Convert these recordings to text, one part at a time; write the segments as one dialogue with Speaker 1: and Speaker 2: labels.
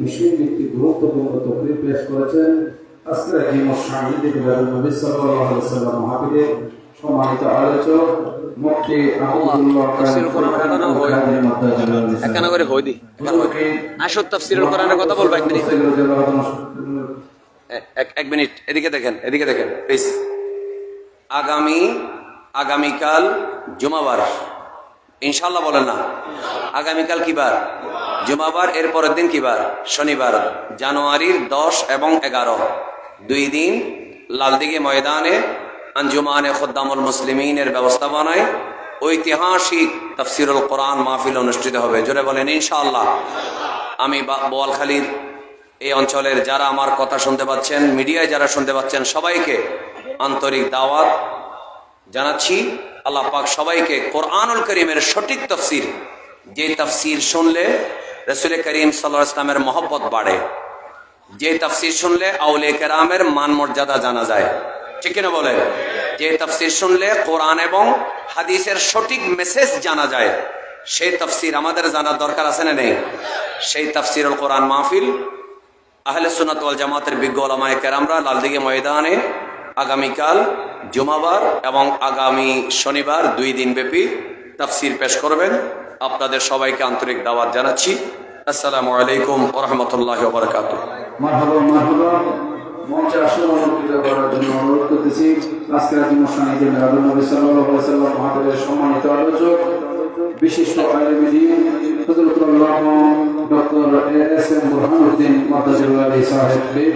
Speaker 1: বিষয়ভিত্তিক গুরুত্বপূর্ণ তকরির পেশ করেছেন আজকের এই মহাসমিতি নবী সাল্লাল্লাহু আলাইহি ওয়াসাল্লাম মাহফিলে সম্মানিত আলোচক মুফতি আব্দুল্লাহ
Speaker 2: একখানা করে হই দি আসল তাফসীরুল কোরআনের কথা বলবো এক মিনিট এদিকে দেখেন প্লিজ। আগামীকাল জুমাবার ইনশাআল্লাহ বলেন না, আগামীকাল কি বার? জুমাবার। এর পরের দিন কি বার? শনিবার। জানুয়ারির 10 এবং 11 দুই দিন লালদিঘি ময়দানে আঞ্জুমানে খুদ্দামুল মুসলিমিনের ব্যবস্থাপনায় ঐতিহাসিক তাফসীরুল কোরআন মাহফিল অনুষ্ঠিত হবে। জোরে বলেন ইনশাআল্লাহ। আমি বোয়ালখালীর এই অঞ্চলের যারা আমার কথা শুনতে পাচ্ছেন, মিডিয়ায় যারা শুনতে পাচ্ছেন, সবাইকে আন্তরিক দাওয়াত জানাচ্ছি। আল্লাহ পাক সবাইকে কোরআনুল করিমের সঠিক তাফসীর, যে তাফসীর শুনলে রাসূল করিম সাল্লাল্লাহু আলাইহি ওয়াসাল্লামের মহব্বত বাড়ে, যে তাফসীর শুনলে আউলিয়া কেরামের মান মর্যাদা জানা যায়, ঠিক কিনা বলেন? যে তাফসীর শুনলে কোরআন এবং হাদিসের সঠিক মেসেজ জানা যায়, সেই তাফসীর আমাদের জানার দরকার আছে না নেই? সেই তাফসীরুল কোরআন মাহফিল আহলে সুন্নাত ওয়াল জামাতের বিজ্ঞ উলামায়ে কেরামরা লালদিঘি ময়দানে আগামীকাল জুমাবার এবং আগামী শনিবার দুই দিন ব্যাপী তাফসীর পেশ করবেন। আপনাদের সবাইকে আন্তরিক দাওয়াত জানাচ্ছি। আসসালামু আলাইকুম ওয়া রাহমাতুল্লাহি ওয়া বারাকাতুহু।
Speaker 1: মারহাবা মঞ্চে আসলে অনুষ্ঠিত করার জন্য অনুরোধ করতেছি আজকের মহাসমিতি নবী সাল্লাল্লাহু আলাইহি ওয়াসাল্লাম মাহফিলের সম্মানিত আলোচক বিশিষ্ট আলেম দ্বীন হযরতুল আল্লামা ডক্টর এস.এম. বুরহানুদ্দিন মাদাজিল্লাহ সাহেব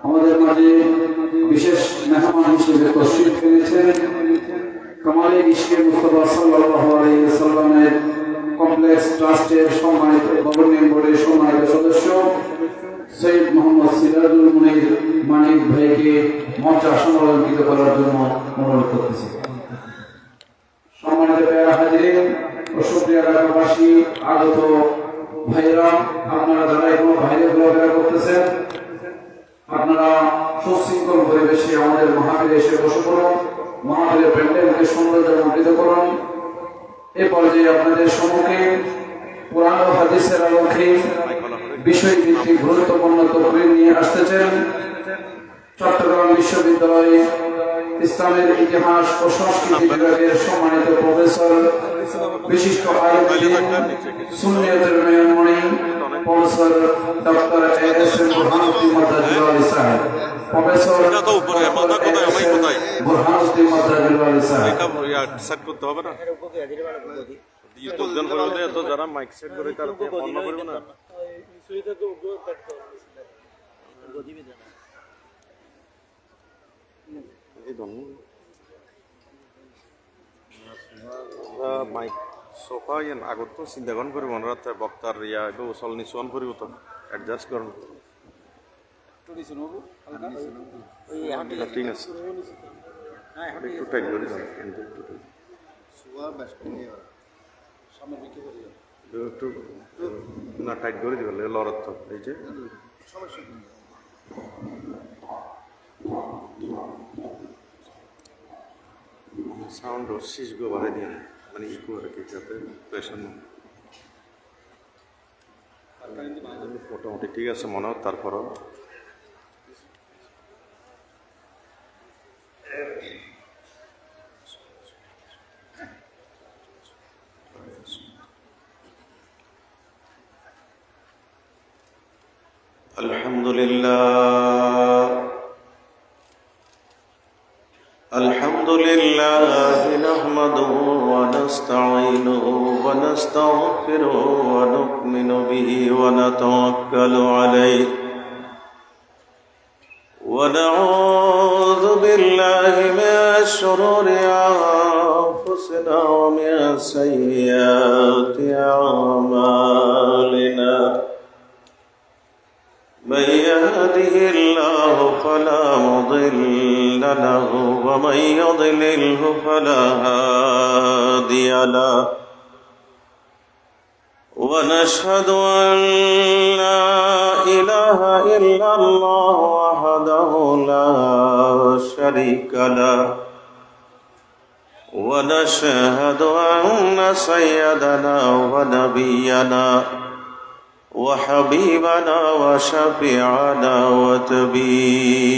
Speaker 1: আমাদের মাঝে বিশেষ মেহমান হিসেবে তশরিফ এনেছেন। কামালে ইশকে মুস্তাফা সাল্লাল্লাহু আলাইহি ওয়াসাল্লামের কমপ্লেক্স ট্রাস্টের সম্মানিত গভর্নিং বোর্ডের সম্মানিত সদস্য সৈয়দ মোহাম্মদ সিরাজুল মুনির মানিক ভাইকে মঞ্চে আসন অলঙ্কৃত করার জন্য অনুরোধ করতেছি। সম্মানিত প্যারা হাজিরিন ও সুপ্রিয় এলাকাবাসী, আগত ভাইরা, আপনারা যারা এখনো বাইরে ঘোরাফেরা করতেছেন, আপনারা সুশৃঙ্খল পরিবেশে আমাদের মাহফিলে এসে বসে পড়ুন। মাহফিলের প্যান্ডেলকে সৌন্দর্যমণ্ডিত করুন। এ পর্যায়ে আপনাদের সম্মুখে কোরআন ও হাদিসের আলোকে বিষয়ভিত্তিক গুরুত্বপূর্ণ তকরির নিয়ে আসতেছেন চট্টগ্রাম বিশ্ববিদ্যালয়ে ইসলামের ইতিহাস ও সংস্কৃতি বিভাগের সম্মানিত প্রফেসর, বিশিষ্ট আলেম সুন্নিয়তের মেয়রমণি প্রফেসর ডক্টর এস.এম. বুরহানুদ্দিন মাদাজিল্লাহ সাহেব। প্রফেসর বুরহানুদ্দিন মাদাজিল্লাহ সাহেব।
Speaker 3: যারা মাইক সেট করে তারা অন্য করবে না। মাইক সোফা ইয়ান আগত তো চিন্তা করব রাতে বক্তার ইয়া উচল নিচন করব তো অ্যাডজাস্ট করুন। ঠিক আছে, একটু টাইট করে দিন, একটু না টাইট করে দিবেন লড়ত তো এই যে সাউন্ড শীষ গো বাড়াই দিয়ে মানে ইকো আর কি, যাতে প্রেশার মোটামুটি ঠিক আছে মনে হয়। তারপরও আলহামদুলিল্লাহ নাহমাদুহু ওয়া নাস্তাঈনুহু ওয়া নাস্তাগফিরুহু ওয়া নু'মিনু বিহি ওয়া নাতাওয়াক্কালু আলাইহি ওয়া নাউযু বিল্লাহি মিনাশ শুরুরি আনফুসিনা ওয়া মিন সাইয়্যাতি আ'মালিনা। من يهده الله فلا مضل له ومن يضلله فلا هادي له ونشهد أن لا إله إلا الله وحده لا شريك له ونشهد أن سيدنا ونبينا وحبيبنا وشفيعنا وطبيبنا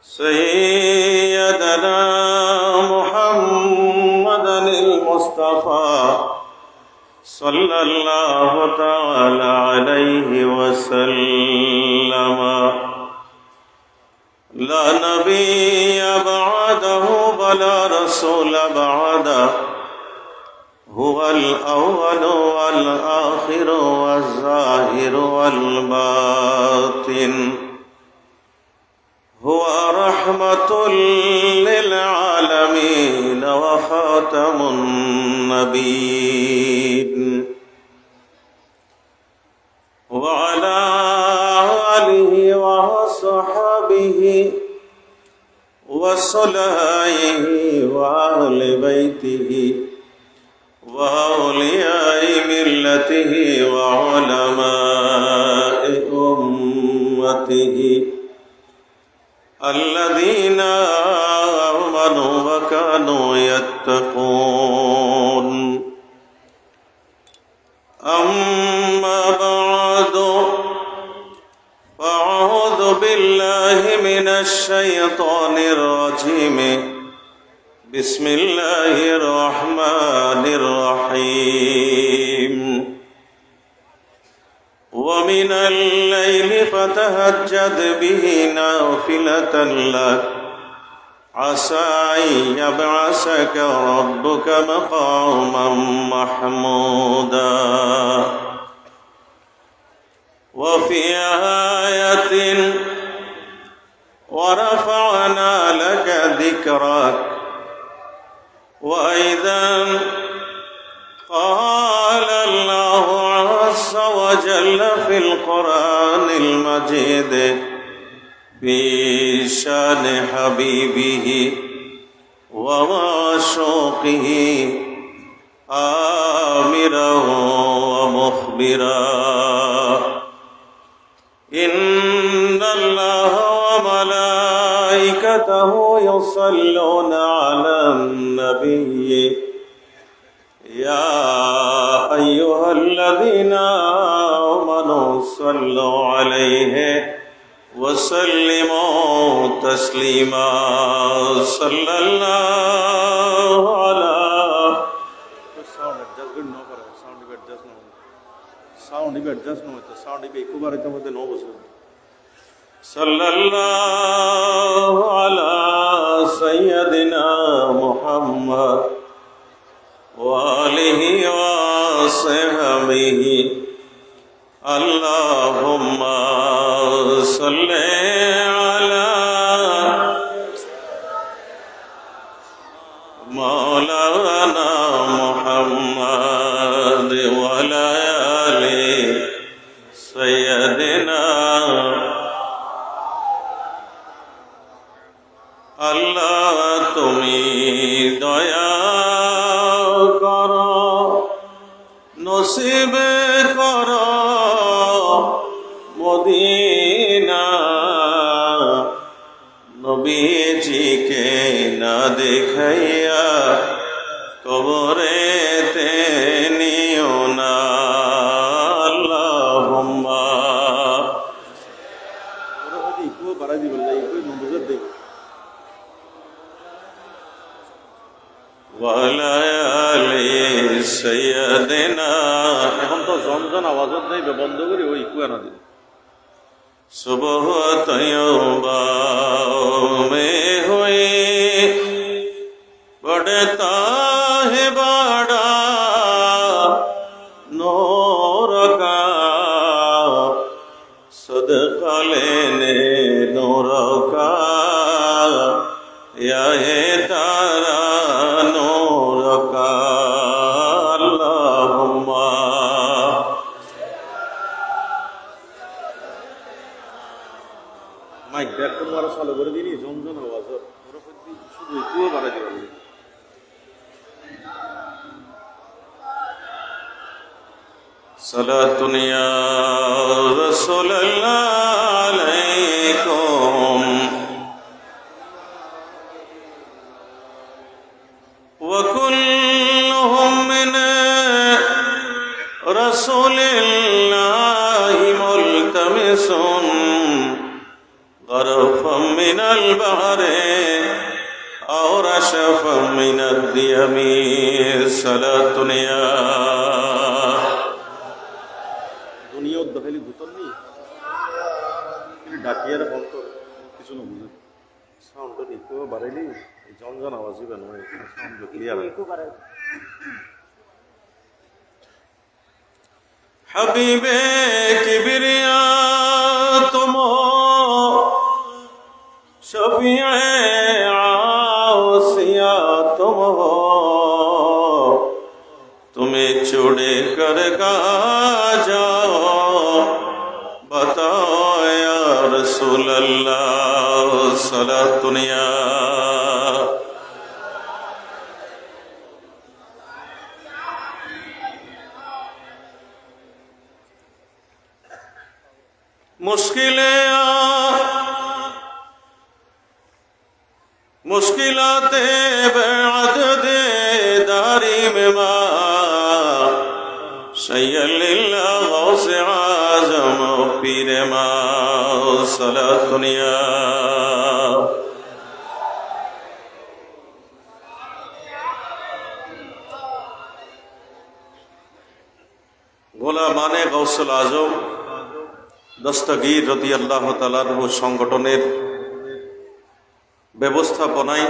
Speaker 3: سيدنا محمدا المصطفى صلى الله تعالى عليه وسلم. لا نبي بعده ولا رسول بعده، هو الأول والآخر والظاهر والباطن، هو رحمة للعالمين وخاتم النبيين، وعلى آله وصحبه وصلائه وأهل بيته وأولياء ملته وعلماء أمته الذين آمنوا وكانوا يتقون. أما بعد، فأعوذ بالله من الشيطان الرجيم. بسم الله الرحمن الرحيم. ومن الليل فتهجد به نافلة لك عسى أن يبعثك ربك مقاما محمودا. وفي آية ورفعنا لك ذكرك. وإذا قال الله عز وجل في القرآن المجيد في شان حبيبه ومعشوقه آمرا ومخبرا: إن الله وملائكته يصلون على النبي يا أيها الذين آمنوا صلوا عليه وسلموا تسليما. صلى الله على صلى الله على سيدنا محمد وآله وصحبه. اللهم صل على مولانا محمد وعلى آل سيدنا. আল্লাহ তুমি দয়া করো, নসিব করো মদিনা। নবীজিকে না দেখাইয়া কবরেতে নিও না। আল্লাহুম্মা ওয়ালা আলি সাইয়্যিদিনা। এখন তো জনজন আওয়াজত নাই, বন্ধ করি ওই কুয়ানা দিন। সুবহ তয়বা মে হুই পড়তা হে বড়া নূর কা, সদকা লেনে নূর কা या है तारा नूर का। अल्लाहुम्मा মাইক ব্যাক করে মারা চালু করে দিনি জমজন আওয়াজ শুধু একটুও বাড়াই দিলাম। সালাতুন ইয়া রাসূলুল্লাহ আলাইকুম وكلهم من رسول الله ملتمس غرفا من البحر أو رشفا من الديم صلاة يا দুনিয়া দেখাইলি ভূতন নেই ডাকিয়ার বলতো কিছু না বুঝে সাউন্ডটা একটু বাড়াইলি ঝনঝন আওয়াজ হবে না সাউন্ড ক্লিয়ার حبیبِ کبریا تم ہو شفیع عاصیہ تم ہو تمہیں چھوڑ کر کہاں جاؤ بتاؤ یا رسول اللہ صلاۃ یا مشکلات بعدد داری میں ماں شیل اللہ غوث اعظم پیر ماں صلاۃ دنیا গোলামান গৌসুল আজম দস্তগীর রাদিয়াল্লাহু তাআলা আনহু সংগঠনের ব্যবস্থাপনায়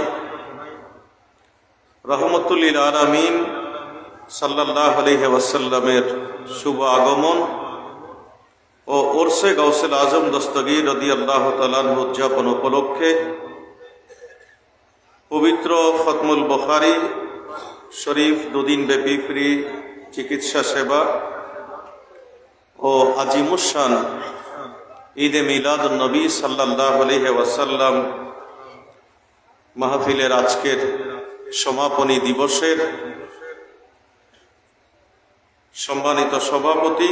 Speaker 3: রহমতুল লিল আলামিন সাল্লাল্লাহু আলাইহি ওয়াসাল্লামের শুভ আগমন ও ওরসে গাউসুল আজম দস্তগীর রাদিয়াল্লাহু তাআলা আনহু উদযাপন উপলক্ষে পবিত্র খতমুল বুখারী শরীফ দুদিন ব্যাপী ফ্রি চিকিৎসা সেবা ও আজিমুশান ঈদে মিলাদুন নবী সাল্লাল্লাহু আলাইহি ওয়াসাল্লাম মাহফিলের আজকের সমাপনী দিবসের সম্মানিত সভাপতি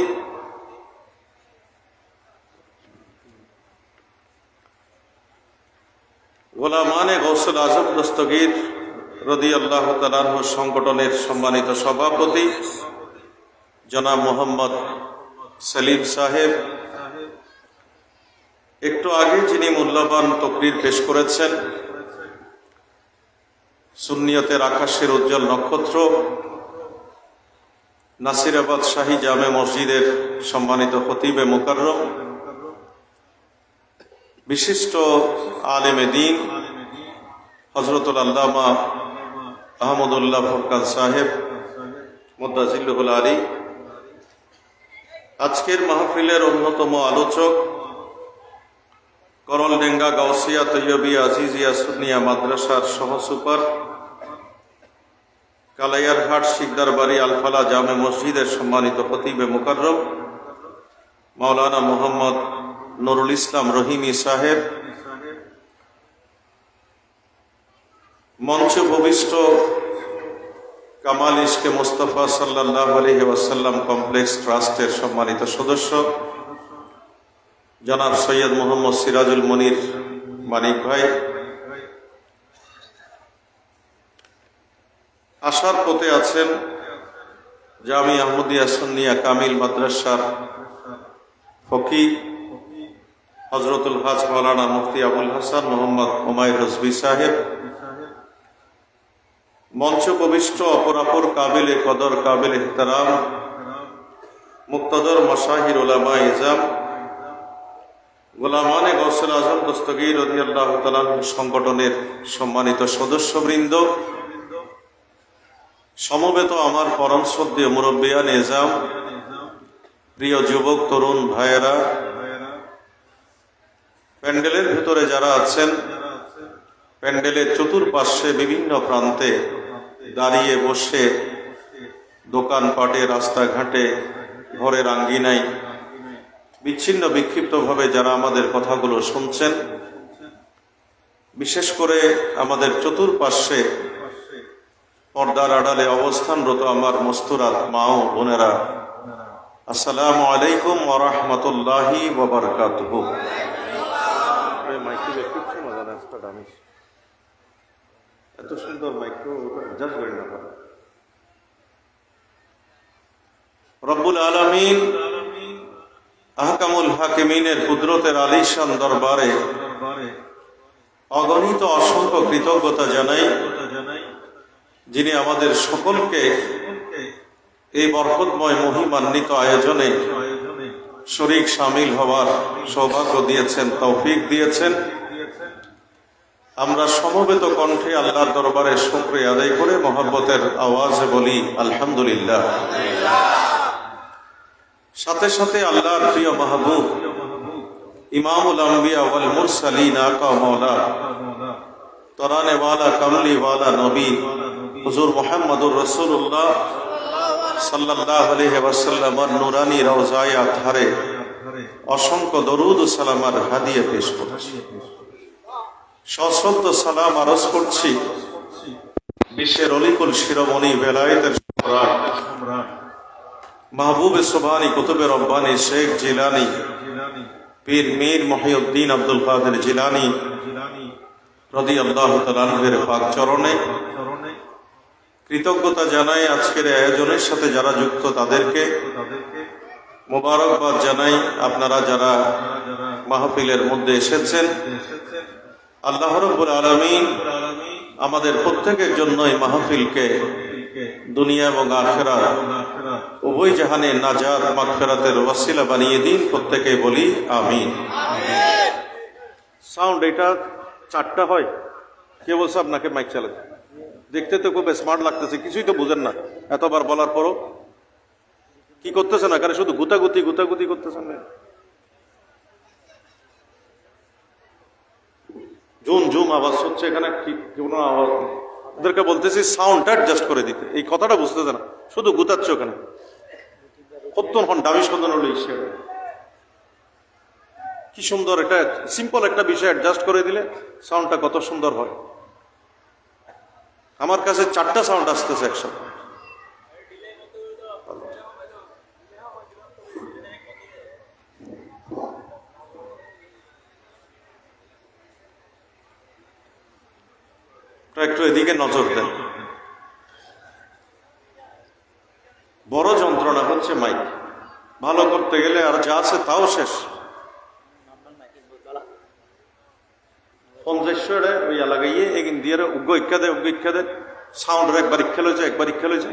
Speaker 3: গোলামানে গৌসুল আজম দস্তগীর রাদিয়াল্লাহু তাআলা আনহু সংগঠনের সম্মানিত সভাপতি জনাব মোহাম্মদ সেলিম সাহেব, একটু আগে যিনি মূল্যবান তকরির পেশ করেছেন, সুন্নিয়তের আকাশের উজ্জ্বল নক্ষত্র নাসিরাবাদ শাহী জামে মসজিদের সম্মানিত খতিবে মুকাররম, বিশিষ্ট আলেমে দ্বীন হযরতুল আল্লামা আহমদুল্লাহ ফুরকান সাহেব মুদ্দাজিল্লুহুল আলী, আজকের মাহফিলের অন্যতম আলোচক করলডেঙ্গা গাউসিয়া তৈয়বিয়া আজিজিয়া সুন্নিয়া মাদ্রাসার সহ সুপার, কালাইয়ারহাট শিকদারবাড়ি আলফালা জামে মসজিদের সম্মানিত খতিবে মুকাররম মাওলানা মোহাম্মদ নুরুল ইসলাম রহিমি সাহেব, মঞ্চ ভূমিষ্ঠ কামাল ইশকে মুস্তাফা সাল্লাল্লাহু আলাইহি ওয়াসাল্লাম কমপ্লেক্স ট্রাস্টের সম্মানিত সদস্য জনাব সৈয়দ মোহাম্মদ সিরাজুল মনির মানিক ভাই, আসার পথে আছেন জামি আহমদিয়া সুন্নিয়া কামিল মাদ্রাসার ফকি হযরতুল হাজ মাওলানা মুফতি আবুল হাসান মোহাম্মদ হুমায়ুন রজভী সাহেব, মঞ্চ প্রবিষ্ট অপরাপর কাবিলে কদর কাবিল ইহতারাম মুক্তদর মাশাহির উলামা ইজাম গোলামানে গৌসুল আজম দস্তগীর রাদিয়াল্লাহু তাআলা সংগঠনের সম্মানিত সদস্যবৃন্দ, সমবেত আমার পরম শ্রদ্ধেয় মুরব্বিয়ান নিজাম, প্রিয় যুবক তরুণ ভাইয়েরা, প্যান্ডেলের ভিতরে যারা আছেন, প্যান্ডেলের চতুর্পার্শ্বে বিভিন্ন প্রান্তে দাঁড়িয়ে বসে, দোকানপাটে, রাস্তাঘাটে, ঘরের আঙ্গিনায় বিচ্ছিন্ন বিক্ষিপ্তভাবে যারা আমাদের কথাগুলো শুনছেন, বিশেষ করে আমাদের চতুর্পার্শ্বে পর্দার আড়ালে অবস্থানরত আমার মস্তুরাত মা ও বোনেরা, আসসালামু আলাইকুম ওয়া রাহমাতুল্লাহি ওয়া বারাকাতুহু। এত সুন্দর মাইক্রো জাজ করেন না। রব্বুল আলামিন আহকামুল হাকিমিনের কুদরতের আলিশান দরবারে অগণিত অসংখ্য কৃতজ্ঞতা জানাই, যিনি আমাদের সকলকে এই বরকতময় মহিমান্বিত আয়োজনে শরীক শামিল হওয়ার সৌভাগ্য দিয়েছেন, তৌফিক দিয়েছেন। আমরা সমবেত কণ্ঠে আল্লাহর দরবারে শুকরিয়া আদায় করে মহব্বতের আওয়াজে বলি আলহামদুলিল্লাহ। সাথে সাথে আল্লাহর প্রিয় মাহবুব ইমামুল আম্বিয়া ওয়াল মুরসালিন আকা মাওলা তরানে ওয়ালা কামলি ওয়ালা নবী হুজুর মুহাম্মদুর রাসূলুল্লাহ সাল্লাল্লাহু আলাইহি ওয়াসাল্লামের নূরানী রওজায়ে আতহারে অসংখ্য দরুদ ও সালামের হাদিয়া পেশ করছি। সশ্রদ্ধ সালাম আরজ করছি বিশ্বের অলিকুল শিরোমণি বেলায়েতের সম্রাট মাহবুবে সুবহানী কুতুবে রব্বানী শেখ জিলানী পীর মীর মহিউদ্দিন আব্দুল কাদের জিলানী রাদিয়াল্লাহু তাআলা আনহুর পাক চরণে কৃতজ্ঞতা জানাই। আজকের আয়োজনের সাথে যারা যুক্ত তাদেরকে মোবারকবাদ জানাই। আপনারা যারা মাহফিলের মধ্যে এসেছেন, আল্লাহ রাব্বুল আলামিন আমাদের প্রত্যেকের জন্য এই মাহফিলকে দুনিয়া এবং আখিরাত উভয় জাহানে নাজাত মাগফিরাতের ওয়াসিলা বানিয়ে দিন। প্রত্যেকে বলি আমিন। সাউন্ড এটা 4টা হয়, কে বলছে আপনাকে মাইক চালাতে? দেখতে তো খুব স্মার্ট লাগতেছে, কিছুই তো বুঝেন না। এতবার বলার পরও কি করতেছেন? এখানে শুধু গুতাগুতি করতেছেন। ঝুম আওয়াজ হচ্ছে এখানে, কি কোনো আওয়াজ? ওদেরকে বলতেছি সাউন্ডটা অ্যাডজাস্ট করে দিতে। এই কথাটা বুঝতেছে না, শুধু গুতাচ্ছ ওখানে। কতক্ষণ হন দাবি সন্ধান হলো ইসে। কি সুন্দর, এটা সিম্পল একটা বিষয় অ্যাডজাস্ট করে দিলে সাউন্ডটা কত সুন্দর হয়। আমার কাছে 4টা সাউন্ড আসতেছে একসাথে। একটু এদিকে নজর দেন। বড় যন্ত্রণা হচ্ছে মাইক ভালো করতে গেলে, আর যা আছে তাও শেষ। 50 ওই লাগাইয়ে এগিন দিয়ে উগ্গ ইক্ষা দেয় সাউন্ড একবার ইক্ষা লইছে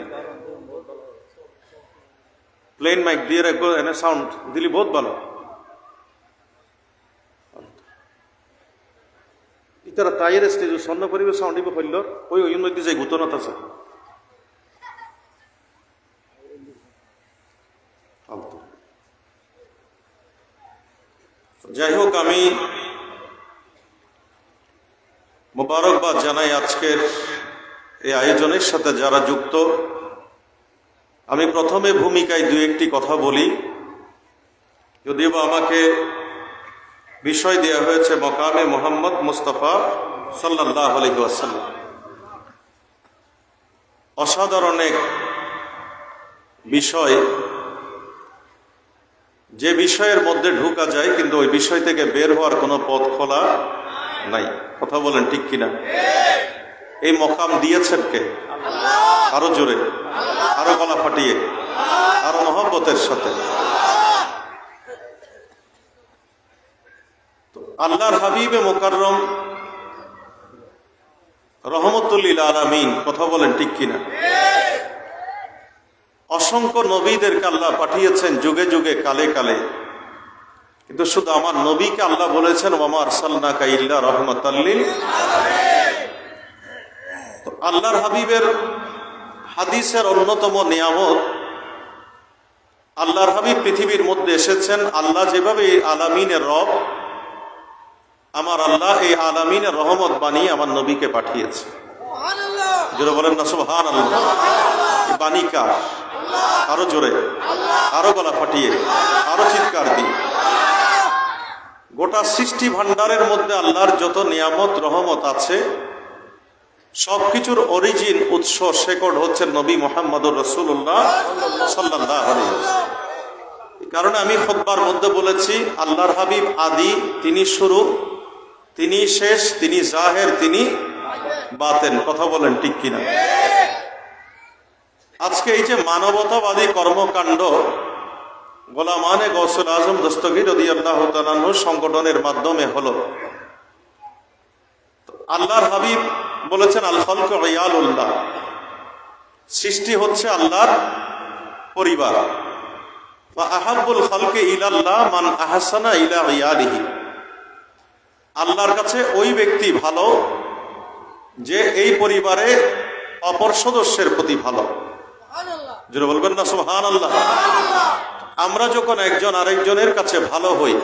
Speaker 3: প্লেন মাইক দিয়ে এনে সাউন্ড দিলি বহুত ভালো। ইতারা তাইয়ের স্টেজ স্বর্ণ পরিবেশ সাউন্ড দিব হইল ওই মধ্যে যে ঘুতনত আছে। যাই হোক, আমি মোবারকবাদ জানাই আজকের এই আয়োজনের সাথে যারা যুক্ত। আমি প্রথমে ভূমিকায় 2-1টি কথা বলি, যদিও আমাকে বিষয় দেওয়া হয়েছে মকামে মোহাম্মদ মুস্তাফা সাল্লাল্লাহু আলাইহি ওয়াসাল্লাম। অসাধারণ এক বিষয়, যে বিষয়ের মধ্যে ঢোকা যায় কিন্তু ওই বিষয় থেকে বের হওয়ার কোনো পথ খোলা নাই। কথা বলেন ঠিক কিনা? এই মকাম দিয়েছেন কে? আরো জোরে, আরো গলা ফাটিয়ে, আরো মহব্বতের সাথে। আল্লাহর হাবিবে মুকাররম রহমতুল লিল আলামিন। কথা বলেন ঠিক কিনা? অসংখ্য নবীদেরকে আল্লাহ পাঠিয়েছেন যুগে যুগে, কালে কালে, কিন্তু শুধু আমার নবীকে আল্লাহ বলেছেন ওয়ামা আরসালনাকা ইল্লা রাহমাতাল লিল আলামিন। আল্লাহর হাবিবের হাদিসের অন্যতম নিয়ামত, আল্লাহর হাবিব পৃথিবীর মধ্যে এসেছেন। আল্লাহ যেভাবে এই আলামিনের রব, আমার আল্লাহ এই আলামিনের রহমত বানিয়ে আমার নবীকে পাঠিয়েছে। জোরে বলেন না সুবহানাল্লাহ। বাণী কার? আরো জোরে, আরো গলা ফাটিয়ে, আরো চিৎকার দিয়ে। গোটা সৃষ্টি ভান্ডারের মধ্যে আল্লাহর যত নিয়ামত রহমত আছে, সবকিছুর অরিজিন, উৎস, শেকড় হচ্ছে নবী মুহাম্মদুর রাসূলুল্লাহ সাল্লাল্লাহু আলাইহি ওয়াসাল্লাম। কারণে আমি খুতবার মধ্যে বলেছি আল্লাহর হাবিব আদি, তিনি শুরু, তিনি শেষ, তিনি জাহের, তিনি বাতেন। কথা বলেন ঠিক কিনা? আজকে এই যে মানবতাবাদী কর্মকাণ্ড গোলামানে গৌসুল আজম দস্তগীর রাদিয়াল্লাহু তাআলা আনহু সংগঠনের মাধ্যমে হলো, আল্লাহর হাবিব বলেছেন আল খালকু ইয়ালুল্লাহ, সৃষ্টি হচ্ছে আল্লাহর পরিবার। ওয়া আহাব্বুল খালকি ইলাল্লাহ মান আহসানা ইলা ইয়ালিহি, আল্লাহর কাছে ওই ব্যক্তি ভালো যে এই পরিবারে অপর সদস্যের প্রতি ভালো। যারা বলবেন না সুবহানাল্লাহ। আমরা যখন একজন আরেকজনের কাছে ভালো হই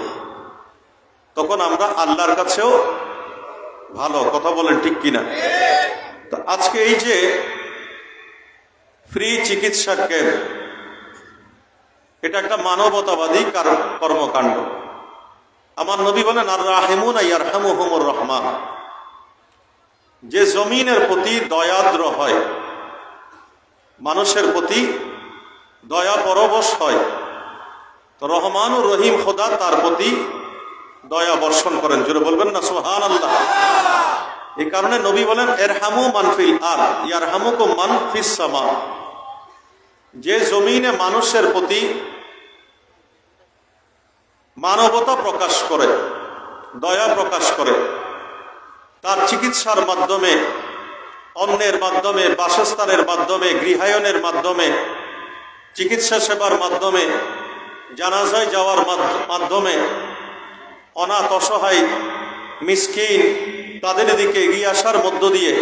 Speaker 3: তখন আমরা আল্লাহর কাছেও ভালো। কথা বলেন ঠিক কিনা? তো আজকে এই যে ফ্রি চিকিৎসা ক্যাম্প, এটা একটা মানবতাবাদী কর্মকাণ্ড। আমার নবী বলেন আর রাহিমুনা ইয়ারহামুহুমুর রহমান, যে জমিনের প্রতি দয়াদ্র হয়, মানুষের প্রতি দয়া পরবশ হয়, তো রহমানুর রহিম খোদা তার প্রতি দয়া বর্ষণ করেন। জোরে বলবেন না সুবহানাল্লাহ। এই কারণে নবী বলেন ইরহামু মান ফিল আরদ ইয়ারহামুকুম মান ফিস সামা, যে জমিনে মানুষের প্রতি মানবতা প্রকাশ করে, দয়া প্রকাশ করে, তার চিকিৎসার মাধ্যমে, অন্নের মাধ্যমে, বাসস্থানের মাধ্যমে, গৃহায়নের মাধ্যমে, চিকিৎসা সেবার মাধ্যমে, জানাজায় যাওয়ার মাধ্যমে, অনাথ অসহায় মিসকিন তাদের দিকে এগিয়ে আসার মধ্য দিয়ে,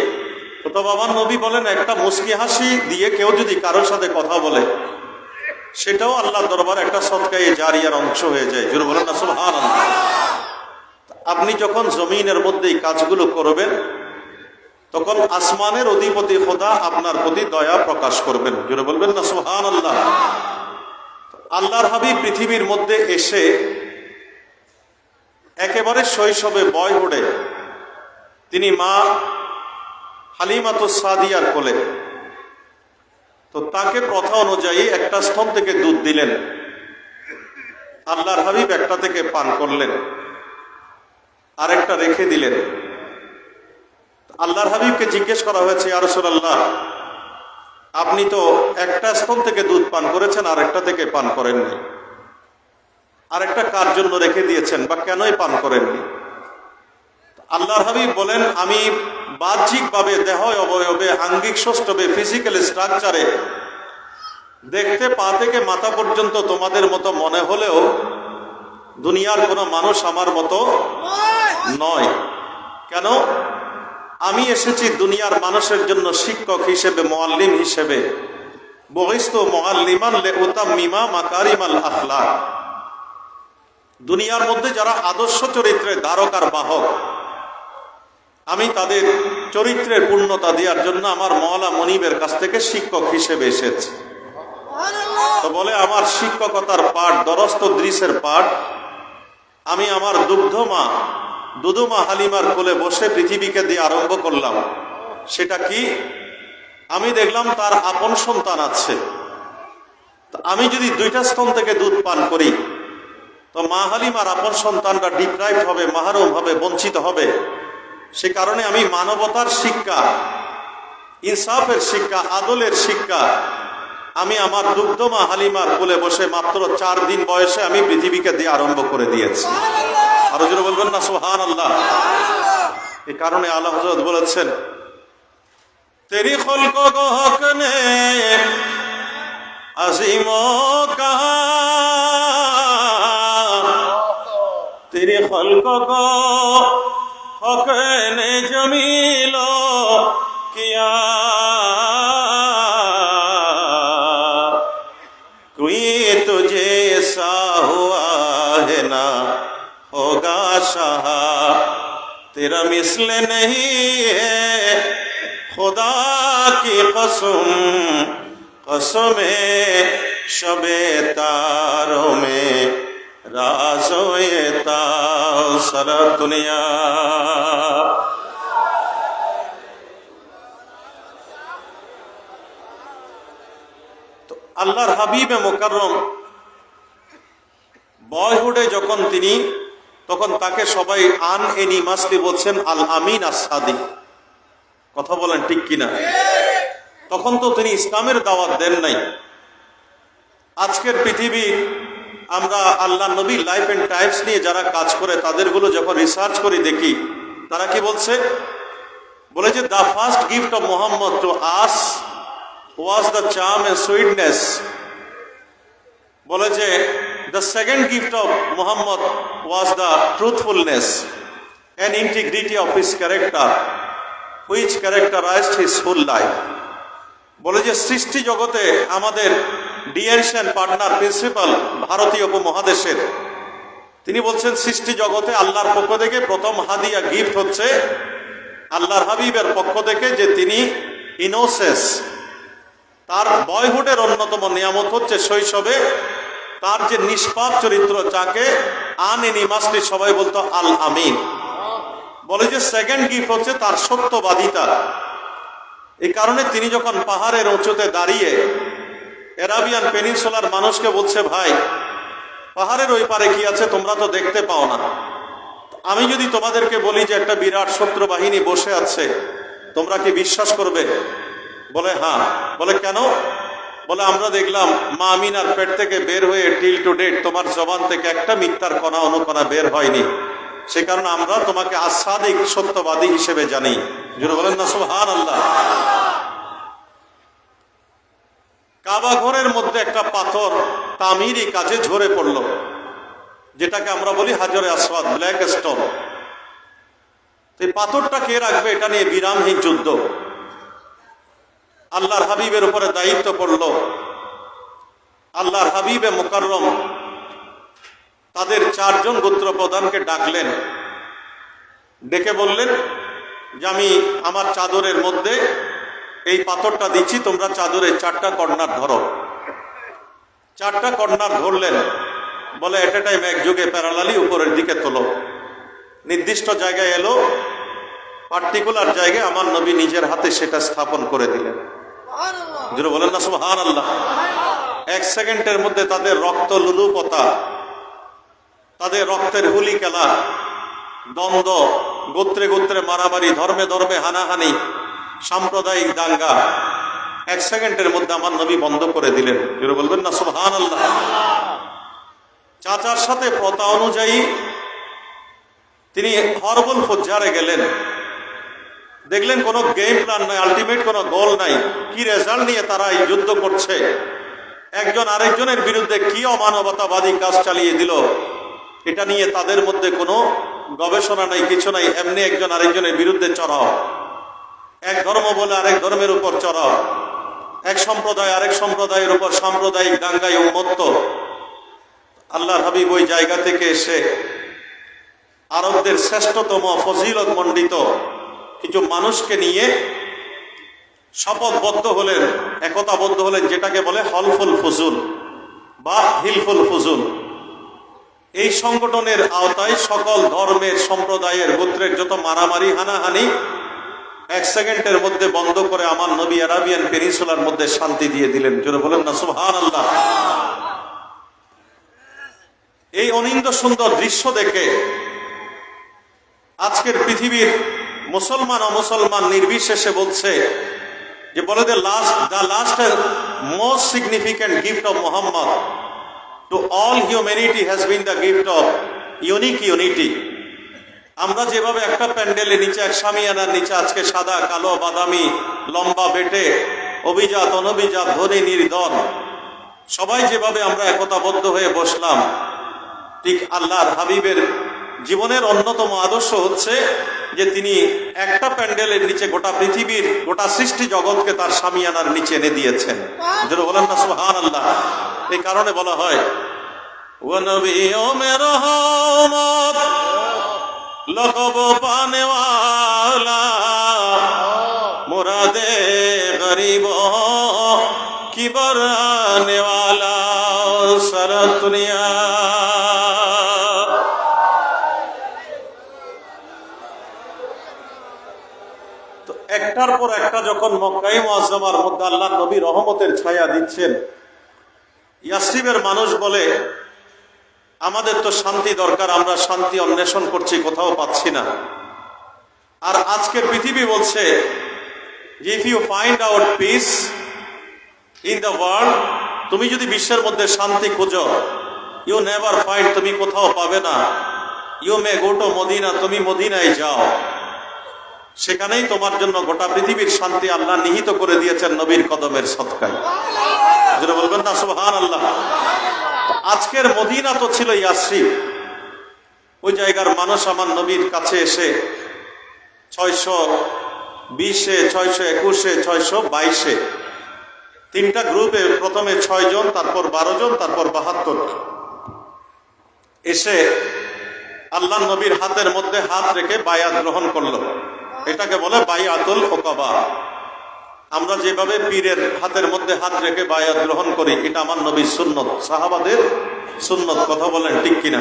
Speaker 3: তো বাবার নবী বলেন একটা মুস্কি হাসি দিয়ে কেউ যদি কারোর সাথে কথা বলে সেটাও আল্লাহর দরবারে একটা সদকায়ে জারিয়ার অংশ হয়ে যায়। জোরে বলেন না সুবহানাল্লাহ। আপনি যখন জমিনের মধ্যে এই কাজগুলো করবেন তখন আসমানের অধিপতি খোদা আপনার প্রতি দয়া প্রকাশ করবেন। জোরে বলবেন না সুবহানাল্লাহ। আল্লাহর হাবিব পৃথিবীর মধ্যে এসে একেবারে শৈশবে বয়হুডে তিনি মা হালিমাতুস সাদিয়ার কোলে, তো তাকে প্রথা অনুযায়ী একটা স্তন থেকে দুধ দিলেন, আল্লাহর হাবিব একটা থেকে পান করলেন, আরেকটা রেখে দিলেন। আল্লাহর হাবিবকে জিজ্ঞেস করা হয়েছে ইয়া রাসূলুল্লাহ, আপনি তো একটা স্তন থেকে দুধ পান করেছেন, আরেকটা থেকে পান করেননি, আরেকটা কার জন্য রেখে দিয়েছেন বা কেনই পান করেননি? আল্লাহর হাবিব বলেন আমি বাহ্যিকভাবে দেহ অবয়বে, আঙ্গিক সৌষ্ঠবে, ফিজিক্যাল স্ট্রাকচারে দেখতে পা থেকে মাথা পর্যন্ত তোমাদের মতো মনে হলেও দুনিয়ার কোনো মানুষ আমার মতো নয়। কেন? আমি এসেছি দুনিয়ার মানুষের জন্য শিক্ষক হিসেবে, মুআল্লিম হিসেবে। বুইসতু মুআল্লিমান লিউতাম্মিমা মাকারিমাল আখলাক, দুনিয়ার মধ্যে যারা আদর্শ চরিত্রের ধারক আর বাহক, আমি তাদের চরিত্রের পূর্ণতা দেওয়ার জন্য আমার মওলা মনিবের কাছ থেকে শিক্ষক হিসেবে এসেছি। তো বলে আমার শিক্ষকতার পাঠ, দরস্ত দৃশ্যের পাঠ আমি আমার দুধুমা হালিমার কোলে বসে পৃথিবীকে দিয়ে আরম্ভ করলাম। সেটা কি? আমি দেখলাম তার আপন সন্তান আছে, আমি যদি দুইটা স্তন থেকে দুধ পান করি তো মা হালিমার আপন সন্তানরা ডিপ্রাইভ হবে, মাহরুম হবে, বঞ্চিত হবে। সে কারণে আমি মানবতার শিক্ষা, ইনসাফের শিক্ষা, আদলের শিক্ষা আমি আমার দুগ্ধমা হালিমার কোলে বসে মাত্র 4 দিন বয়সে আমি পৃথিবীকে দিয়ে আরম্ভ করে দিয়েছি। আরো জোরে বলবেন না সুবহানাল্লাহ। এই কারণে আল্লাহ হযরত বলেছেন তেরি খলকো কো হক নে আজিমো কাহা, তেরি খলকো কো হক নে জমিলো কিয়া, कोई तुझे सा हुआ है ना होगा शाह, तेरा मिसल नहीं है खुदा की कसम, कसमे शबे तारों में राज़ोए ताओ सारा दुनिया। আল্লাহর হাবিবে মুকাররম বয়হুডে যখন তিনি, তখন তাকে সবাই আনএনিমাসলি বলছেন আল আমিন আস সাদিক। কথা বলেন ঠিক কিনা? তখন তো তিনি ইসলামের দাওয়াত দেন নাই। আজকের পৃথিবী আমরা আল্লাহ নবী লাইফ এন্ড টাইমস নিয়ে যারা কাজ করে তাদেরগুলো যখন রিসার্চ করি দেখি তারা কি বলছে, বলে যে the first gift of Muhammad to us was the charm and sweetness. বলে যে the second gift of Muhammad was the truthfulness and integrity of his character which characterized his full life. বলে যে সৃষ্টি জগতে আমাদের ডিএনশন পার্টনার প্রিন্সিপাল ভারতীয় উপমহাদেশের, তিনি বলছেন সৃষ্টি জগতে আল্লাহর পক্ষ থেকে প্রথম হাদিয়া গিফট হচ্ছে আল্লাহর হাবিবের পক্ষ থেকে, যে তিনি ইনোসেন্স, তার বয়হুডের অন্যতম নিয়ামত হচ্ছে শৈশবে তার যে নিষ্পাপ চরিত্র, যাকে আনএনিমাসলি সবাই বলতো আল আমিন। বলে যে সেকেন্ড গিফট হচ্ছে তার সত্যবাদিতা। এই কারণে তিনি যখন পাহাড়ের উঁচুতে দাঁড়িয়ে এরাবিয়ান পেনিনসুলার মানুষকে বলছে, ভাই পাহাড়ের ওই পারে কি আছে তোমরা তো দেখতে পাও না, আমি যদি তোমাদেরকে বলি যে একটা বিরাট শত্রু বাহিনী বসে আছে, তোমরা কি বিশ্বাস করবে? বলে হ্যাঁ। বলে কেন? বলে আমরা দেখলাম মা আমিনার পেট থেকে বের হয়ে টিল টু ডেট তোমার জবান থেকে একটা মিথ্যার কণা অনুকণা বের হয়নি, সে কারণে আমরা তোমাকে আসাদিক সত্যবাদী হিসেবে জানি। জুড়ে বলেন না সুবহানাল্লাহ। কাবা ঘরের মধ্যে একটা পাথর তামিরি কাজে ঝরে পড়ল, যেটাকে আমরা বলি হাজরে আসওয়াদ, ব্ল্যাক স্টোন। এই পাথরটা কে রাখবে, এটা নিয়ে বিরামহীন যুদ্ধ। আল্লাহর হাবিবের উপরে দায়িত্ব পড়ল। আল্লাহর হাবিবে মুকাররম তাদের 4 জন গোত্র প্রধানকে ডাকলেন, ডেকে বললেন যে আমি আমার চাদরের মধ্যে এই পাথরটা দিচ্ছি, তোমরা চাদরের 4টা কর্নার ধরো। 4টা কর্নার ধরলেন। বলে এট এ টাইম একযোগে প্যারালালি উপরের দিকে তোলো। নির্দিষ্ট জায়গায় এলো, পার্টিকুলার জায়গায় আমার নবী নিজের হাতে সেটা স্থাপন করে দিলেন। যেটা বলেন না সুবহানাল্লাহ। 1 সেকেন্ডের মধ্যে তাদের রক্ত লুলুপতা, তাদের রক্তের হুলি খেলা, দ্বন্দ্ব, গোত্রে গোত্রে মারামারি, ধর্মে ধর্মে হানাহানি, সাম্প্রদায়িক দাঙ্গা 1 সেকেন্ডের মধ্যে আমার নবী বন্ধ করে দিলেন। যেটা বলবেন না সুবহানাল্লাহ। চাচার সাথে প্রথা অনুযায়ী তিনি হরবুল ফুজ্জারে গেলেন। দেখলেন কোনো গেম প্ল্যান নাই, আলটিমেট কোনো গোল নাই, কি রেজাল্ট নিয়ে তারা এই যুদ্ধ করছে, একজন আরেকজনের বিরুদ্ধে কি অমানবতাবাদী কাজ চালিয়ে দিল, এটা নিয়ে তাদের মধ্যে কোনো গবেষণা নাই, কিছু নাই, এমনি একজন আরেকজনের বিরুদ্ধে চড়াও। এক ধর্ম বলে আরেক ধর্মের উপর চড়াও, এক সম্প্রদায় আরেক সম্প্রদায়ের উপর সাম্প্রদায়িক দাঙ্গায় উন্মত্ত। আল্লাহর হাবিব ওই জায়গা থেকে এসে আরবদের শ্রেষ্ঠতম ফজিলত মণ্ডিত কিছু মানুষকে নিয়ে শপথবদ্ধ হলেন, একতাবদ্ধ হলেন, যেটাকে বলে হলফুল ফুজুল বা হিলফুল ফুজুল। এই সংগঠনের আওতায় সকল ধর্মের, সম্প্রদায়ের, গোত্রের যত মারামারি হানাহানি 1 সেকেন্ডের মধ্যে বন্ধ করে আমার নবী আরাবিয়ান পেনিনসুলার মধ্যে শান্তি দিয়ে দিলেন। যেটা বলেন না সুবহানাল্লাহ। এই অনিন্দ সুন্দর দৃশ্য দেখে আজকের পৃথিবীর মুসলমান অমুসলমান নির্বিশেষে বলছে যে, বলে the last most significant gift of Muhammad to all humanity has been the gift of unity. আমরা যেভাবে একটা প্যান্ডেলের নিচে, এক শামিয়ানার নিচে আজকে সাদা কালো বাদামি লম্বা বেটে, অভিজাত অনভিজাত ধনী নির্ধন সবাই যেভাবে আমরা একতাবদ্ধ হয়ে বসলাম, ঠিক আল্লাহর হাবিবের জীবনের অন্যতম আদর্শ হচ্ছে যে তিনি একটা প্যান্ডেলের নিচে গোটা পৃথিবীর, গোটা সৃষ্টি জগৎকে তার শামিয়ানার নিচে এনে দিয়েছেন। যেটা বলেন না সুবহানাল্লাহ। এই কারণে বলা হয় ও নবী ও মেরে রহমত লকব পানে ওয়ালা মুরাদে গরিব কি বরানে ওয়ালা সারা দুনিয়া। তো একটার পর একটা যখন মক্কায়ে মুআজ্জামার মধ্যে আল্লাহ নবী রহমতের ছায়া দিচ্ছেন, ইয়াসরিবের মানুষ বলে আমাদের তো শান্তি দরকার, আমরা শান্তি অন্বেষণ করছি, কোথাও পাচ্ছি না। আর আজকের পৃথিবী বলছে if you find out peace in the world, তুমি যদি বিশ্বের মধ্যে শান্তি খোঁজো, ইউ নেভার ফাইন্ড, তুমি কোথাও পাবে না। You may go to Medina, তুমি মদিনায় যাও, সেখানেই তোমার জন্য গোটা পৃথিবীর শান্তি আল্লাহ নিহিত করে দিয়েছেন নবীর কদমের সদকায়। যেটা বলবেন না সুবহানাল্লাহ। আজকের মদিনা তো ছিল ইয়াসরিব, ওই জায়গার মানুষ আমার নবীর কাছে এসে 620-এ, 621-এ, 622-এ তিনটা গ্রুপে, প্রথমে 6 জন, তারপর 12 জন, তারপর 72 এসে আল্লাহ নবীর হাতের মধ্যে হাত রেখে বায়াত গ্রহণ করলো। এটাকে বলে বায়াতুল ওকাবা। আমরা যেভাবে পীরের হাতের মধ্যে হাত রেখে বায়াত গ্রহণ করি, এটা আমার নবীর সুন্নত, সাহাবাদের সুন্নত। কথা বলেন ঠিক কিনা?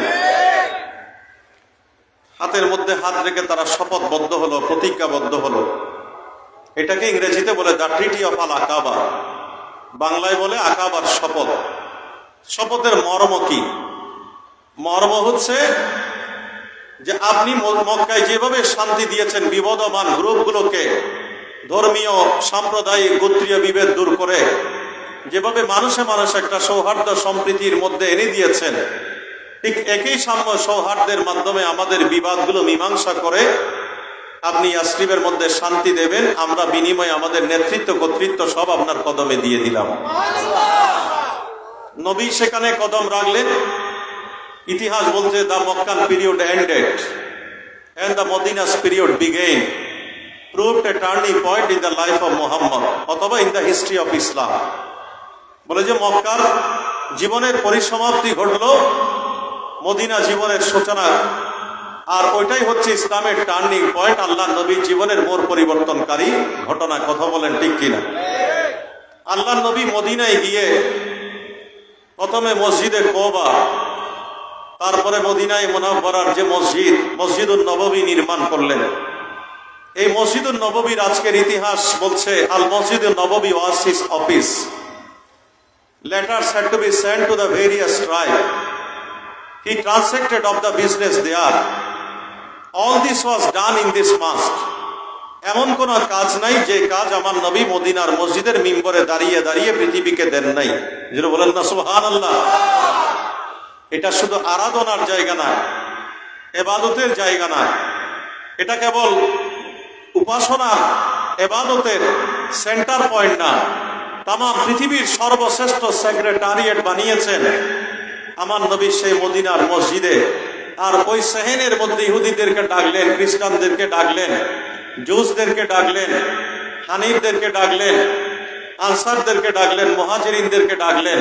Speaker 3: হাতের মধ্যে হাত রেখে তারা শপথবদ্ধ হলো, প্রতিজ্ঞাবদ্ধ হলো। এটাকে ইংরেজিতে বলে দ্য ট্রিটি অফ আল আকাবা, বাংলায় বলে আকাবার শপথ। শপথের মর্ম কি? মর্ম হচ্ছে যে আপনি মক্কায় যেভাবে শান্তি দিয়েছেন বিবদমান গ্রুপগুলোকে, ধর্মীয়, সাম্প্রদায়িক, গোত্রীয় বিভেদ দূর করে যেভাবে মানুষে মানুষ একটা সৌহার্দ্য সম্প্রীতির মধ্যে এনে দিয়েছেন, ঠিক একই সাম্য সৌহার্দ্যের মাধ্যমে আমাদের বিবাদগুলো মীমাংসা করে আপনি ইয়াসরিবের মধ্যে শান্তি দেবেন। আমরা বিনিময়ে আমাদের নেতৃত্ব, কর্তৃত্ব সব আপনার কদমে দিয়ে দিলাম। নবী সেখানে কদম রাখলেন। ইতিহাস বলতে the Meccan period ended and the Madina's period began, proved a turning point in the life of Muhammad, অথবা in the history of Islam। বলে যে মক্কার জীবনের পরিসমাপ্তি ঘটলো, মদিনা জীবনের সূচনা, আর ওইটাই হচ্ছে ইসলামের টার্নিং পয়েন্ট, আল্লাহ নবীর জীবনের মোড় পরিবর্তনকারী ঘটনা। কথা বলেন ঠিক কিনা? আল্লাহ নবী মদিনায় গিয়ে প্রথমে মসজিদে কোবা, তারপরে মদিনায় মুনাওয়ারার যে মসজিদ, মসজিদুন নববী নির্মাণ করলেন। এই মসজিদুন নববীর আজকের ইতিহাস বলছে al Masjidun Nabawi was his office. Letters had to be sent to the various tribes. He transacted of the business there. All this was done in this mosque. এমন কোন কাজ নাই যে কাজ আমার নবী মদিনার মসজিদের মিম্বরে দাঁড়িয়ে দাঁড়িয়ে পৃথিবীকে দেন নাই। যেটা বলেন না সুবহানাল্লাহ। এটা শুধু আরাধনার জায়গা না, ইবাদতের জায়গা না, এটা কেবল উপাসনার, ইবাদতের সেন্টার পয়েন্ট না, তাম পৃথিবীর সর্বশ্রেষ্ঠ সেক্রেটারিয়েট বানিয়েছেন আমার নবী সেই মদিনার মসজিদে। আর ওই সেহেনের মধ্যে ইহুদিদেরকে ডাকলেন, খ্রিস্টানদেরকে ডাকলেন, জুসদেরকে ডাকলেন, হানিফদেরকে ডাকলেন, আনসারদেরকে ডাকলেন, মুহাজিরিনদেরকে ডাকলেন।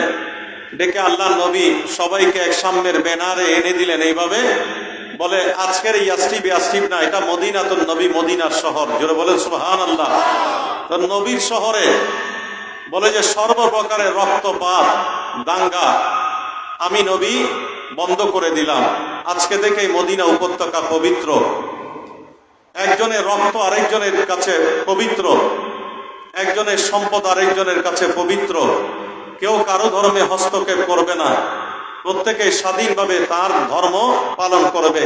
Speaker 3: ডেকে আল্লাহ নবী সবাইকে এক সামনের ব্যানারে এনে দিলেন। এইভাবে বলে আজকের ইয়াসরিব, ইয়াসরিব না, এটা মদিনাতুন নবী, মদিনার শহর। জোরে বলেন সুবহানাল্লাহ। তো নবীর শহরে বলে যে সর্বপ্রকারের রক্তপাত, দাঙ্গা আমি নবী বন্ধ করে দিলাম। আজকে থেকে মদিনা উপত্যকা পবিত্র। একজনের রক্ত আরেকজনের কাছে পবিত্র, একজনের সম্পদ আরেকজনের কাছে পবিত্র। কেউ কারো ধর্মে হস্তক্ষেপ করবে না, প্রত্যেকে স্বাধীনভাবে তার ধর্ম পালন করবে।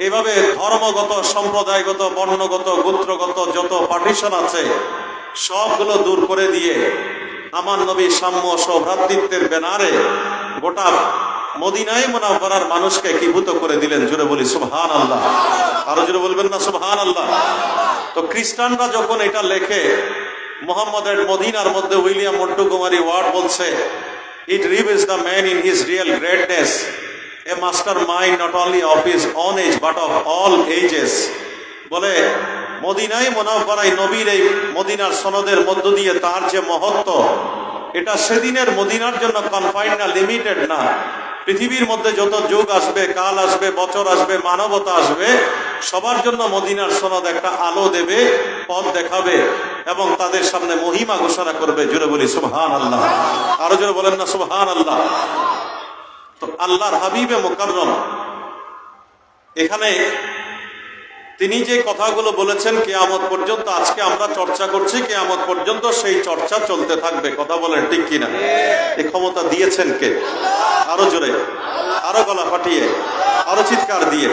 Speaker 3: এভাবে ধর্মগত, সম্প্রদায়গত, বর্ণগত, গোত্রগত যত পার্টিশন আছে সবগুলো দূর করে দিয়ে আমার নবী সাম্য সৌভ্রাতৃত্বের ব্যানারে গোটা মদিনায় মুনাওয়ারার মানুষকে একীভূত করে দিলেন। জুড়ে বলি সুবহানাল্লাহ। আরো জুড়ে বলবেন না সুবহানাল্লাহ। তো খ্রিস্টানরা যখন এটা লেখে, মুহাম্মদের মদিনার মধ্যে উইলিয়াম মন্টগোমারি ওয়ার্ড বলছে, it reveals the man in his real greatness, a mastermind not only of his own age but of all ages। বলে মদিনায় মুনাওয়ারায় নবীর এই মদিনার সনদের মধ্য দিয়ে তার যে মহত্ব, এটা সেদিনের মদিনার জন্য কনফাইন্ড না, লিমিটেড না। পৃথিবীর মধ্যে যত যুগ আসবে, কাল আসবে, বছর আসবে, মানবতা আসবে, সবার জন্য মদিনার সনদ একটা আলো দেবে, পথ দেখাবে এবং তাদের সামনে মহিমা ঘোষণা করবে। জোরে বলি সুবহানাল্লাহ। আরো জোরে বলেন না সুবহানাল্লাহ। তো আল্লাহর হাবিবে মুকাররম এখানে তিনি যে কথাগুলো বলেছেন কিয়ামত পর্যন্ত, আজকে আমরা চর্চা করছি, কিয়ামত পর্যন্ত সেই চর্চা চলতে থাকবে। কথা বলেন ঠিক কিনা? এই ক্ষমতা দিয়েছেন কে? আরো জোরে, আরো গলা ফাটিয়ে, আরো চিৎকার দিয়ে,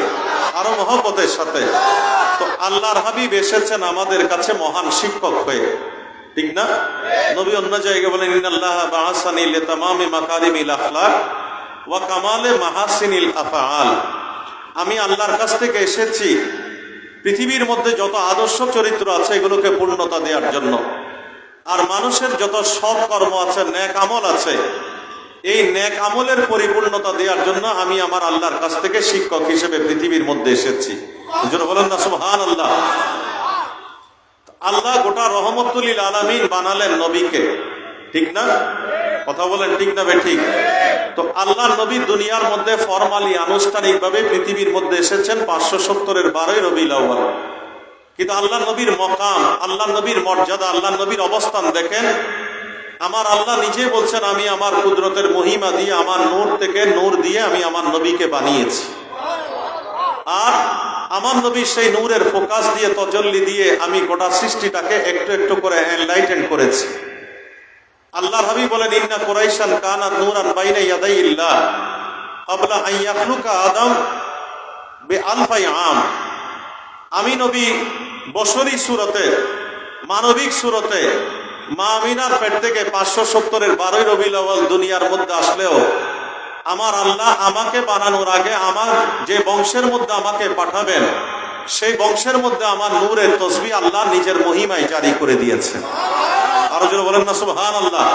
Speaker 3: আরো মহব্বতের সাথে। তো আল্লাহর হাবিব এসেছেন আমাদের কাছে মহান শিক্ষক হয়ে, ঠিক না? নবী অন্য জায়গায় বলেন, ইন্নাল্লাহ বাআসানি লিতামামি মাকারিমিল আখলাক ওয়া কামালে মাহাসিনিল আফআল। আমি আল্লাহর কাছ থেকে এসেছি পৃথিবীর মধ্যে যত আদর্শ চরিত্র আছে এগুলোকে পূর্ণতা দেওয়ার জন্য, আর মানুষের যত সৎ কর্ম আছে, নেক আমল আছে, এই নেক আমলের পরিপূর্ণতা দেওয়ার জন্য আমি আমার আল্লাহর কাছ থেকে শিক্ষক হিসেবে পৃথিবীর মধ্যে এসেছি। এজন্য বলেন না সুবহানাল্লাহ। আল্লাহ গোটা রহমতুল লিল আলামিন বানালেন নবীকে, ঠিক না? কথা বলেন ঠিক না ঠিক? তো আল্লাহ নবী দুনিয়ার মধ্যে ফরমালি আনুষ্ঠানিকভাবে পৃথিবীর মধ্যে এসেছেন 570-এর 12 রবিউল আউয়াল। কিন্তু আল্লাহ নবীর মকাম, আল্লাহ নবীর মর্যাদা, আল্লাহ নবীর অবস্থান দেখেন। আমার আল্লাহ নিজে বলছেন, আমি আমার কুদরতের মহিমা দিয়ে, আমার নূর থেকে নূর দিয়ে আমি আমার নবীকে বানিয়েছি। আর আমার নবী সেই নূরের ফোকাস দিয়ে, তজল্লি দিয়ে আমি গোটা সৃষ্টিটাকে একটু একটু করে এনলাইটেন করেছি। আল্লাহর হাবিব বলেন, ইন্না কুরাইশান কানাত নূরান বাইনা ইয়াদাইল্লাহ ক্বাবলা আন ইয়াখলুকা আদম বিআলফি আম। আমি নবী বশরী সুরতে, মানবিক সুরতে মা আমিনার পেট থেকে 570-এর 12 রবিউল আউয়াল দুনিয়ার মধ্যে আসলেও আমার আল্লাহ আমাকে বানানোর আগে আমার যে বংশের মধ্যে আমাকে পাঠাবেন, সেই বংশের মধ্যে আমার নূরের তসবিহ আল্লাহ নিজের মহিমায় জারি করে দিয়েছেন। আরো জোরে বলেন না সুবহানাল্লাহ।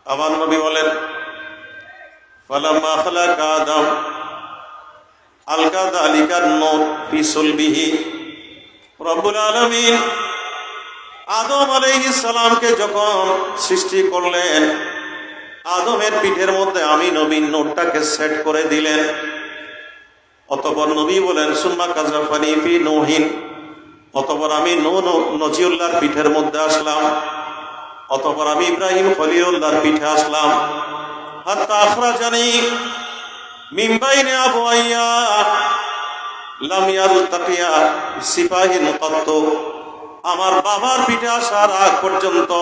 Speaker 3: আমার নবী বলেন, ফালাম্মা খালাকা আদম আলকা যালিকান নূর ফি সুলবিহি। রব্বুল আলামিন আদম আলাইহিস সালামকে যখন সৃষ্টি করলেন, আদমের পিঠের মধ্যে আমি নবীর নূরটাকে সেট করে দিলেন। অতঃপর নবী বলেন, সুম্মা কাযাফানি ফি নূহিন। অতঃপর আমি নজিউল্লাহর পিঠের মধ্যে আসলাম। অতঃপর আমি ইব্রাহিম খলিলুল্লাহর পিঠে আসলাম। হাত্তা আখরাজানি মিন বাইনি আবওয়াইয়া লাম ইয়ালতাকিয়া সিফাহিন কাত্তু। আমার বাবার পিঠে আসার আগ পর্যন্ত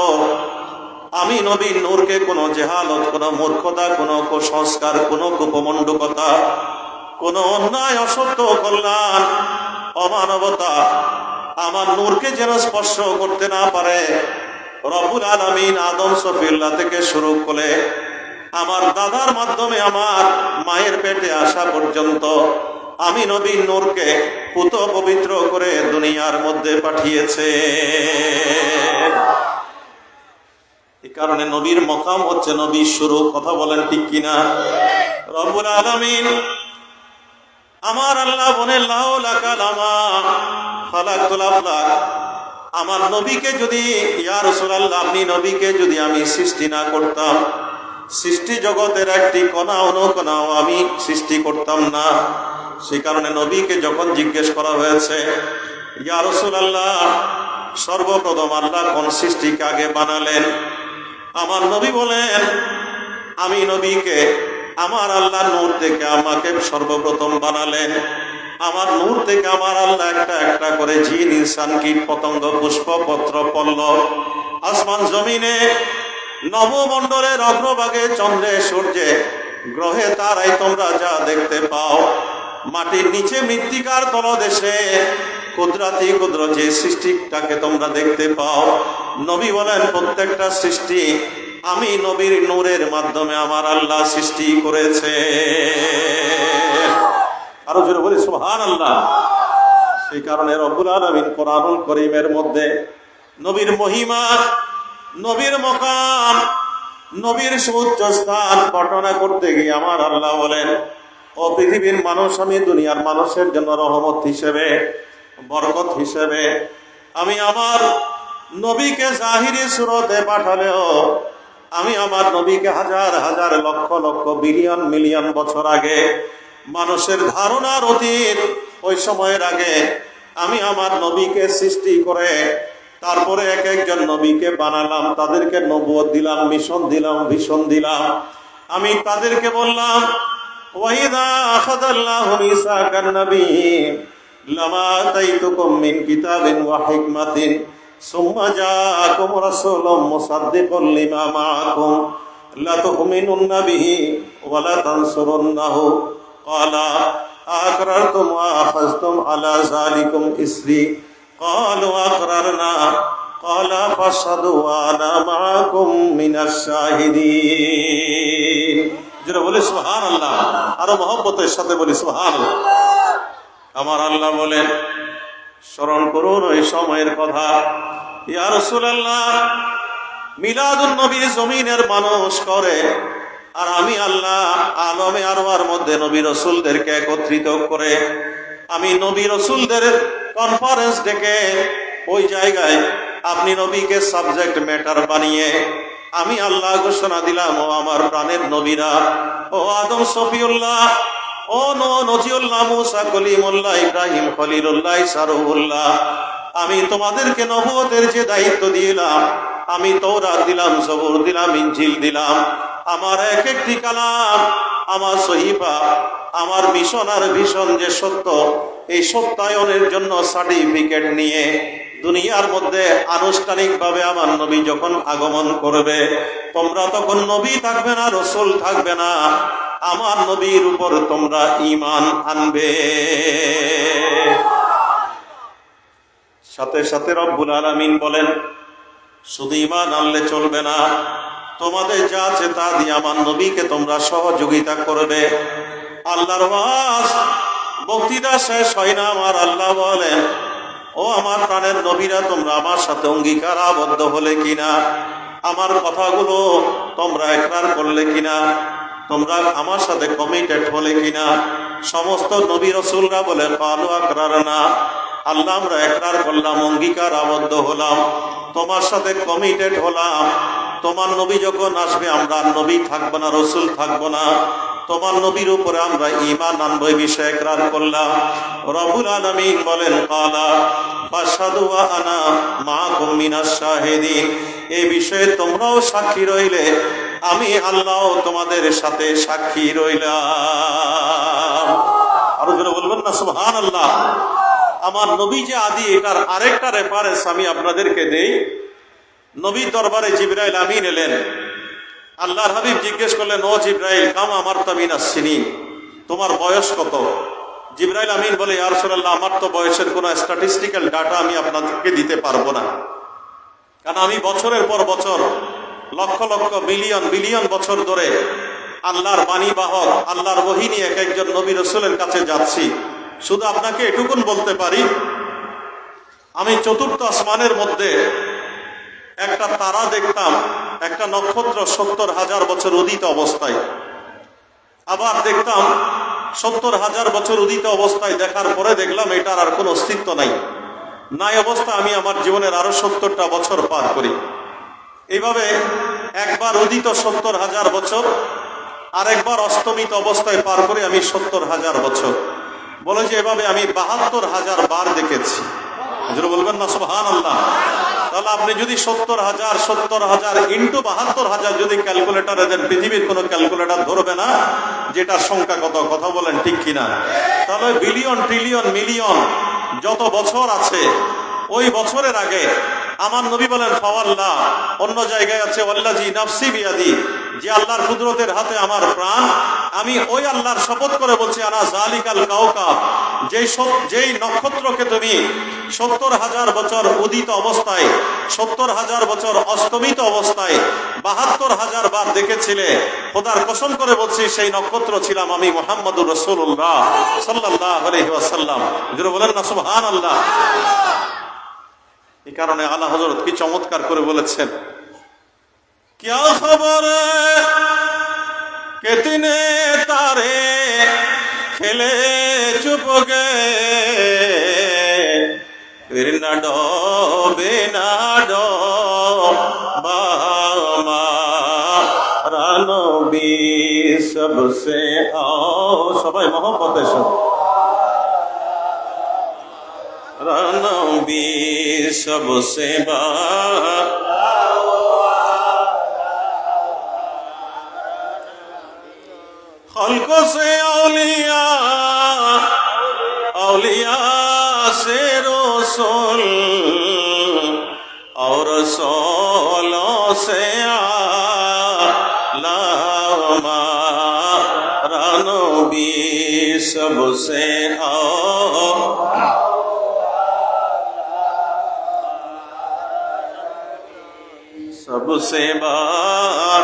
Speaker 3: আমি নবীর নূরকে কোনো জেহালত, কোনো মূর্খতা, কোনো কুসংস্কার, কোনো কুপমণ্ডকতা, কোনো অন্যায়, অসত্য, কল্যাণ, অমানবতা আমার নূরকে যেন স্পর্শ করতে না পারে। রব্বুল আলামিন আদম সফিউল্লাহ থেকে শুরু করে আমার দাদার মাধ্যমে আমার মায়ের পেটে আসা পর্যন্ত আমি নবীর নূরকে পুত পবিত্র করে দুনিয়ার মধ্যে পাঠিয়েছে। এই কারণে নবীর মকাম হচ্ছে নবীর শুরু। কথা বলেন ঠিক কিনা? রব্বুল আলামিন আমার আল্লাহ বলেন, লাউলাকা লামা খালাকতুল আফলাক। আমার নবীকে যদি, ইয়া রাসূলুল্লাহ, আপনি নবীকে যদি আমি সৃষ্টি না করতাম, সৃষ্টি জগতের একটি কণা অনুকণাও আমি সৃষ্টি করতাম না। সেই কারণে নবীকে যখন জিজ্ঞেস করা হয়েছে, ইয়া রাসূলুল্লাহ, সর্বপ্রথম আল্লাহ কোন সৃষ্টিকে আগে বানালেন? আমার নবী বলেন, আমি নবীকে আমার আল্লাহ নূর থেকে আমাকে সর্বপ্রথম বানালেন। আমার নূর থেকে আমার আল্লাহ একটা একটা করে জিন, ইনসান, কীট পতঙ্গ, পুষ্প, পত্র, পল্লব, আসমান জমিনে, নবমণ্ডলের অগ্রভাগে, চন্দ্রে, সূর্যে, গ্রহে, তারাই তোমরা যা দেখতে পাও, মাটির নিচে মৃত্তিকার তলদেশে কুদরতি কুদরত যে সৃষ্টিটাকে তোমরা দেখতে পাও, নবী বলেন প্রত্যেকটা সৃষ্টি আমি নবীর নূরের মাধ্যমে আমার আল্লাহ সৃষ্টি করেছে। আরো জোরে বলি সুবহানাল্লাহ। সেই কারণে রব্বুল আলামিন কোরআনুল কারীমের মধ্যে নবীর মহিমা, নবীর মকাম, নবীর সুউচ্চ স্থান বর্ণনা করতে গিয়ে আমার আল্লাহ বলেন, ও পৃথিবীর মানুষ, আমি দুনিয়ার মানুষের জন্য রহমত হিসেবে, বরকত হিসেবে আমি আমার নবীকে জাহিরি সুরতে পাঠালেও আমি আমার নবীকে হাজার হাজার লক্ষ লক্ষ বিলিয়ন মিলিয়ন বছর আগে, মানুষের ধারণার অতীত ওই সময়ের আগে আমি আমার নবীকে সৃষ্টি করে তারপরে এক একজন নবীকে বানালাম, তাদেরকে নবুয়ত দিলাম, মিশন দিলাম, ভিশন দিলাম। আমি তাদেরকে বললাম, ওয়াইদা আখাযাল্লাহু মিসাকান নাবিয়্যিন লামা আতাইতুকুম মিন কিতাবিন ওয়া হিকমাতিন সুম্মা জাআকুম রাসূলুম মুসাদ্দিকুন লিমা মাআকুম লাতুমিনুন্না বিহি ওয়া লা তানসুরুন্নাহু ক্বালা আকরারতুম ওয়া আখাযতুম আলা যালিকুম ইসরি ক্বালু আকরারনা ক্বালা ফাশহাদু ওয়া আনা মাআকুম মিনাশ শাহিদিন। যারা বলে সুবহানাল্লাহ, আরো মহব্বতের সাথে বলি সুবহানাল্লাহ। আমার আল্লাহ বলেন, স্মরণ করুন ওই সময়ের কথা, ইয়া রাসূলুল্লাহ, মিলাদুন নবী জমিনের মানুষ করে, আর আমি আল্লাহ আলমে আরওয়ার মধ্যে নবী রাসূলদেরকে একত্রিত করে আমি নবী রাসূলদের কনফারেন্স ডেকে ওই জায়গায় আপনি নবীকে সাবজেক্ট ম্যাটার বানিয়ে আমি আল্লাহ ঘোষণা দিলাম, ও আমার প্রাণের নবীরা, ও আদম সফিউল্লাহ, ও নজিউল্লাহ, মুসা কলিমুল্লাহ, ইব্রাহিম খলিলুল্লাহ, সারুল্লাহ, আমি তোমাদেরকে নবুয়তের যে দায়িত্ব দিলাম, আমি তৌরাত দিলাম, জবুর দিলাম, ইনজিল দিলাম, আমার এক একটি কালাম, আমার সহিফা, আমার মিশন আর ভিশন যে সত্য, এই সত্যায়নের জন্য সার্টিফিকেট নিয়ে দুনিয়ার মধ্যে আনুষ্ঠানিকভাবে আমার নবী যখন আগমন করবে, তোমরা তখন নবী থাকবে না, রসুল থাকবে না, আমার নবীর উপর তোমরা ঈমান আনবে। সাথে সাথে রব্বুল আলামিন বলেন, শুধু ঈমান আনলে চলবে না, তোমাদের যা আছে তা দিয়ে আমার নবীকে তোমরা সহযোগিতা করবে। আল্লাহর ওয়াজ বক্তৃতা শেষ হয় না, আমার আল্লাহ বলেন, ও আমার প্রাণের নবীরা, তোমরা আমার সাথে অঙ্গীকার আবদ্ধ হলে কিনা, আমার কথাগুলো তোমরা একরার করলে কিনা, তোমরা আমার সাথে কমিটেড হলে কিনা। সমস্ত নবী রাসূলরা বলে, ক্বালু আকরারনা, আল্লাহ আমরা একরার করলাম, অঙ্গীকার আবদ্ধ হলাম, তোমার সাথে কমিটেড হলাম। তোমার নবী যখন আসবে আমরা নবী থাকবো না, রসুল থাকবো না, তোমার নবীর উপরে আমরা ঈমান আনবো, এই বিষয়ে একরার করলাম। রব্বুল আলামিন বলেন, ক্বালা ফাশহাদু ওয়া আনা মাআকুম মিনাশ শাহিদিন, এই বিষয়ে তোমরাও সাক্ষী রইলে, আমি আল্লাহ তোমাদের সাথে সাক্ষী রইলাম। আরো জোরে বলবেন না সুবহানাল্লাহ। আমার নবী যে আদি, এটার আরেকটা রেফারেন্স আমি আপনাদেরকে দেই। নবীর দরবারে জিবরাইল আমিন এলেন, আল্লাহর হাবিব জিজ্ঞেস করলেন, ও জিবরাইল, কাম আমারতা মিনাস সিনিন, তোমার বয়স কত? জিবরাইল আমিন বলে, ইয়া রাসূলুল্লাহ, আমার তো বয়সের কোনো স্ট্যাটিস্টিক্যাল ডাটা আমি আপনাদেরকে দিতে পারবো না, কারণ আমি বছরের পর বছর, লক্ষ লক্ষ বিলিয়ন বিলিয়ন বছর ধরে আল্লাহর বাণী বাহক, আল্লাহর ওহী নিয়ে এক একজন নবী রাসূলের কাছে যাচ্ছি। শুধু আপনাকে এটুকুন বলতে পারি, আমি চতুর্থ আসমানের মধ্যে একটা তারা দেখতাম, একটা নক্ষত্র 70,000 বছর উদিত অবস্থায়, আবার দেখতাম 70,000 বছর উদিত অবস্থায়, দেখার পরে দেখলাম এটার আর কোনো অস্তিত্ব নাই অবস্থা আমি আমার জীবনের আরো 70টা বছর পার করি। এইভাবে একবার উদিত 70,000 বছর, আর একবার অস্তমিত অবস্থায় পার করে আমি 70,000 বছর। বলে যে এভাবে আমি 72,000 বার দেখেছি। বলবেন না সুবহানাল্লাহ। তাহলে আপনি যদি 70,000 ইন্টু 72,000 যদি ক্যালকুলেটারে দেন, পৃথিবীর কোনো ক্যালকুলেটার ধরবে না যেটার সংখ্যা কত। কথা বলেন ঠিক কিনা? তাহলে বিলিয়ন ট্রিলিয়ন মিলিয়ন যত বছর আছে, ওই বছরের আগে আমার নবী বলেন, ফাওয়াল্লাহ, অন্য জায়গায় আছে, ওয়াল্লাযী নাফসি বিয়াদি, যে আল্লাহর কুদরতের হাতে আমার প্রাণ, আমি ওই আল্লাহর শপথ করে বলছি, আনা যালিকাল কাওকাব, যেই নক্ষত্রকে তুমি 70,000 বছর উদিত অবস্থায়, 70,000 বছর অস্তমিত অবস্থায় 72,000 বার দেখেছিলে, খোদার কসম করে বলছি সেই নক্ষত্র ছিলাম আমি, মুহাম্মদুর রাসূলুল্লাহ সাল্লাল্লাহু আলাইহি ওয়াসাল্লাম। জোরে বলেন না সুবহানাল্লাহ। এই কারণে আলা হযরত কি চমৎকার করে বলেছেন, क्या खबर कितने तारे खिले चुप गए, फिर न डोबे न डोबा हमारा नबी सबसे आओ, सबाई मोहब्बत से नबी सबसे बा खल्को से औलिया, औलिया से रसूल, और रसूलों से आला नबी सबसे सबसे बार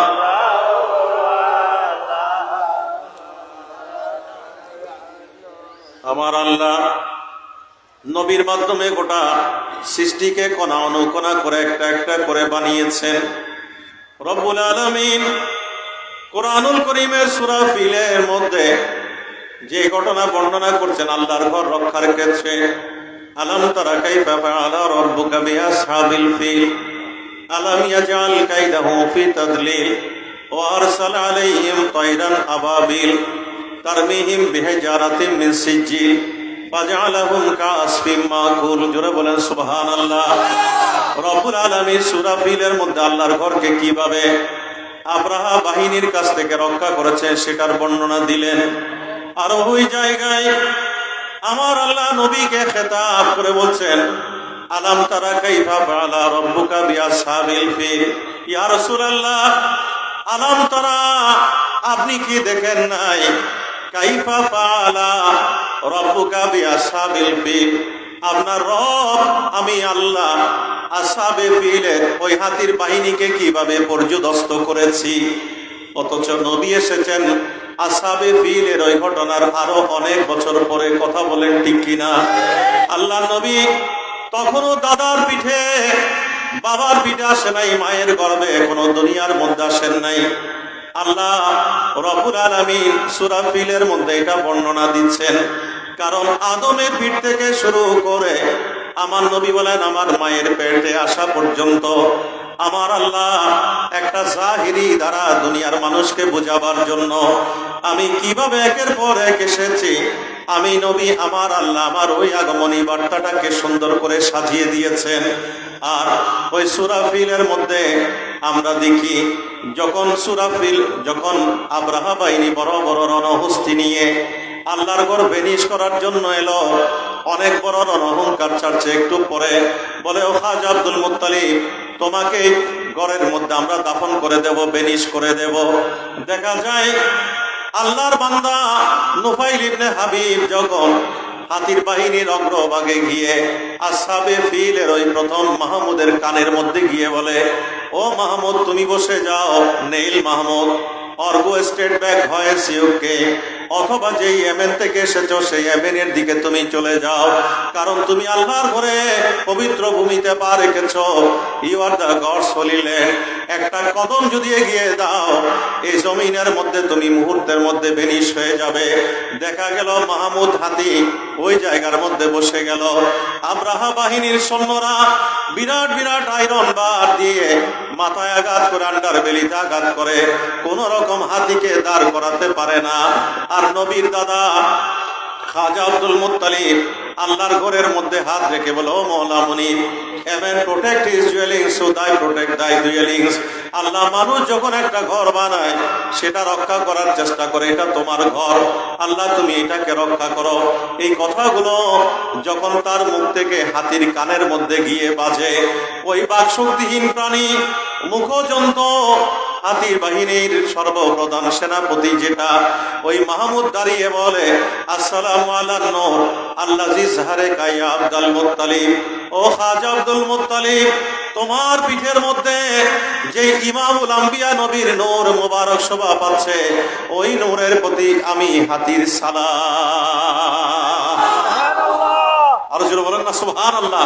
Speaker 3: আমার আল্লাহ নবীর মাধ্যমে গোটা সৃষ্টিকে কণা অনুকণা করে একটা একটা করে বানিয়েছেন রব্বুল আলামিন কোরআনুল করিমের সূরা ফিলের মধ্যে যে ঘটনা বর্ণনা করছেন আল্লাহর ঘর রক্ষার ক্ষেত্রে আলাম তারা কাইফা ফাআলা রাব্বুকা বিআসহাবিল ফিল আলাম ইয়াজআল কাইদাহু ফি তাদলিল ওয়া আরসালা আলাইহিম তায়রান আবাবিল তারমিহিম বিহিজারাতিন মিন সিজিল ফাজআলাহুম কাআসফিম মাকুল। জোরে বলেন সুবহানাল্লাহ। রব্বুল আলামিন সূরা ফিলের মধ্যে আল্লাহর ঘরকে কিভাবে আব্রাহা বাহিনীর কাছ থেকে রক্ষা করেছেন সেটার বর্ণনা দিলেন। আর ওই জায়গায় আমার আল্লাহ নবীকে খেতাব করে বলছেন আলাম তারা কাইফা ফাআলা রাব্বুকা বিআসহাবিল ফিল। ইয়া রাসূলুল্লাহ, আলাম তারা, আপনি কি দেখেন নাই কাইফা ফাআলা রাব্বুকা বিআসহাবিল ফিল, আপনার রব আমি আল্লাহ আসহাবে ফিলের ওই হাতির বাহিনীকে কিভাবে পর্যদস্ত করেছি। অথচ নবী এসেছেন আসহাবে ফিলের ওই ঘটনার আরো অনেক বছর পরে। কথা বলেন ঠিক কিনা? আল্লাহ নবী তখনও দাদার পিঠে, বাবার পিঠে আসে নাই, মায়ের গর্ভে এখনো দুনিয়ার মধ্যে আসেন নাই। আল্লাহ রব্বুল আলামিন সূরা ফিলের মধ্যে এটা বর্ণনা দিচ্ছেন, কারণ আদমের পিঠ থেকে শুরু করে আমার নবী বলেন আমার মায়ের পেটে আসা পর্যন্ত আমার আল্লাহ একটা জাহিরি দ্বারা দুনিয়ার মানুষকে বোঝাবার জন্য আমি কিভাবে একের পর এক এসেছি, আমি নবী আমার আল্লাহ আমার ওই আগমনী বার্তাটাকে সুন্দর করে সাজিয়ে দিয়েছেন। আর ওই সূরা ফিলের মধ্যে আমরা দেখি যখন আব্রাহা বাহিনী বড় বড় রণহস্তি নিয়ে আল্লাহর ঘর ভেনিশ করার জন্য এলো, অনেক বড় রণহংকার ছাড়ছে, একটু পরে বলে ও খাজা আব্দুল মুত্তালিব, তোমাকে ঘরের মধ্যে আমরা দাফন করে দেব, ভেনিশ করে দেব। দেখা যায় আল্লাহর বান্দা নুফাইল ইবনে হাবিব যখন হাতির বাহিনীর অগ্রভাগে গিয়ে আসহাবে ফিলের ওই প্রথম মাহমুদের কানের মধ্যে গিয়ে বলে ও মাহমুদ তুমি বসে যাও, নেইল মাহমুদ অর্গো স্টেট ব্যাক হয়েছে ওকে, অথবা যেই ইয়েমেন থেকে এসেছো সেই ইয়েমেনের দিকে তুমি চলে যাও, কারণ তুমি আল্লাহর ঘরে পবিত্র ভূমিতে পা রেখেছো। You are the God's holy land. একটা কদম যদি এগিয়ে দাও এই জমিনের মধ্যে তুমি মুহূর্তের মধ্যে ভেনিশ হয়ে যাবে। দেখা গেল মাহমুদ হাতি ওই জায়গার মধ্যে বসে গেল। আব্রাহা বাহিনীর সৈন্যরা বিরাট বিরাট আয়রন বার দিয়ে মাথায় আঘাত করে, আন্ডার বেলিতে আঘাত করে, কোন রকম হাতিকে দাঁড় করাতে পারে না। আর নবীর দাদা খাজা আব্দুল মুত্তালিব আল্লাহর ঘরের মধ্যে হাত রেখে বলো ও মওলা মুনিব, এমন প্রোটেক্ট হিজ ডুয়েলিংস সো দাই প্রোটেক্ট দাই ডুয়েলিংস। আল্লাহ মানুষ যখন একটা ঘর বানায় সেটা রক্ষা করার চেষ্টা করে, এটা তোমার ঘর, আল্লাহ তুমি এটাকে রক্ষা করো। এই কথাগুলো যখন তার মুখ থেকে হাতির কানের মধ্যে গিয়ে বাজে, ওই বাকশক্তিহীন প্রাণী মুখজন্ত হাতির বাহিনীর সর্বপ্রধান সেনাপতি যেটা ওই মাহমুদ দাঁড়িয়ে বলে আসসালামু আলান নূর আল্লাযী যাহারাকা ইয়া আব্দুল মুত্তালিব। ও খাজা আব্দুল মুত্তালিব, তোমার পিঠের মধ্যে যে ইমামুল আম্বিয়া নবীর নূর মুবারক শোভা পাচ্ছে, ওই নূরের প্রতি আমি হাতির সালাম। আর জোরে বলেন না সুবহানাল্লাহ।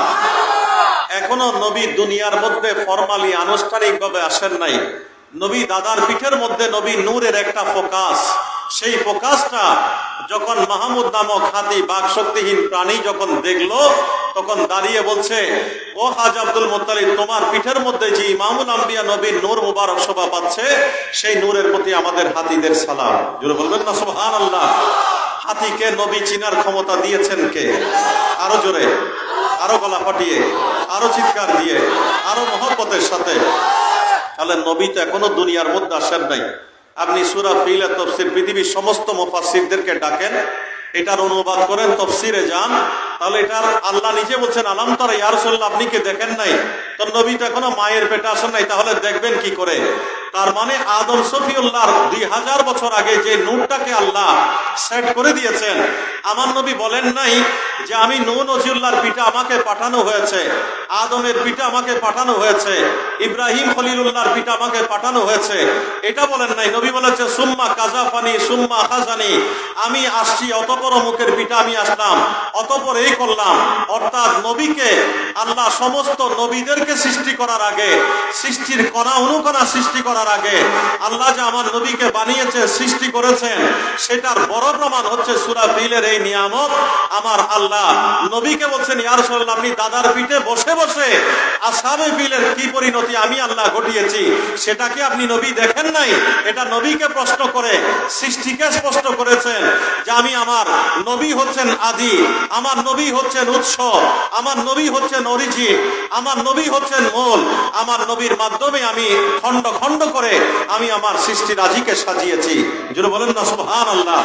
Speaker 3: এখনো নবী দুনিয়ার মধ্যে ফরমালি আনুষ্ঠানিকভাবে আসেন নাই। নবী দাদার পিঠের মধ্যে নবী নূরের একটা ফোকাস, সেই ফোকাসটা যখন মাহমুদ নামক হাতি বাকশক্তিহীন প্রাণী যখন দেখলো তখন দাঁড়িয়ে বলছে ও খাজা আব্দুল মুত্তালিব, তোমার পিঠের মধ্যে যে ইমামুল আম্বিয়া নবীর নূর মুবারক শোভা পাচ্ছে সেই নূরের প্রতি আমাদের হাতিদের সালাম। জোরে বলবেন না সুবহানাল্লাহ। হাতিকে নবী চিনার ক্ষমতা দিয়েছেন কে? আরো জোরে, আরো গলা ফাটিয়ে, আরো চিৎকার দিয়ে, আরো মহব্বতের সাথে। তাহলে নবী তো এখনো দুনিয়ার মধ্যে আসেন নাই। আপনি সূরা ফিল তাফসীর পৃথিবীর সমস্ত মুফাসসিরদেরকে ডাকেন, এটার অনুবাদ করেন, তাফসীরে যান, তাহলে এটার আল্লাহ নিজে বলছেন আলাম তারা ইয়া রাসূলুল্লাহ, আপনি কি দেখেন নাই? তো নবী তো এখনো মায়ের পেটে আসেন নাই, তাহলে দেখবেন কি করে? তার মানে আদম সফিউল্লাহর 2000 বছর আগে যে নূরটাকে আল্লাহ সেট করে দিয়েছেন, আমার নবী বলেন নাই যে আমি নূহ নজিউল্লাহর পিঠে আমাকে পাঠানো হয়েছে, আদমের পিঠে আমাকে পাঠানো হয়েছে, ইব্রাহিম খলিলুল্লাহর পিঠে আমাকে পাঠানো হয়েছে, এটা বলেন নাই। নবী বলেছে সুম্মা কাজাফানি সুম্মা খাজানি, আমি আসছি অতপর মুখের পিঠে আমি আসলাম, অতপর এই করলাম। অর্থাৎ নবীকে আল্লাহ সমস্ত নবীদেরকে সৃষ্টি করার আগে, সৃষ্টির কণা অনুকণা সৃষ্টি করার আগে আল্লাহ যে আমার নবীকে বানিয়েছে, সৃষ্টি করেছেন, সেটার বড় প্রমাণ হচ্ছে সূরা ফিলের এই নিয়ামত। আমার আল্লাহ নবীকে বলছেন, ইয়া রাসূলুল্লাহ, আপনি দাদার পিঠে বসে বসে আসহাবে ফিলের কি পরিণতি আমি আল্লাহ ঘটিয়েছি, সেটা কি আপনি নবী দেখেন নাই? এটা নবীকে প্রশ্ন করে সৃষ্টিকে স্পষ্ট করেছেন যে আমি, আমার নবী হচ্ছেন আদি, আমার নবী হচ্ছেন উৎস, আমার নবী হচ্ছেন অরিজিন, আমার নবী হচ্ছেন মূল, আমার নবীর মাধ্যমে আমি খণ্ড খণ্ড করে আমি আমার সৃষ্টি রাজিকে সাজিয়েছি। জোরে বলেন না সুবহানাল্লাহ।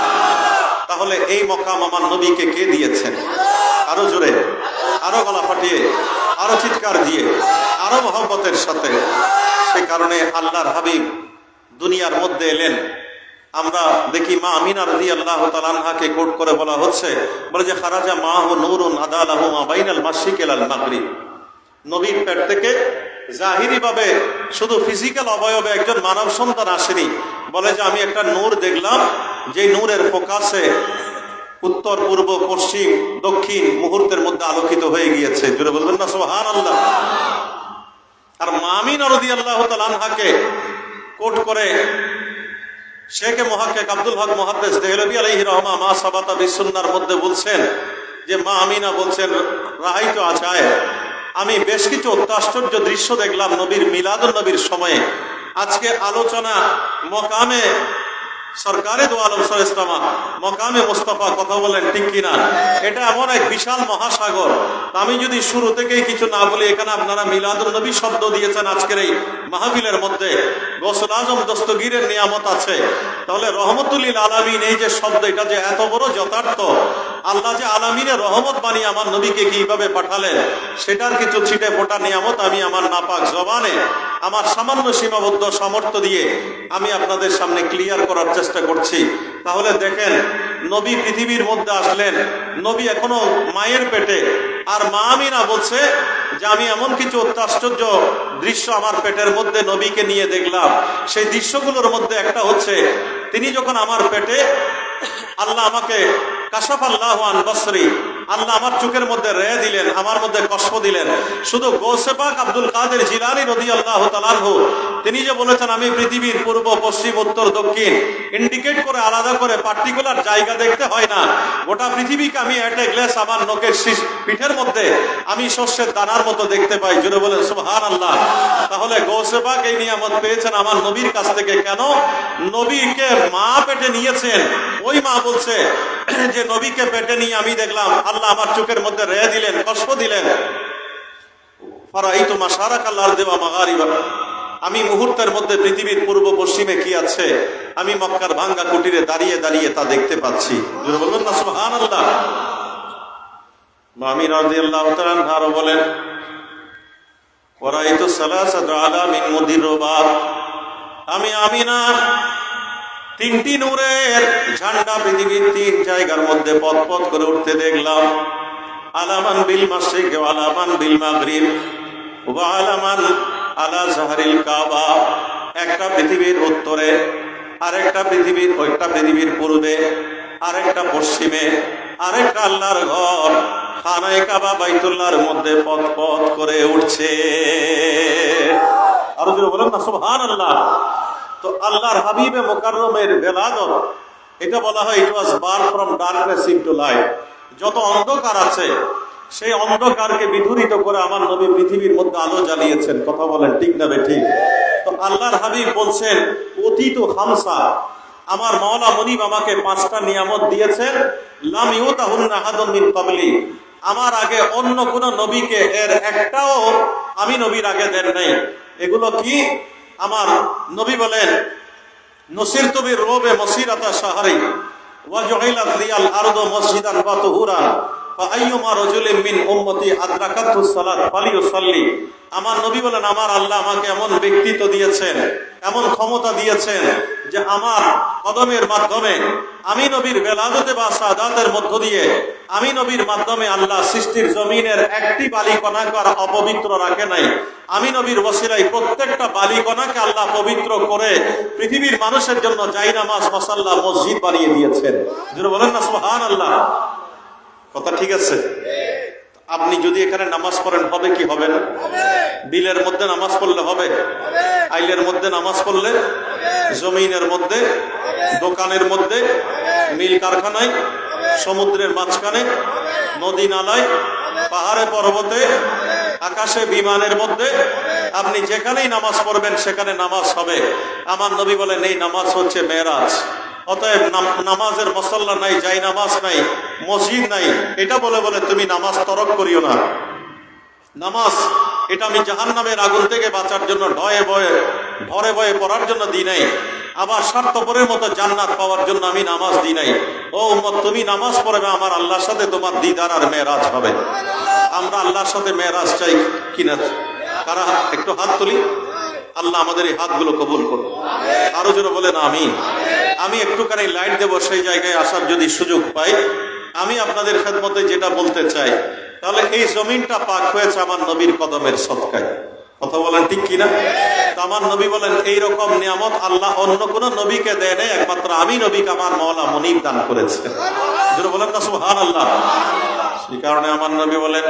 Speaker 3: তাহলে এই মকাম আমার নবীকে কে দিয়েছেন? আরো জোরে, আরো গলা ফাটিয়ে, আরো চিৎকার দিয়ে, আরো মহব্বতের সাথে। সে কারণে আল্লাহর হাবিব দুনিয়ার মধ্যে এলেন। আমরা দেখি মা আমিনা রাদিয়াল্লাহু তাআলা আনহাকে কোট করে বলা হচ্ছে, বলে যে খারাজা মাহু নূরুন আদালাহু মা বাইনাল মাশরিকি ওয়াল মাগরিব। নবীর পেট থেকে জাহিরি ভাবে শুধু ফিজিক্যাল অবয়বে একজন মানব সন্তান আসেনি, বলে যে আমি একটা নূর দেখলাম, যে নূরের ফোকাসে উত্তর পূর্ব পশ্চিম দক্ষিণ মুহূর্তের মধ্যে আলোকিত হয়ে গিয়েছে। জোরে বলবেন না সুবহানাল্লাহ। আর মা আমিনা রাদিয়াল্লাহু তাআলা আনহাকে কোট করে শেখ মুহাক্কিক আব্দুল হক মুহাদ্দিস দেহলভী আলাইহির রহমা মা সাবাতা বিসুন্নাহর মধ্যে বলছেন যে মা আমিনা বলছেন, রাহাইতু আজায়ে, আমি বেশ কিছু অত্যাশ্চর্য দৃশ্য দেখলাম নবীর মিলাদুন নবীর সময়ে। আজকে আলোচনা মকামে সরকারে দো আলম ইসলামা, মকামে মুস্তাফা, কথা বলেন ঠিক কিনা? এটা এমন এক বিশাল মহাসাগর। আমি যদি শুরু থেকেই কিছু না বলি, এখানে আপনারা মিলাদুন নবী শব্দ দিয়েছেন আজকের এই মাহফিলের মধ্যে, গৌসুল আজম দস্তগীরের নিয়ামত আছে, তাহলে রহমতুল লিল আলামিন এই যে শব্দ, এটা যে এত বড় যথার্থ, আল্লাহ যে আলামিনের রহমত বানিয়ে আমার নবীকে কিভাবে পাঠালেন, সেটার কিছু ছিটে ফোটা নিয়ামত আমি আমার নাপাক জবানে আমার সামান্য সীমাবদ্ধ সামর্থ্য দিয়ে আমি আপনাদের সামনে ক্লিয়ার করার চেষ্টা করছি। তাহলে দেখেন, নবী পৃথিবীর মধ্যে আসলেন, নবী এখনো মায়ের পেটে, আর মা আমিনা বলছে যে আমি এমন কিছু অত্যাশ্চর্য দৃশ্য আমার পেটের মধ্যে নবীকে নিয়ে দেখলাম। সেই দৃশ্যগুলোর মধ্যে একটা হচ্ছে, তিনি যখন আমার পেটে, আল্লাহ আমাকে কাশাফাল্লাহু আন বসরি, আল্লাহ আমার চোখের মধ্যে রে দিলেন, আমার মধ্যে কষ্ট দিলেন। শুধু গৌসে পাক আব্দুল কাদের জিলানী রাদিয়াল্লাহু তাআলা আনহু তিনি যে বলেছেন আমি পৃথিবীর পূর্ব পশ্চিম উত্তর দক্ষিণ ইন্ডিকেট করে আলাদা করে পার্টিকুলার জায়গা দেখতে হয় না, গোটা পৃথিবীকে আমি এট এ গ্লাস আমার নখের পিঠের মধ্যে আমি শস্যের দানার মতো দেখতে পাই। জোরে বলেন সুবহানাল্লাহ। তাহলে গৌসে পাক এই নিয়ামত পেয়েছেন আমার নবীর কাছ থেকে। কেন? নবীকে মা পেটে নিয়েছেন, ওই মা বলছে যে নবীকে পেটে নিয়ে আমি দেখলাম আল্লাহ আমার চোখের মধ্যে রে দিলেন, কষ্ট দিলেন। ফারাইতু মাশারাকাল আরদি ওয়া মাগারিবা, আমি মুহূর্তের মধ্যে পৃথিবীর পূর্ব পশ্চিমে কি আছে আমি মক্কার ভাঙ্গা কুটিরে দাঁড়িয়ে দাঁড়িয়ে তা দেখতে পাচ্ছি। জোরে বলবেন না সুবহানাল্লাহ। মা আমিনা রাদিয়াল্লাহু তাআলা আনহা বলেন, ওয়ারাইতু সালাসাত আলামিন মুদিররাবাত, আমি আমিনা তিনটি নূরের ঝান্ডা পৃথিবীর তিন জায়গার মধ্যে পথ পথ করে উঠতে দেখলাম। আলামান বিল মাশরিক ওয়া আলামান বিল মাগরিব ওয়া আলামান আলা জাহরিল কাবা, একটা পৃথিবীর উত্তরে, আরেকটা পৃথিবীর পূর্বে, আরেকটা পশ্চিমে, আরেকটা আল্লাহর ঘর খানায়ে কাবা বাইতুল্লাহর মধ্যে পথ পথ করে উঠছে। আর যদি বলেন না সুবহানাল্লাহ। তো আল্লাহর হাবিবে মুকাররমের বেলাদত, এটা বলা হয় it was birth from darkness into light. যত অন্ধকার আছে সেই অন্ধকারকে বিধূরিত করে আমার নবী পৃথিবীর মধ্যে আলো জ্বালিয়েছেন। কথা বলেন ঠিক না বেঠিক? তো আল্লাহর হাবিব বলছেন অতীত খামসা, আমার মাওলা মুনিব আমাকে 5টা নিয়ামত দিয়েছেন, লাম ইউতাহুন্না আহাদুম মিন ক্বাবলি, আমার আগে অন্য কোন নবীকে এর একটাও আমি নবীর আগে দেন নাই। এগুলো কি? আমার নবী বলেন নসিরতু বির রুবে মসিরাতা শাহরি ওয়া জুইলাত লিয়াল আরদু মসজিদান ওয়া তুহুরান ফাআইয়ুমা রাজুলিন মিন উম্মতি আদরাকাতুস সালাত ফালিয়ুসাল্লি। আমার নবী বলেন, আমার আল্লাহ আমাকে এমন ব্যক্তিত্ব দিয়েছেন, এমন ক্ষমতা দিয়েছেন যে আমার কদমের মাধ্যমে, আমি নবীর বেলাদতে বা সাদাতের মধ্য দিয়ে, আমি নবীর মাধ্যমে আল্লাহ সৃষ্টির জমিনের একটি বালিকণাকে আর অপবিত্র রাখে নাই। আমি নবীর ওসিলায় প্রত্যেকটা বালিকণাকে আল্লাহ পবিত্র করে পৃথিবীর মানুষের জন্য জায়নামাজ, মাসাল্লাহ, মসজিদ বানিয়ে দিয়েছেন। যারা বলেন না সুবহানাল্লাহ। কথা ঠিক আছে? আপনি যদি এখানে নামাজ পড়েন হবে কি হবে না? বিলের মধ্যে নামাজ পড়লে হবে, আইলের মধ্যে নামাজ পড়লে, জমিনের মধ্যে, দোকানের মধ্যে, মিল কারখানায়, সমুদ্রের মাঝখানে, নদী নালায়, পাহাড়ে পর্বতে, আকাশে, বিমানের মধ্যে, আপনি যেখানেই নামাজ পড়বেন সেখানে নামাজ হবে। আমার নবী বলেন এই নামাজ হচ্ছে মেরাজ। অতএব নামাজের মসল্লা নাই, যাই নামাজ নাই, মসজিদ নাই, এটা বলে বলে তুমি নামাজ তরক করিও না। নামাজ এটা আমি জাহান্নামের আগুন থেকে বাঁচার জন্য ভরে ভয়ে পড়ার জন্য দিই নাই, আবার স্বার্থপরের মতো জান্নাত পাওয়ার জন্য আমি নামাজ দিই নাই। ও উম্মত, তুমি নামাজ পড়বে, আমার আল্লাহর সাথে তোমার দিদার আর মেরাজ হবে। আমরা আল্লাহর সাথে মেরাজ চাই কিনা? কারা একটু হাত তুলি। আল্লাহ আমাদের এই হাতগুলো কবুল করুন। আরো জোরে বলেন আমিন। আমি একটুখানি লাইট দেব সেই জায়গায় আসার যদি সুযোগ পাই। আমি আপনাদের খেদমতে যেটা বলতে চাই, তাহলে এই জমিনটা পাক হয়েছে আমার নবীর কদমের সদকায়। কথা বলেন ঠিক কিনা? আমার নবী বলেন এই রকম নিয়ামত আল্লাহ অন্য কোন নবীকে দেয় নাই, একমাত্র আমি নবীকে আমার মওলা মুনিব দান করেছে। যারা বলেন না সুবহানাল্লাহ। সেই কারণে আমার নবী বলেন,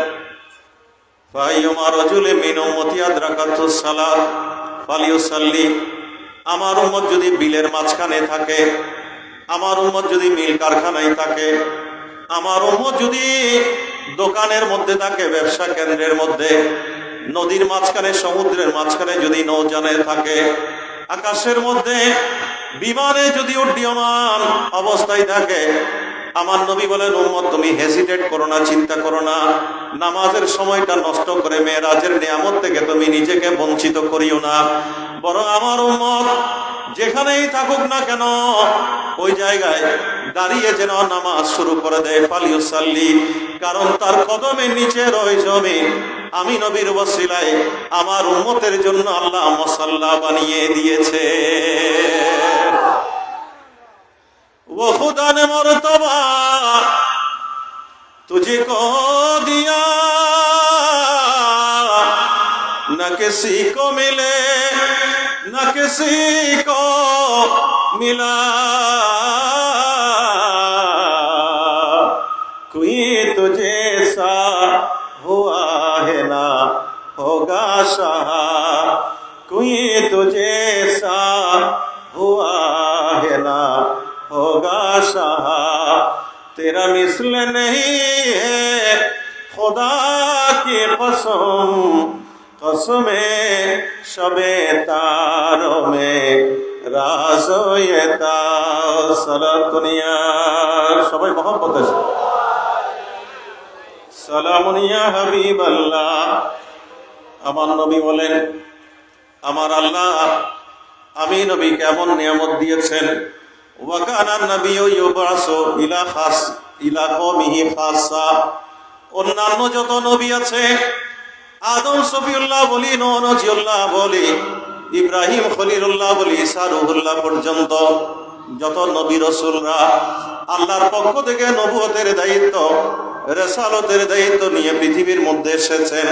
Speaker 3: ফাইয়ুমা রাজুলিন মিন উম্মতি আদরাকাতুস সালাত ফালিয়ুসাল্লি। আমার উম্মত যদি বিলের মাঝখানে থাকে, আমার উম্মত যদি মিল কারখানায় থাকে, আমার উম্মত যদি দোকানের মধ্যে থাকে, ব্যবসা কেন্দ্রের মধ্যে, নদীর মাঝখানে, সমুদ্রের মাঝখানে যদি নৌযানে থাকে, আকাশের মধ্যে বিমানে যদি উড্ডীয়মান অবস্থায় থাকে, আমার নবী বলেন উম্মত তুমি হেজিটেট করো না, চিন্তা করো না, নামাজের সময়টা নষ্ট করে মেরাজের নিয়ামত থেকে তুমি নিজেকে বঞ্চিত করিও না। বরং আমার উম্মত যেখানেই থাকুক না কেন ওই জায়গায় দাঁড়িয়ে যেন নামাজ শুরু করে দেয়, ফালিয়ুসাল্লি। কারণ তার কদমের নিচের ওই জমিন আমি নবীর ওসিলায় আমার উম্মতের জন্য আল্লাহ মুসাল্লা বানিয়ে দিয়েছে। वो खुदा ने मर्तबा तुझको दिया, न किसी को मिले न किसी को मिला, कोई तुझे सा हुआ है ना होगा शाह, कोई तुझे सा हुआ है ना होगा शाह, तेरा मिसल नहीं है खुदा की कसम, कसमे शबे तारों में राज़ो ये सारा दुनिया सबाई मोहब्बत है। সালামুনিয়া হাবিব আল্লাহ। আমার নবী বলেন আমার আল্লাহ আমি নবী কেমন নিয়ামত দিয়েছেন। ওয়াকানা নবিয়্যু ইউবাসু ইলা কওমিহি খাসা। অন্যান্য যত নবী আছে, আদম সফিউল্লাহ বলি, নূহ নজিউল্লাহ বলি, ইব্রাহিম খলিলুল্লাহ বলি, ঈসা রূহুল্লাহ পর্যন্ত যত নবী রাসূলরা আল্লাহর পক্ষ থেকে নবুয়তের দায়িত্ব, রিসালাতের দায়িত্ব নিয়ে পৃথিবীর মধ্যে এসেছেন,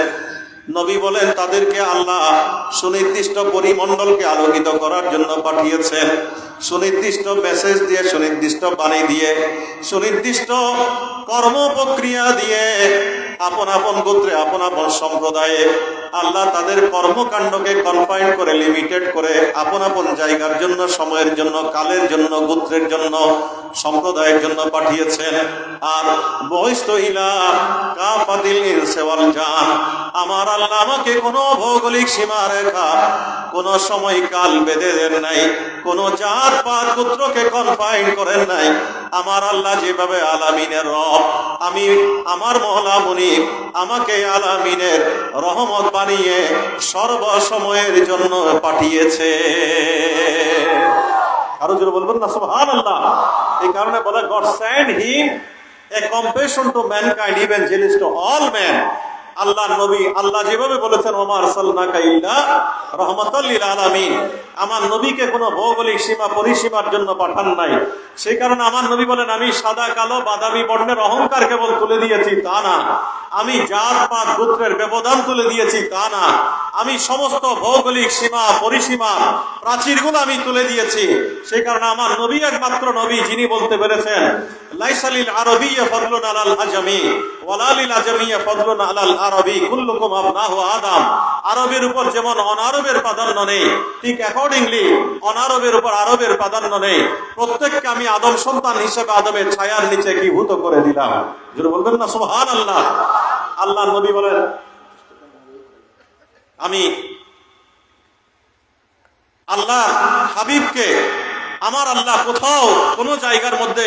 Speaker 3: নবী বলেন তাদেরকে আল্লাহ সুনির্দিষ্ট পরিমণ্ডলকে আলোকিত করার জন্য পাঠিয়েছেন, সুনির্দিষ্ট মেসেজ দিয়ে, সুনির্দিষ্ট বাণী দিয়ে, সুনির্দিষ্ট কর্ম প্রক্রিয়া দিয়ে, আপন আপন গোত্রে, আপন আপন সম্প্রদায়ে আল্লাহ তাদের কর্মকাণ্ডকে কনফাইন করে, লিমিটেড করে আপন আপন জায়গার জন্য, সময়ের জন্য, কালের জন্য, গোত্রের জন্য, সম্প্রদায়ের জন্য পাঠিয়েছেন। আর বহিস্ত ইলা কাফাতিল ইনসি ওয়াল জান, আমার আল্লাহ আমাকে কোনো ভৌগোলিক সীমা রেখা, কোনো সময় কাল বেঁধে দেন নাই, কোনো জাত পাত গোত্রকে কনফাইন করেন নাই। আমার আল্লাহ যেভাবে আলামিনের রব, আমি আমার মওলা মুনিব আমাকে আলামিনের রহমত বানিয়ে সর্বসময়ের জন্য পাঠিয়েছে। আরো জোরে বলবেন না সুবহানাল্লাহ। এই কারণে বলে god send him a compassion to mankind, evangelist to all men. আল্লাহ নবী, আল্লাহ যেভাবে বলেছেন ওমা আরসালনাকা ইল্লা রাহমাতাল লিল আলামিন, আমার নবীকে কোনো ভৌগোলিক সীমা পরিসীমার জন্য পাঠান নাই। সেই কারণে আমার নবী বলেন, আমি সাদা কালো বাদামি বর্ণের অহংকার কেবল তুলে দিয়েছি তা না, আমি জাত পাত গোত্রের ব্যবধান তুলে দিয়েছি তা না, আমি সমস্ত ভৌগোলিক সীমা পরিসীমা প্রাচীরগুলো আমি তুলে দিয়েছি। সেই কারণে আমার নবী একমাত্র নবী যিনি বলতে পেরেছেন লাইসালিল আরবিয়্যা ফাদলুন আলাল আজমি ওয়ালা লিল আজমিয়্যা ফাদলুন আলাল আরবি কুল্লুকুম আবনাহু আদম। আরবের উপর যেমন অনারবের প্রাধান্য নেই, ঠিক অ্যাকর্ডিংলি অনারবের উপর আরবের প্রাধান্য নেই। প্রত্যেককে আমি আদম সন্তান হিসেবে আদমের ছায়ার নিচে একীভূত করে দিলাম। যদি বলবেন না সুবহানাল্লাহ। আল্লাহ নবী বলেন, আমি আল্লাহ হাবিবকে আমার আল্লাহ কোথাও কোনো জায়গার মধ্যে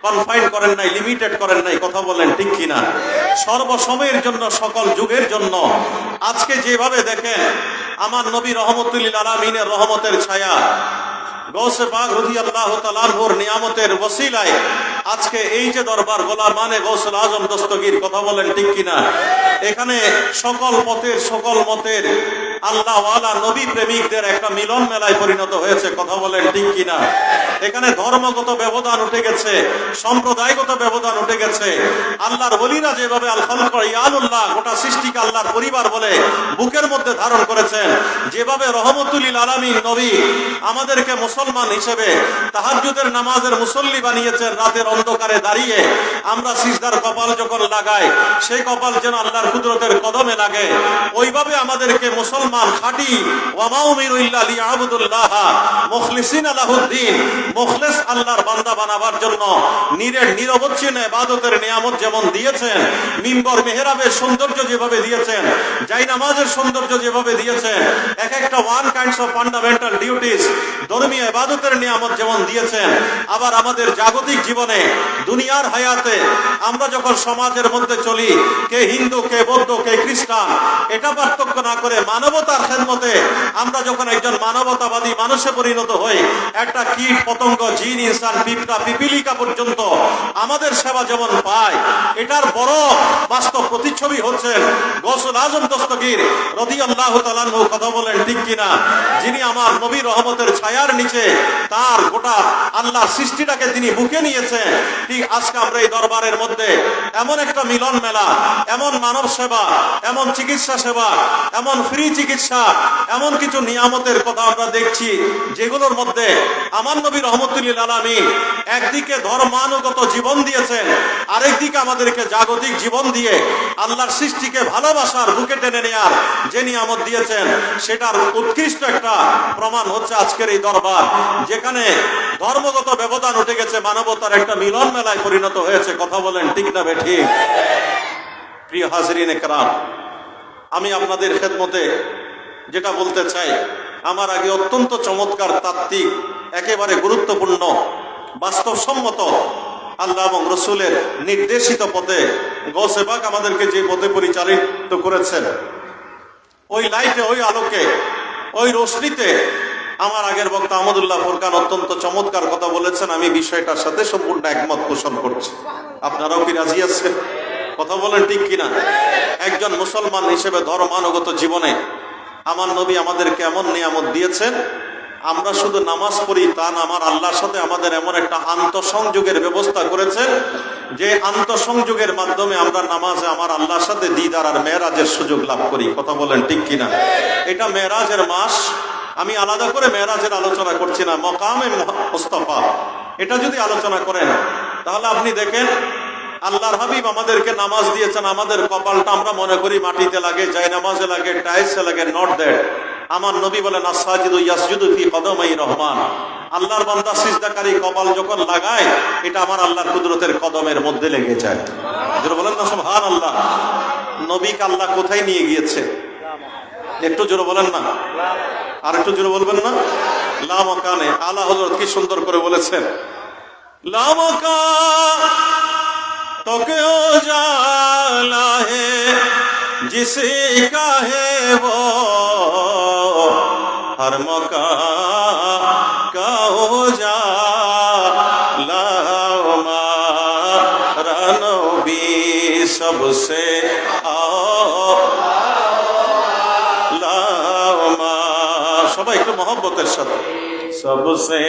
Speaker 3: কনফাইন করেন নাই, লিমিটেড করেন নাই। কথা বলেন ঠিক কিনা? সর্বসময়ের জন্য, সকল যুগের জন্য। আজকে যেভাবে দেখেন আমার নবী রহমতুল লিল আলামিনের রহমতের ছায়া, গৌসে পাক রাদিয়াল্লাহু তাআলা আনহুর নিয়ামতের ওসিলায় আজকে এই যে দরবার গোলামানে গৌসুল আজম দস্তগীর, কথা বলেন ঠিক কিনা? এখানে সকল পথের সকল মতের আল্লাহ ওয়ালা নবী প্রেমিকদের একটা মিলন মেলায় পরিণত হয়েছে। কথা বলেন ঠিক কিনা? এখানে ধর্মগত ব্যবধান উঠে গেছে, সম্প্রদায়গত ব্যবধান উঠে গেছে। আল্লাহর ওলিরা যেভাবে আল খালক ইয়ালুল্লাহ, গোটা সৃষ্টিকে আল্লাহর পরিবার বলে বুকের মধ্যে ধারণ করেছেন, যেভাবে রহমতুল লিল আলামিন নবী আমাদেরকে মুসলমান হিসেবে তাহাজ্জুদের নামাজের মুসল্লি বানিয়েছেন। রাতের অন্ধকারে দাঁড়িয়ে আমরা সিজদার কপাল যখন লাগাই, সেই কপাল যেন আল্লাহর কুদরতের কদমে লাগে। ওইভাবে আমাদেরকে মুসলমান খাঁটি ওয়া মা উমিরু ইল্লা লিয়াবুদুল্লাহ মুখলিসিনা লাহুদ্দিন, মুখলিস আল্লাহর বান্দা বানাবার জন্য নিরবচ্ছিন্ন ইবাদতের নিয়ামত যেমন দিয়েছেন, মিম্বর মেহরাবের সৌন্দর্য যেভাবে দিয়েছেন, জাই নামাজের সৌন্দর্য যেভাবে দিয়েছেন, এক একটা one kinds of fundamental duties ধর্মীয় ইবাদতের নিয়ামত যেমন দিয়েছেন, আবার আমাদের জাগতিক জীবনে দুনিয়ার হায়াতে আমরা যখন সমাজের মধ্যে চলি, কে হিন্দু, কে বৌদ্ধ, কে খ্রিস্টান, এটা পার্থক্য না করে মানবতার খেদমতে আমরা যখন একজন মানবতাবাদী মানুষে পরিণত হই, একটা কীট পতঙ্গ, জিন, ইনসান, পিঁপড়া, পিপিলিকা পর্যন্ত আমাদের সেবা যেমন পায়, এটার বড় বাস্তব প্রতিচ্ছবি হচ্ছেন গৌসুল আজম দস্তগীর রাদিয়াল্লাহু তাআলা আনহু। কথা বলেন ঠিক কিনা? যিনি আমার নবী রহমতের ছায়ার নিচে তার গোটা আল্লাহর সৃষ্টিটাকে তিনি বুকে নিয়েছেন। ঠিক আজকে আমরা এই দরবারের মধ্যে এমন একটা মিলন মেলা, এমন মানব সেবা, এমন চিকিৎসা সেবা, এমন ফ্রি চিকিৎসা, এমন কিছু নিয়ামতের কথা আমরা দেখছি, যেগুলোর মধ্যে আমার নবী রহমতুল লিল আলামিন একদিকে ধর্মানুগত জীবন দিয়েছেন, আরেকদিকে আমাদেরকে জাগতিক জীবন দিয়ে আল্লাহর সৃষ্টিকে ভালোবাসার বুকে টেনে নেয়ার যে নিয়ামত দিয়েছেন, সেটার উৎকৃষ্ট একটা প্রমাণ হচ্ছে আজকের এই দরবার, যেখানে ধর্মগত ব্যবধান উঠে গেছে, মানবতার একটা মিলন মেলায় পরিণত হয়েছে। কথা বলেন ঠিক না বেঠিক? প্রিয় হাজরিনে কেরাম, আমি আপনাদের খেদমতে যেটা বলতে চাই, আমার আগে অত্যন্ত চমৎকার, তাত্ত্বিক, একেবারে গুরুত্বপূর্ণ, বাস্তবসম্মত আল্লাহ এবং রসুলের নির্দেশিত পথে গৌসে পাক আমাদেরকে যে পথে পরিচালিত করেছেন, ওই লাইটে, ওই আলোকে, ওই রোশনিতে আমার আগের বক্তা আহমদুল্লাহ ফুরকান অত্যন্ত চমৎকার কথা বলেছেন। আমি বিষয়টার সাথে সম্পূর্ণ একমত পোষণ করছি। আপনারাও কি রাজি আছেন? কথা বলেন ঠিক কিনা? একজন মুসলমান হিসেবে ধর্মানুগত জীবনে আমার নবী আমাদেরকে এমন নিয়ামত দিয়েছেন, আমরা শুধু নামাজ পড়ি তা না, আমার আল্লাহর সাথে আমাদের এমন একটা আন্তঃসংযোগের ব্যবস্থা করেছেন, যে আন্তঃসংযোগের মাধ্যমে আমরা নামাজে আমার আল্লাহর সাথে দিদার আর মেরাজের সুযোগ লাভ করি। কথা বলেন ঠিক কিনা? এটা মেরাজের মাস। আমি আলাদা করে মেরাজের আলোচনা করছি না, মকামে মুস্তাফা এটা যদি আলোচনা করেন, তাহলে আপনি দেখেন আল্লাহর হাবিব আমাদেরকে নামাজ দিয়েছেন, আমাদের কপালটা আমরা মনে করি মাটিতে লাগে, জায় নামাজে লাগে, টাইলসে লাগে, নট দ্যাট। আমার নবী বলেন আসসাজিদু ইয়াসজুদু ফি কদমাই রহমান, আল্লাহর বান্দা সিজদাকারী কপাল যখন লাগায়, এটা আমার আল্লাহর কুদরতের কদমের মধ্যে লেগে যায়। যারা বলেন না সুবহানাল্লাহ। নবীকে আল্লাহ কোথায় নিয়ে গিয়েছে? একটু জোরে বলেন না, আর একটু জোরে বলবেন না? লা মাকানে। আলা হযরত কি সুন্দর করে বলেছেন, লা মাকান तो क्यों जाला है जिसे का है वो हर मौका का हो जा ला मारा নবী সবসে আলা মা, সবাই একটু মহব্বতের সাথে সবসে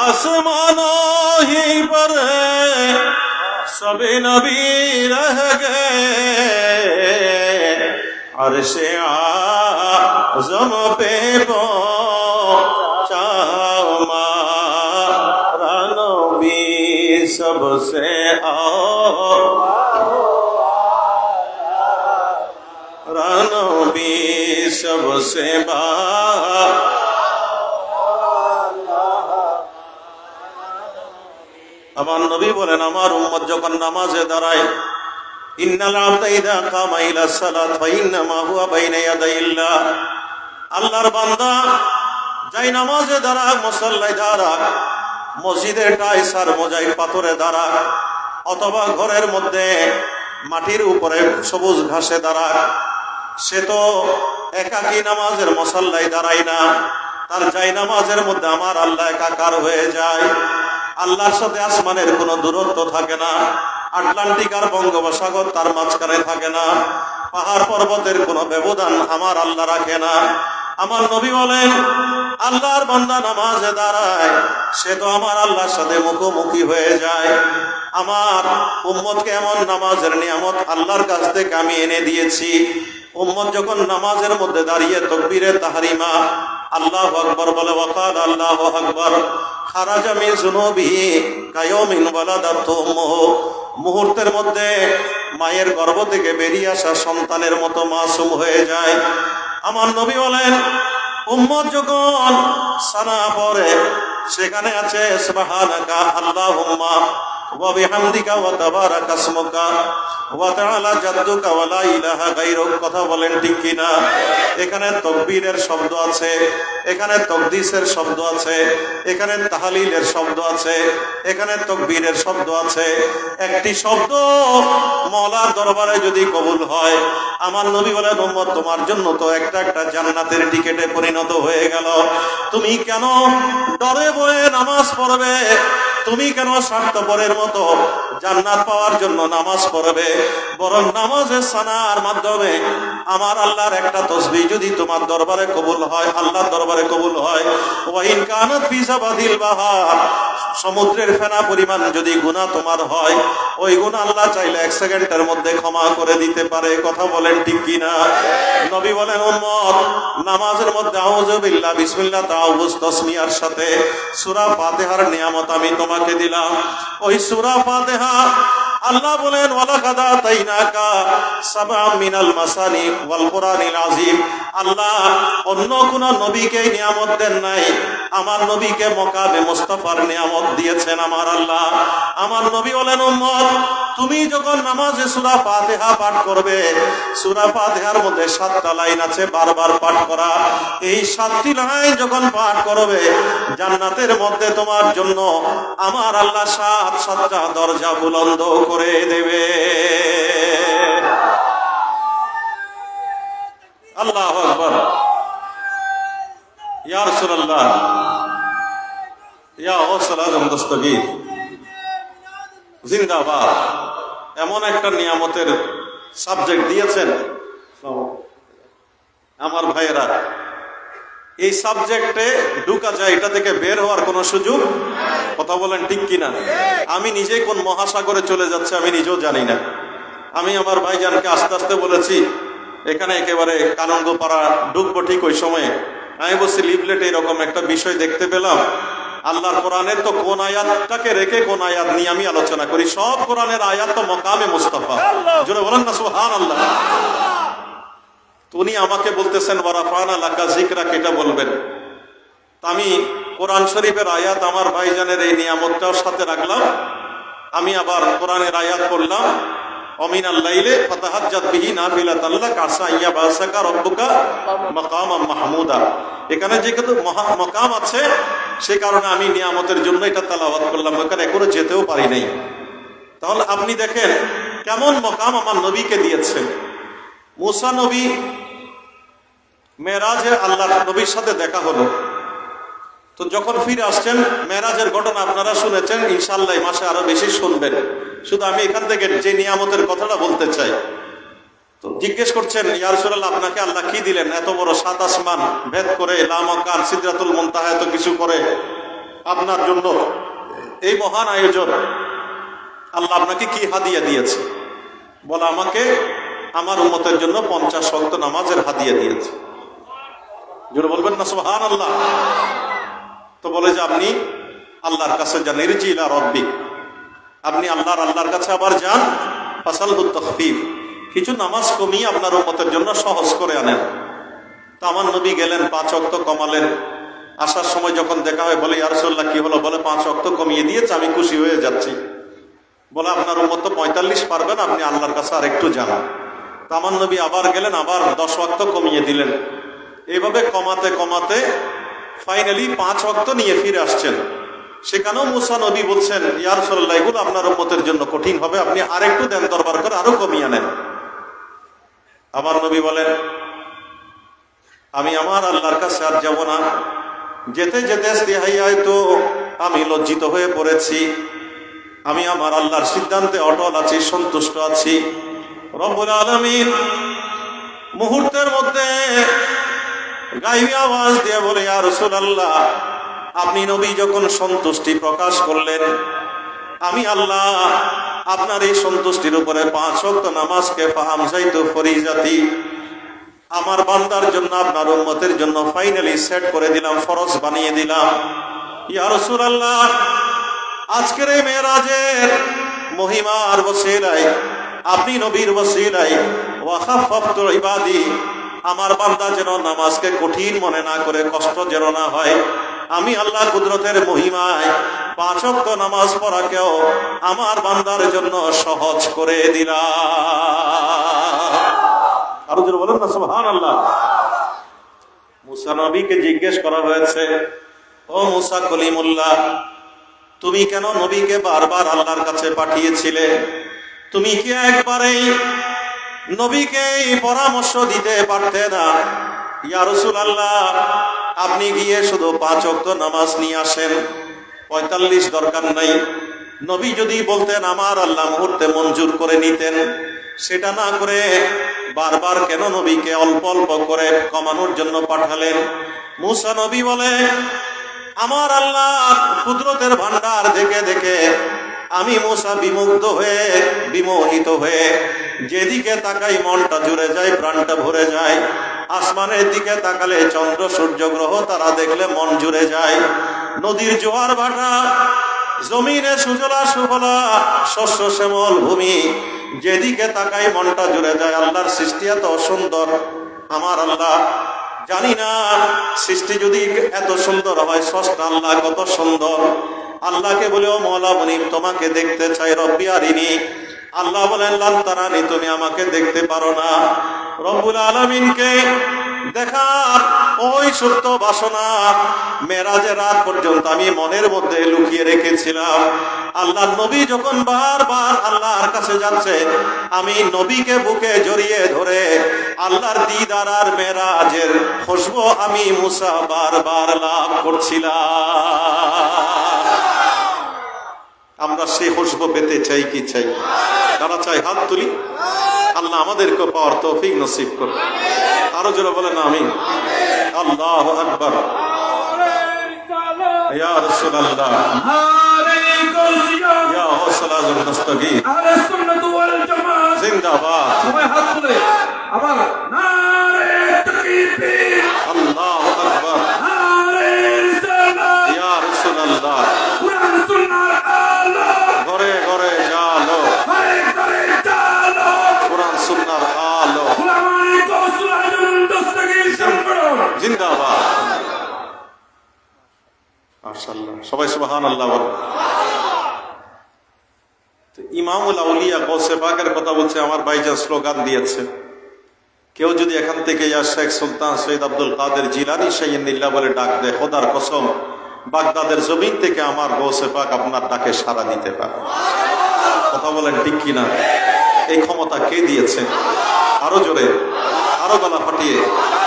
Speaker 3: आसमानों ही पर सभी नबी रह गए, अर्शे आज़म पे पहुंचा हमारा नबी सबसे नबी सबसे আমার নবী বলেন, আমার উম্মত যখন নামাজে দাঁড়ায়, ইন্নাল আবদা ইযা কামা ইলা সালাত ফা ইন্নামা হুয়া বাইনা ইয়াদাইল্লাহ, আল্লাহর বান্দা যাই নামাজে দাঁড়াক, মুসাল্লায় দাঁড়াক, মসজিদের টাইলস আর মোজাইক পাথরে দাঁড়াক, অথবা ঘরের মধ্যে মাটির উপরে সবুজ ঘাসে দাঁড়াক, সে তো একাকী নামাজের মুসাল্লায় দাঁড়ায় না, তার যাই নামাজের মধ্যে আমার আল্লাহ একাকার হয়ে যায়। আল্লাহর সাথে আসমানের কোনো দূরত্ব থাকে না, আটলান্টিক আর বঙ্গোপসাগর তার মাঝখানে থাকে না, পাহাড় পর্বতের কোনো ব্যবধান আমার আল্লাহ রাখে না। আমার নবী বলেন, আল্লাহর বান্দা নামাজে দাঁড়ায়, সে তো আমার আল্লাহর সাথে মুখোমুখি হয়ে যায়। আমার উম্মতকে এমন নামাজের নিয়ামত আল্লাহর কাছ থেকে আমি এনে দিয়েছি, উম্মত যখন নামাজের মধ্যে দাঁড়িয়ে তাকবীরে তাহরিমা আল্লাহু আকবার বলে, ওয়াকাল আল্লাহু আকবার, খারাজা মিন যুনুবিহি কায়াউমিন ওয়ালাদাতহু উম্মুহু, মুহূর্তের মধ্যে মায়ের গর্ভ থেকে বেরিয়ে আসা সন্তানের মতো মাসুম হয়ে যায়। আমার নবী বলেন, উম্মত যখন সানা পড়ে, সেখানে আছে সুবহানাকা আল্লাহুম্মা ওয়া বিহামদিকা ওয়া তাবারাকা ইসমুকা ওয়া তাআলা জাদ্দুকা ওয়া লা ইলাহা গায়রুক। কথা বলেন ঠিক কিনা? এখানে তাকবীরের শব্দ আছে, এখানে তাকদীসের শব্দ আছে, এখানে তাহলিলের শব্দ আছে, এখানে তাকবীরের শব্দ আছে। একটি শব্দ মওলার দরবারে যদি কবুল হয়, আমার নবী বলেন, উম্মত তোমার জন্য তো একটা একটা জান্নাতের টিকেটে পরিণত হয়ে গেল। তুমি কেন ডরে বয়ে নামাজ পড়বে? তুমি কেন স্বার্থপরের মতো জান্নাত পাওয়ার জন্য নামাজ পড়বে? বরং নামাজের সানার মাধ্যমে আমার আল্লাহর একটা তাসবিহ যদি তোমার দরবারে কবুল হয়, আল্লাহর দরবারে কবুল হয়, ওয়া ইন কানাত ফি যাবাদিল বাহার, সমুদ্রের ফেনা পরিমাণ যদি গুনাহ তোমার হয়, ওই গুনাহ আল্লাহ চাইলে 1 সেকেন্ডের মধ্যে ক্ষমা করে দিতে পারে। কথা বলেন ঠিক কিনা? নবী বলেন, উম্মত নামাজের মধ্যে আউযু বিল্লাহ বিসমিল্লাহ তাআউযু তাসমিয়ার সাথে সূরা ফাতিহার নিয়ামত আমি তোমাকে দিলাম। ওই সূরা ফাতিহা আল্লাহ বলেন, ওয়ালাকাদ আতাইনাকা সাবআম মিনাল মাসানি ওয়াল কুরআনিল আযীম। আল্লাহ অন্য কোন নবীকে নিয়ামত দেন নাই, আমার নবীকে মকামে মুস্তাফার নিয়ামত দিয়েছেন আমার আল্লাহ। আমার নবী বলেন, উম্মত তুমি যখন নামাজে সূরা ফাতিহা পাঠ করবে, সূরা ফাতিহার মধ্যে 7টা লাইন আছে বারবার পাঠ করা। এই 7টি লাইন যখন পাঠ করবে, জান্নাতের মধ্যে তোমার জন্য আমার আল্লাহ 7টা দরজা বুলন্দ করে দেবে। আল্লাহু আকবার। ইয়া রাসূলুল্লাহ, ইয়া গাউসুল আযম দস্তগীর জিন্দাবাদ। এমন একটা নিয়ামতের সাবজেক্ট দিয়েছেন আমার ভাইয়েরা, এই সাবজেক্টে ঢুকা যায়, এটা থেকে বের হওয়ার কোনো সুযোগ। কথা বলেন ঠিক কিনা? আমি নিজে কোন মহাসাগরে চলে যাচ্ছে আমি নিজেও জানি না। আমি আমার ভাইজানকে আস্তে আস্তে বলেছি, এখানে একেবারে কানঙ্গপাড়া ঢুকবো, ঠিক ওই সময়ে আমি বলছি লিফলেটে এরকম একটা বিষয় দেখতে পেলাম, আল্লাহর কোরআনের তো কোন আয়াতটাকে রেখে কোন আয়াত নিয়ে আমি আলোচনা করি, সব কোরআনের আয়াত তো মকামে মুস্তাফা। জোরে বলেন না সুবহানাল্লাহ। উনি আমাকে বলতেছেন ওয়ারাফানা লাকা যিকরাক, এটা বলবেন। আমি কোরআন শরীফের আয়াত আমার ভাইজানের এই নিয়ামতটাও সাথে রাখলাম। আমি আবার কোরআনের আয়াত পড়লাম, অমিনাল লাইলে ফাতাহাজ্জাত বিহি নাফিলাতান লাক আসা ইয়া বাসাকা রব্বুকা মাকামাম মাহমুদা। এখানে যে কত মাকাম আছে, সে কারণে আমি নিয়ামতের জন্য এটা তেলাওয়াত করলাম, ওখানে এখনো যেতেও পারি নাই। তাহলে আপনি দেখেন কেমন মাকাম আমার নবীকে দিয়েছেন। মুসা নবী মেরাজে আল্লাহ নবীর সাথে দেখা হলো, তো যখন ফিরে আসছেন, মেরাজের ঘটনা আপনারা শুনেছেন, ইনশাআল্লাহ এই মাসে আরো বেশি শুনবেন। শুধু আমি এখান থেকে যে নিয়ামতের কথাটা বলতে চাই, তো জিজ্ঞেস করছেন, ইয়া রাসূলুল্লাহ, আপনাকে আল্লাহ কি দিলেন? এত বড় 7 আসমান ভেদ করে, লামাকান সিদরাতুল মুনতাহা এত কিছু করে আপনার জন্য এই মহান আয়োজন, আল্লাহ আপনাকে কি হাদিয়া দিয়েছে? বলে, আমাকে আমার উম্মতের জন্য 50 ওয়াক্ত নামাজের হাদিয়া দিয়েছে। জোরে বলবেন না সুবহানাল্লাহ। তো বলে যে আপনি আল্লাহর কাছে যান, ইরজি ইলা রাব্বিক, আপনি আল্লাহর কাছে আবার যান, ফাসালহুত তাখফীফ, কিছু নামাজ কমিয়ে আপনার উম্মতের জন্য সহজ করে আনেন। তো আমার নবী গেলেন, 5 ওয়াক্ত কমালেন। আসার সময় যখন দেখা হয়, বলে, ইয়া রাসূলুল্লাহ কি হলো? বলে, 5 ওয়াক্ত কমিয়ে দিয়েছে, আমি খুশি হয়ে যাচ্ছি। বলে, আপনার উম্মত তো 45 পারবেন, আপনি আল্লাহর কাছে আর একটু যান। তো আমার নবী আবার গেলেন, আবার 10 ওয়াক্ত কমিয়ে দিলেন। এভাবে কমাতে কমাতে ফাইনালি 5 ওয়াক্ত নিয়ে ফিরে আসছেন। সেখানেও মুসা নবী বলছেন, ইয়া রাসূলুল্লাহ, এগুলো আপনার উম্মতের জন্য কঠিন হবে, আপনি আরেকটু দেন, দরবার করে আরো কমিয়ে নেন। আমার নবী বলেন, আমি আমার আল্লাহর কাছে আর যাব না। যেতে যেতে ইস্তিহাইয়ায় তো আমি লজ্জিত হয়ে পড়েছি। আমি আমার আল্লাহর সিদ্ধান্তে অটল আছি, সন্তুষ্ট আছি। রব্বুল আলামিন মুহূর্তের মধ্যে গায়বী আওয়াজ দিয়ে বলে, ইয়া রাসূলুল্লাহ, আপনি নবী যখন সন্তুষ্টি প্রকাশ করলেন, আমি আল্লাহ আপনার এই সন্তুষ্টির উপরে 5 ওয়াক্ত নামাজকে ফাহামজাইতু ফরিজাতি, আমার বান্দার জন্য, আপনার উম্মতের জন্য ফাইনালি সেট করে দিলাম, ফরজ বানিয়ে দিলাম। ইয়া রাসূলুল্লাহ, আজকের এই মেরাজের মহিমার ওসিলায়, আপনি নবীর ওসিলায়, ওয়া খাফফতু ইবাদি, আমার বান্দা যেন নামাজকে কঠিন মনে না করে, কষ্ট যেন না হয়, আমি আল্লাহ কুদরতের মহিমায় 5 ওয়াক্ত নামাজ পড়াকেও আমার বান্দার জন্য সহজ করে দিলাম। আরো জোরে বলেন না সুবহানাল্লাহ। মুসা নবীকে জিজ্ঞেস করা হয়েছে, ও মুসা কলিমুল্লাহ, তুমি কেন নবীকে বারবার আল্লাহর কাছে পাঠিয়েছিলে? তুমি কি একবারেই নবীকে এই পরামর্শ দিতে পারতে না? ইয়া রাসূলুল্লাহ, আপনি গিয়ে শুধু 5 ওয়াক্ত নামাজ নিয়ে আসেন, 45 দরকার নাই। নবী যদি বলতেন, আমার আল্লাহ মুহূর্তে মঞ্জুর করে নিতেন। সেটা না করে বারবার কেন নবীকে অল্প অল্প করে কমানোর জন্য পাঠালেন? মুসা নবী বলে, আমার আল্লাহ কুদরতের ভান্ডার দেখে দেখে আমি মুসা বিমুগ্ধ হয়ে, বিমোহিত হয়ে, যেদিকে তাকাই মনটা জুড়ে যায়, প্রাণটা ভরে যায়। আসমানের দিকে তাকালে চন্দ্র সূর্য গ্রহ তারা দেখলে মন জুড়ে যায়। নদীর জোয়ার ভাটা, জমিনে সুজলা সুফলা, শস্য শ্যামল ভূমি, যেদিকে তাকাই মনটা জুড়ে যায়। আল্লাহর সৃষ্টি এত সুন্দর। আমার আল্লাহ, জানি না সৃষ্টি যদি এত সুন্দর হয়, স্রষ্টা আল্লাহ কত সুন্দর। আল্লাহকে বলে, ও মওলা মুনিব, তোমাকে দেখতে চাই, রব্বি আরিনি। আল্লাহ বলেন, লান তারানি, তুমি আমাকে দেখতে পারো না। রব্বুল আলামিনকে দেখার ওই সুপ্ত বাসনা মেরাজের রাত পর্যন্ত আমি মনের মধ্যে লুকিয়ে রেখেছিলাম। আল্লাহ নবী যখন বারবার আল্লাহর কাছে যাচ্ছে, আমি নবীকে বুকে জড়িয়ে ধরে আল্লাহর দিদার আর মেরাজের খুশবু আমি মুসা বারবার লাভ করছিলাম। আমরা সেই খুশবু পেতে চাই কি চাই? যারা চাই হাত তুলি। আল্লাহ আমাদেরকে পাওয়ার তৌফিক নসিব করুন। আরো জোরে বলেন আমিন। আল্লাহু আকবার। ইয়া রাসূলুল্লাহ, ইয়া গাওসুল আযম দস্তগীর,
Speaker 1: আহলে সুন্নাত ওয়াল জামাত
Speaker 3: জিন্দাবাদ।
Speaker 1: সবাই হাত তুলে আবার নারে তাকবীর,
Speaker 3: আল্লাহু আকবার।
Speaker 1: নারে রিসালাত,
Speaker 3: ইয়া রাসূলুল্লাহ,
Speaker 1: কুরআন সুন্নাহর আলো,
Speaker 3: ঘরে ঘরে জালো,
Speaker 1: ঘরে ঘরে জালো,
Speaker 3: কুরআন সুন্নাহর আলো,
Speaker 1: উলামায়ে গাওসুল আযম দস্তগীর সম্পর্ক
Speaker 3: জিন্দাবাদ। মাশাআল্লাহ, সবাই সুবহানাল্লাহ বলেন। ইমামুল আউলিয়া গৌসে পাকের কথা বলছে, আমার ভাইজান স্লোগান দিয়েছে, কেউ যদি এখান থেকে ইয়া শেখ সুলতান সৈয়দ আব্দুল কাদের জিলানী শাইয়িনিল্লাহ বলে ডাক দেয়, খোদার কসম বাগদাদের জমিন থেকে আমার গৌসে পাক আপনার ডাকে সাড়া দিতে পারে। কথা বলেন ঠিক কিনা? এই ক্ষমতা কে দিয়েছে? আরো জোরে, আরো গলা ফাটিয়ে,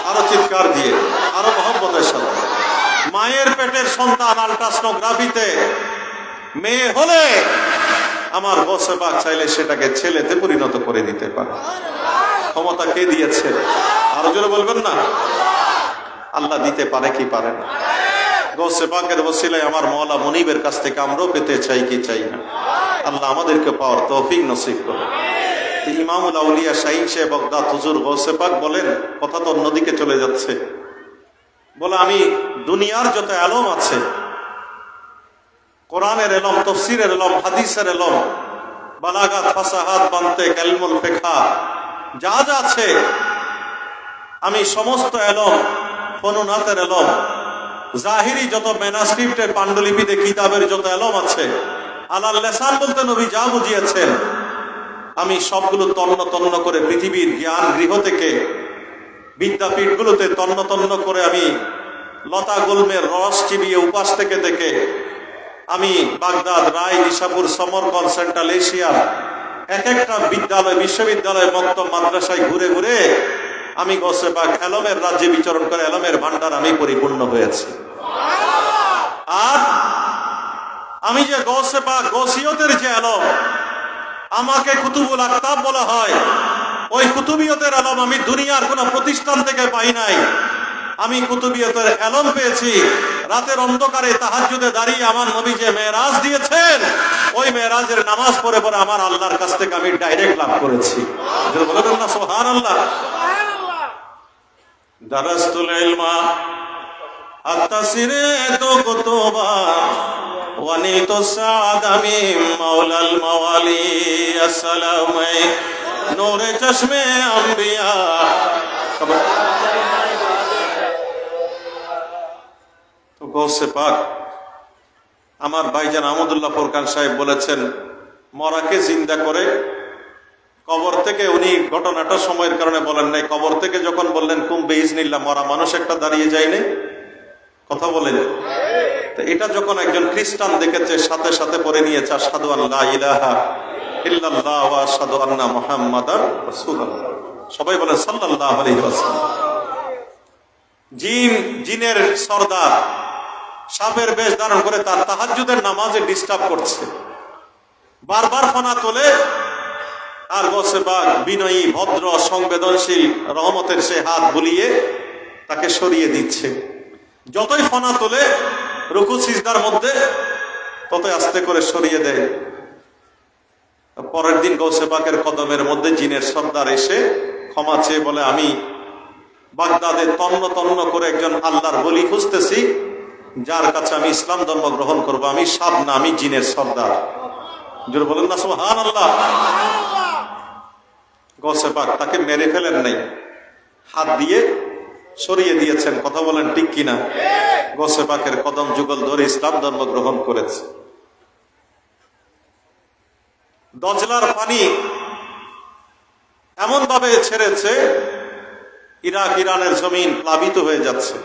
Speaker 3: আরো চিৎকার দিয়ে, আরো মহব্বতের সাথে। মায়ের পেটের সন্তান আল্ট্রাসোনোগ্রাফিতে মেয়ে হলে আমার গৌসে পাক চাইলে সেটাকে ছেলেতে পরিণত করে দিতে পারে। ক্ষমতা কে দিয়েছে? আরো জোরে বলবেন না? আল্লাহ দিতে পারে কি পারে না? গৌসে পাকের ওসিলায় আমার মওলা মুনিবের কাছ থেকে আমরাও পেতে চাই কি চাই না? আল্লাহ আমাদেরকে পাওয়ার তৌফিক নসিব করে। ইমামুল আউলিয়া শাহীন সাহেব বাগদাদ হুজুর গৌসে পাক বলেন, কথা তো অন্যদিকে চলে যাচ্ছে, বলে আমি দুনিয়ার যত আলম আছে, কোরআনের এলম, তফসিরের এলম, হাদিসের এলম, বালাগাত, ফাসাহাত, বান্তেক, ইলমুল ফিকহ, যা যা আছে, আমি সমস্ত এলম, ফনুনাতের এলম, জাহিরি যত ম্যানাস্ক্রিপ্টের পাণ্ডুলিপিতে কিতাবের যত এলম আছে, আলাল লিসান বলতে নবী যা বুঝিয়েছেন, আমি সবগুলো তন্ন তন্ন করে পৃথিবীর জ্ঞান গৃহ থেকে বিদ্যাপীঠগুলোতে তন্ন তন্ন করে আমি লতা গুলমের রস চিবিয়ে উপাস থেকে দেখে আমি বাগদাদ, রায়, নিশাপুর, সমরকন্দ, সেন্ট্রাল এশিয়ার এক একটা বিদ্যালয়, বিশ্ববিদ্যালয়, মক্তব, মাদ্রাসায় ঘুরে ঘুরে আমি গৌসে পাক এলমের রাজ্যে বিচরণ করে এলমের ভান্ডার আমি পরিপূর্ণ হয়েছি। আর আমি যে গৌসে পাক গৌসিয়তের যে এলম, আমাকে কুতুবুল আকতাব বলা হয়, ওই কুতুবিয়তের এলম আমি দুনিয়ার কোন প্রতিষ্ঠান থেকে পাই নাই। আমি কুতুবিয়তের এলম পেয়েছি রাতের অন্ধকারে তাহাজ্জুদে দাঁড়িয়ে আমার নবী যে মেরাজ দিয়েছেন, ওই মেরাজের নামাজ পড়ে পড়ে আমার আল্লাহর কাছ থেকে আমি ডাইরেক্ট লাভ করেছি। বলবেন না সুবহানাল্লাহ? দারাস্তুল ইলমা হাত্তা সিরাতু কুতুবা ওয়ানিতু সাদামি মাওলাল মাওয়ালি আসসালামু নূরে চশমে আম্বিয়া। তো গৌসে পাক আমার ভাইজান আহমদুল্লাহ ফোরকান সাহেব বলেছেন, মরাকে জিন্দা করে কবর থেকে, উনি ঘটনাটা সময়ের কারণে বলেন নাই, কবর থেকে যখন বললেন কুম বিইজনিল্লাহ, মরা মানুষ একটা দাঁড়িয়ে যায়নি, কথা বলেন। তো এটা যখন একজন খ্রিস্টান দেখেছে, সাথে সাথে পড়ে নিয়েছে আশহাদু আল্লা ইলাহা ইল্লাল্লাহ ওয়া আশহাদু আন্না মুহাম্মাদার রাসূলুল্লাহ। সবাই বলেন সাল্লাল্লাহু আলাইহি ওয়াসাল্লাম। জিনের সর্দার সাপের বেশ ধারণ করে তার তাহাজ্জুদের নামাজে ডিস্টার্ব করছে, বারবার ফনা তোলে, আর গৌসে পাক বিনয়ী, ভদ্র, সংবেদনশীল, রহমতের সে হাত বুলিয়ে তাকে সরিয়ে দিচ্ছে। যতই ফনা তোলে রুকু সিজদার মধ্যে, ততই আস্তে করে সরিয়ে দেয়। পরের দিন গৌসে পাকের কদমের মধ্যে জিনের সর্দার এসে ক্ষমা চেয়ে বলে, আমি বাগদাদে তন্ন তন্ন করে একজন আল্লাহর বলি খুঁজতেছি, যার কাছে আমি ইসলাম ধর্ম গ্রহণ করবো। আমি সাপ না, আমি জিনের সর্দার। জোরে বলেন না সুবহানাল্লাহ? গৌসে পাক তাকে মেরে ফেলেন নাই, হাত দিয়ে সরিয়ে দিয়েছেন। কথা বলেন ঠিক কিনা? গৌসে পাকের কদম যুগল ধরে ইসলাম ধর্ম গ্রহণ করেছে। দজলার পানি এমন ভাবে ছেড়েছে, ইরাক, ইরানের জমিন প্লাবিত হয়ে যাচ্ছে।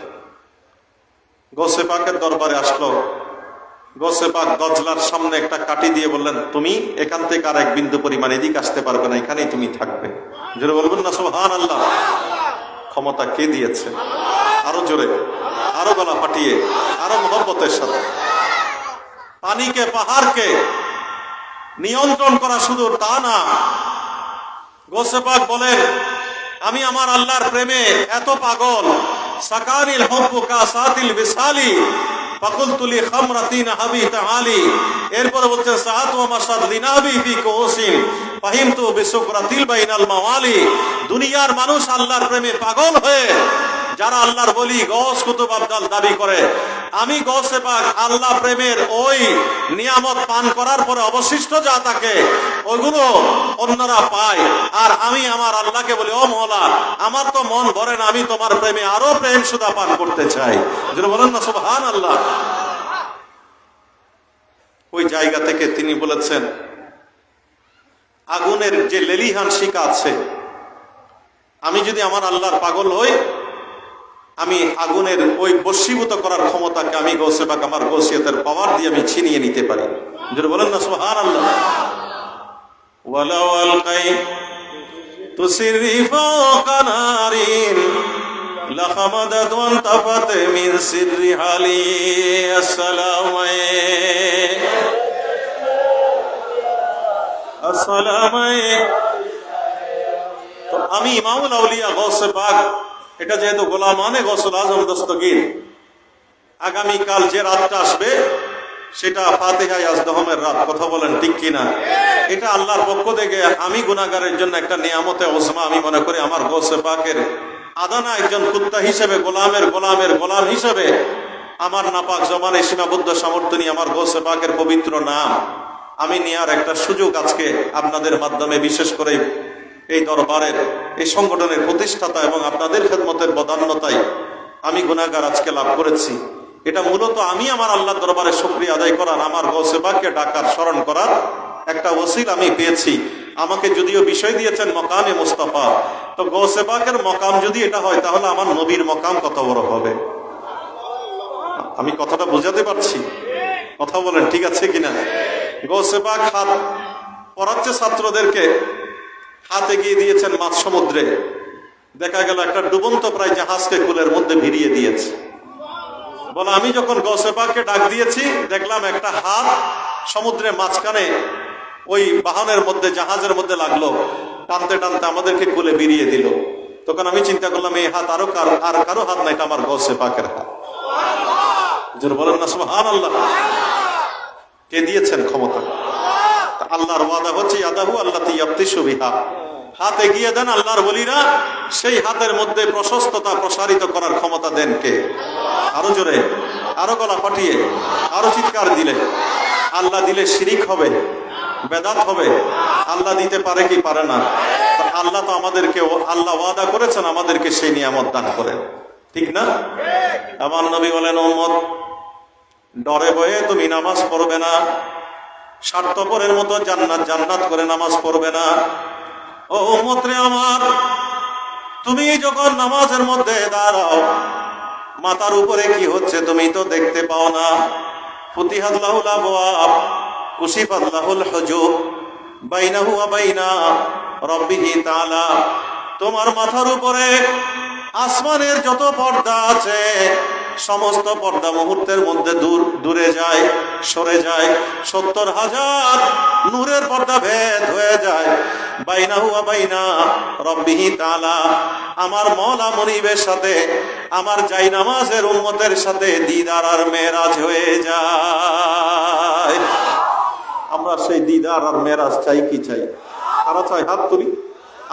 Speaker 3: গৌসে পাকের দরবারে আসলো, গৌসে পাক দজলার সামনে একটা কাঠি দিয়ে বললেন, তুমি এখান থেকে আর এক বিন্দু পরিমাণ এদিক আসতে পারবে না, এখানেই তুমি থাকবে। জোরে বলবেন না সুবহানাল্লাহ? ক্ষমতা কে দিয়েছে? আরো জোরে, আরো গলা ফাটিয়ে, আরো মহব্বতের সাথে। পানিকে, পাহাড়কে নিয়ন্ত্রণ করা শুধু তা না, গৌসে পাক বলেন, আমি আমার আল্লাহর প্রেমে এত পাগল, সাকানিল হুব্বু কাসাতিল বিসালি ফাকুলতুলি খামরাতিন হাবি তাআলি। এরপরে বলছেন সাআত ওয়া মাসাদ লিনাবি ফি কুসিন ফাহিমতু বিসুকরাতিল বাইনাল মাওয়ালি। দুনিয়ার মানুষ আল্লাহর প্রেমে পাগল হয়ে যারা আল্লাহর বলি গৌস কুতুব আবদাল দাবি করে, আমি গৌসে পাক আল্লাহ প্রেমের ওই নিয়ামত পান করার পরে অবশিষ্ট যা থাকে ওইগুলো অন্যরা পায়, আর আমি আমার আল্লাহকে বলি, ও মওলা, আমার তো মন ভরে না, আমি তোমার প্রেমে আরো প্রেম সুধা পান করতে চাই। যেন বলেন না সুবহানাল্লাহ? ওই জায়গা থেকে তিনি বলেছেন, আগুনের যে লেলিহান শিকা আছে, আমি যদি আমার আল্লাহর পাগল হই, আমি আগুনের ওই বশীভূত করার ক্ষমতাকে আমি গৌসে পাক আমার গৌসিয়তের পাওয়ার দিয়ে আমি ছিনিয়ে নিতে পারি। যদি বলেন না সুবহানাল্লাহ? ওয়ালাউ আলকাই তুসিরি ফাওকা নারিন لخمدت وانطفت من سر حالي السلام السلام তো আমি ইমামুল আউলিয়া গৌসে পাক, এটা যেহেতু গোলামানে গৌসুল আজম দস্তগীর, আগামীকাল যে রাতটা আসবে সেটা ফাতিহা ইয়াজদহমের রাত। কথা বলেন ঠিক কিনা? এটা আল্লাহর পক্ষ থেকে আমি গুনাহগারের জন্য একটা নিয়ামতে ওজমা আমি মনে করি। আমার গৌসে পাকের আদানা একজন কুত্তা হিসেবে, গোলামের গোলাম হিসেবে আমার নাপাক জবানে সীমাবদ্ধ সামর্থ্য নিয়ে আমার গৌসে পাকের পবিত্র নাম আমি নেওয়ার একটা সুযোগ আজকে আপনাদের মাধ্যমে, বিশেষ করে এই দরবারের এই সংগঠনের প্রতিষ্ঠাতা এবং আপনাদের খেদমতের বদান্যতায় আমি গুনাহগার আজকে লাভ করেছি। এটা মূলত আমি আমার আল্লাহর দরবারে শুকরিয়া আদায় করার, আমার গৌসে পাককে ডাকার, স্মরণ করার একটা ওসিলা আমি পেয়েছি। আমাকে যদিও বিষয় দিয়েছেন মকামে মুস্তাফা, তো গৌসে পাকের মকাম যদি এটা হয় তাহলে আমার নবীর মকাম কত বড় হবে। আমি কথাটা বোঝাতে পারছি? কথা বলেন ঠিক আছে কিনা? গৌসে পাক হাত পড়াচ্ছে ছাত্রদেরকে, হাত এগিয়ে দিয়েছেন মাঝ সমুদ্রে। দেখা গেল একটা ডুবন্ত প্রায় জাহাজকে কুলের মধ্যে ভিড়িয়ে দিয়েছে। বলে আমি যখন গৌসে পাককে ডাক দিয়েছি, দেখলাম একটা হাত সমুদ্রের মাঝখানে ওই বাহনের মধ্যে, জাহাজের মধ্যে লাগলো, টানতে টানতে আমাদেরকে কুলে ভিড়িয়ে দিল। তখন আমি চিন্তা করলাম এই হাত আর কারো হাত না, এটা আমার গৌসে পাকের হাত। বলেন না সুবহানাল্লাহ। কে দিয়েছেন ক্ষমতা? আল্লাহর ওয়াদা হচ্ছে ইয়াদাহু আল্লাতী ইয়াবতিশু বিহা, হাত এগিয়ে দেন আল্লাহর ওলিরা, সেই হাতের মধ্যে প্রশস্ততা প্রসারিত করার ক্ষমতা দেন কে? আরো জোরে, আরো গলা ফাটিয়ে, আরো চিৎকার দিলে। আল্লাহ দিলে শিরিক হবে, বেদাত হবে। আল্লাহ দিতে পারে কি পারে না? আল্লাহ তো আমাদেরকে, আল্লাহ ওয়াদা করেছেন আমাদেরকে সেই নিয়ামত দান করেন, ঠিক না? আমার নবী বলেন, উম্মত ডরে ভয়ে তুমি নামাজ পড়বে না, স্বার্থপরের মতো জান্নাত করে নামাজ পড়বে না। ও উম্মত রে আমার, তুমি যখন নামাজের মধ্যে দাঁড়াও, মাথার উপরে কি হচ্ছে তুমি তো দেখতে পাও না। ফুতিহাত লাহুল আবওয়াব, কুশিফাত লাহুল হুজুব, বাইনাহু ওয়া বাইনা রাব্বিহি তাআলা। তোমার মাথার উপরে আসমানের যত পর্দা আছে, সমস্ত পর্দা মুহূর্তের মধ্যে দূরে যায়, সরে যায়। 70,000 নূরের পর্দা ভেদ হয়ে যায়। বাইনাহু ওয়া বাইনা রাব্বিহি তাআলা, আমার মওলা মুনিবের সাথে আমার জায়নামাজের উম্মতের সাথে দিদার আর মেরাজ হয়ে যায়। আমরা সেই দিদার আর মেরাজ চাই কি চাই? তারা চাই? হাত তুলি।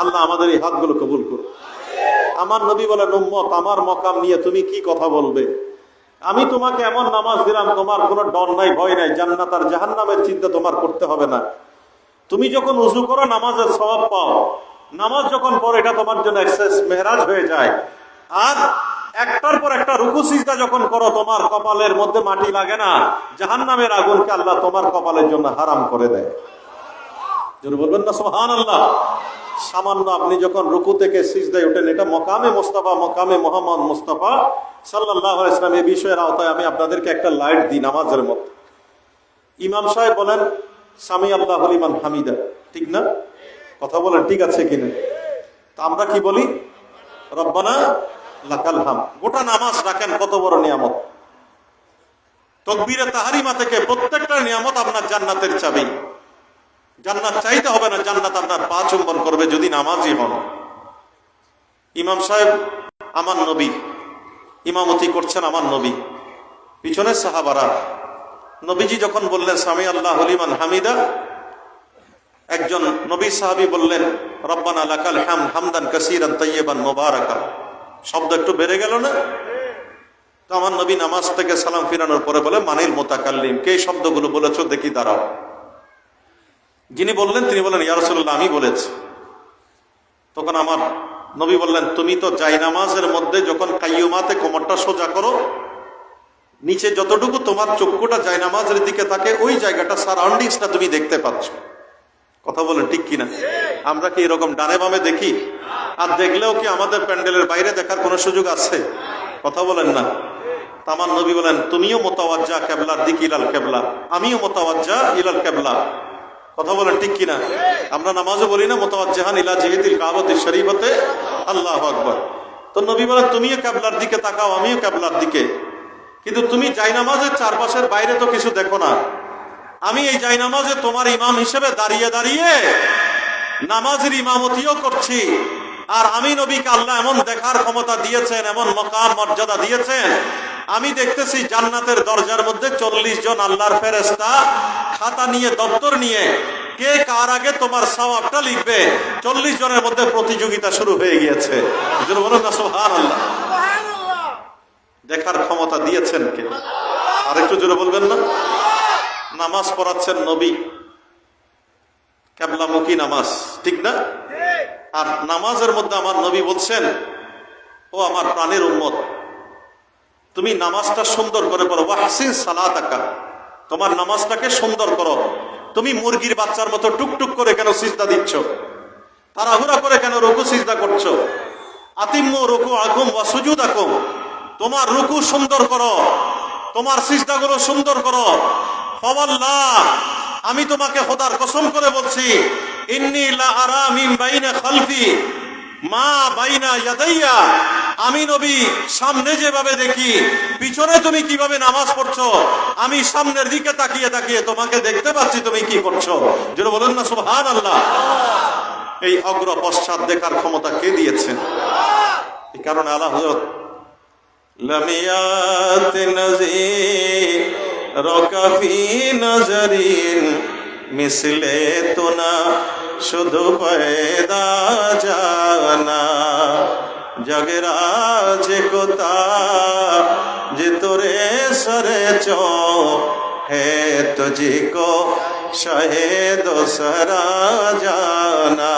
Speaker 3: আল্লাহ আমাদের এই হাতগুলো কবুল করুন। আমার নবী বলেন, উম্মত আমার মকাম নিয়ে তুমি কি কথা বলবে? আমি তোমাকে এমন নামাজ দিলাম, তোমার কোনো ডর নাই, ভয় নাই, জান্নাত আর জাহান্নামের চিন্তা তোমার করতে হবে না। তুমি যখন উযু করো নামাজের সওয়াব পাও, নামাজ যখন পড়ো এটা তোমার জন্য এক্সেস মেহরাজ হয়ে যায়। আর একটার পর একটা রুকু সিজদা যখন করো, তোমার কপালের মধ্যে মাটি লাগে না, জাহান্নামের আগুনকে আল্লাহ তোমার কপালের জন্য হারাম করে দেয়। জোরে বলবেন না সুবহানাল্লাহ। সামান্য আপনি যখন রুকু থেকে সিজদায় ওঠেন, এটা মকামে মুস্তাফা, মকামে মুহাম্মদ মুস্তাফা সাল্লাল্লাহু আলাইহি ওয়াসাল্লাম। এই বিষয়ের আওতায় আমি আপনাদেরকে একটা লাইট দিই নামাজের মধ্যে। ইমাম সাহেব বলেন সামি আল্লাহু লিমান হামিদা, ঠিক না? কথা বলেন ঠিক আছে কিনা? তা আমরা কি বলি? রব্বানা লাকাল হাম। গোটা নামাজ রাখেন, কত বড় নিয়ামত। তাকবীরে তাহরিমা থেকে প্রত্যেকটা নিয়ামত আপনার জান্নাতের চাবি। জান্নাত চাইতে হবে না, জান্নাত আপনার পা চুম্বন করবে যদি নামাজি হন। ইমাম সাহেব আমার নবী, ইমামতি করছেন আমার নবী, পিছনে সাহাবারা। নবীজি যখন বললেন সামি আল্লাহু লিমান হামিদা, একজন নবী সাহাবী বললেন রব্বানা লাকাল হামদ হামদান কাসীরান তাইয়িবান মুবারাকা। শব্দ একটু বেড়ে গেল না? তো আমার নবী নামাজ থেকে সালাম ফিরানোর পরে বলে মানিল মুতাকাল্লিম, কে শব্দগুলো বলেছো দেখি দাঁড়াও। যিনি বললেন তিনি বললেন ইয়া রাসূলুল্লাহ, আমি বলেছি। তখন আমার নবী বললেন তুমি তো জায়নামাজের মধ্যে যখন কাইয়ুমাতে কোমরটা সোজা করো, নিচে যতটুকু তোমার চক্ষুটা জায়নামাজের দিকে থাকে ওই জায়গাটা, সারাউন্ডিংসটা তুমি দেখতে পাচ্ছ। কথা বলেন ঠিক কিনা? আমরা কি এরকম ডানে বামে দেখি? আর দেখলেও কি আমাদের প্যান্ডেলের বাইরে দেখার কোনো সুযোগ আছে? কথা বলেন না। আমার নবী বলেন তুমিও মুতাওয়াজ্জা কিবলার দিক ইলাল কিবলা, আমিও মুতাওয়াজ্জা ইলাল কিবলা। কথা বলেন ঠিক কিনা? আমরা নামাজে বলি না মুতাওয়াজ্জিহান ইলা জিহাতিল কাবাতিশ শরীফাতে, আল্লাহু আকবার। তো নবী বলেন তুমিও ক্যাবলার দিকে তাকাও, আমিও ক্যাবলার দিকে, কিন্তু তুমি জায়নামাজের চারপাশের বাইরে তো কিছু দেখো না। আমি এই জায়নামাজে তোমার ইমাম হিসেবে দাঁড়িয়ে দাঁড়িয়ে নামাজের ইমামতিও করছি। আর আমি নবীকে আল্লাহ এমন দেখার ক্ষমতা দিয়েছেন, এমন মকাম মর্যাদা দিয়েছেন, আমি দেখতেছি জান্নাতের দরজার মধ্যে 40 জন আল্লাহর ফেরেশতা খাতা নিয়ে, দপ্তর নিয়ে, কে কার আগে তোমার সওয়াবটা লিখবে, 40 জনের মধ্যে প্রতিযোগিতা শুরু হয়ে গিয়েছে। এজন্য বলুন না সুবহানাল্লাহ। দেখার ক্ষমতা দিয়েছেন কে? আর একটু জোরে বলবেন না? নামাজ পড়াচ্ছেন নবী, কিবলামুখী নামাজ, ঠিক না? আর নামাজের মধ্যে আমার নবী বলছেন, ও আমার প্রাণের উম্মত, তুমি নামাজটা সুন্দর করে পড়ো, ওয়াহসিন সালাতাকা, তোমার নামাজটাকে সুন্দর করো। তুমি মুরগির বাচ্চার মতো টুকটুক করে কেন সিজদা দিচ্ছ? তাড়াহুড়া করে কেন রুকু সিজদা করছো? আতিম্মু রুকুআকুম ওয়া সুজুদাকুম, তোমার রুকু সুন্দর করো, তোমার সিজদাগুলো সুন্দর করো। ফাওয়াল্লাহ, আমি তোমাকে খোদার কসম করে বলছি, ইন্নী লা আরা মিন বাইনা খালফি মা বাইনা ইয়াদাইয়া, আমি নবী সামনে যেভাবে দেখি, পিছনে তুমি কিভাবে নামাজ পড়ছো, আমি সামনের দিকে তাকিয়ে তাকিয়ে তোমাকে দেখতে পাচ্ছি তুমি কি করছো। যেন বলেন না সুবহানাল্লাহ। এই অগ্র পশ্চাৎ দেখার ক্ষমতা কে দিয়েছেন? এই কারণে আলা হযরত লামিয়াত নজির রকাফি নজরিন মিসলে তো না শুধু পয়দা জানা, জগরা যে কোতা যে তোরে সরে চো হে তুঝকো শাহেদ সরা জানা।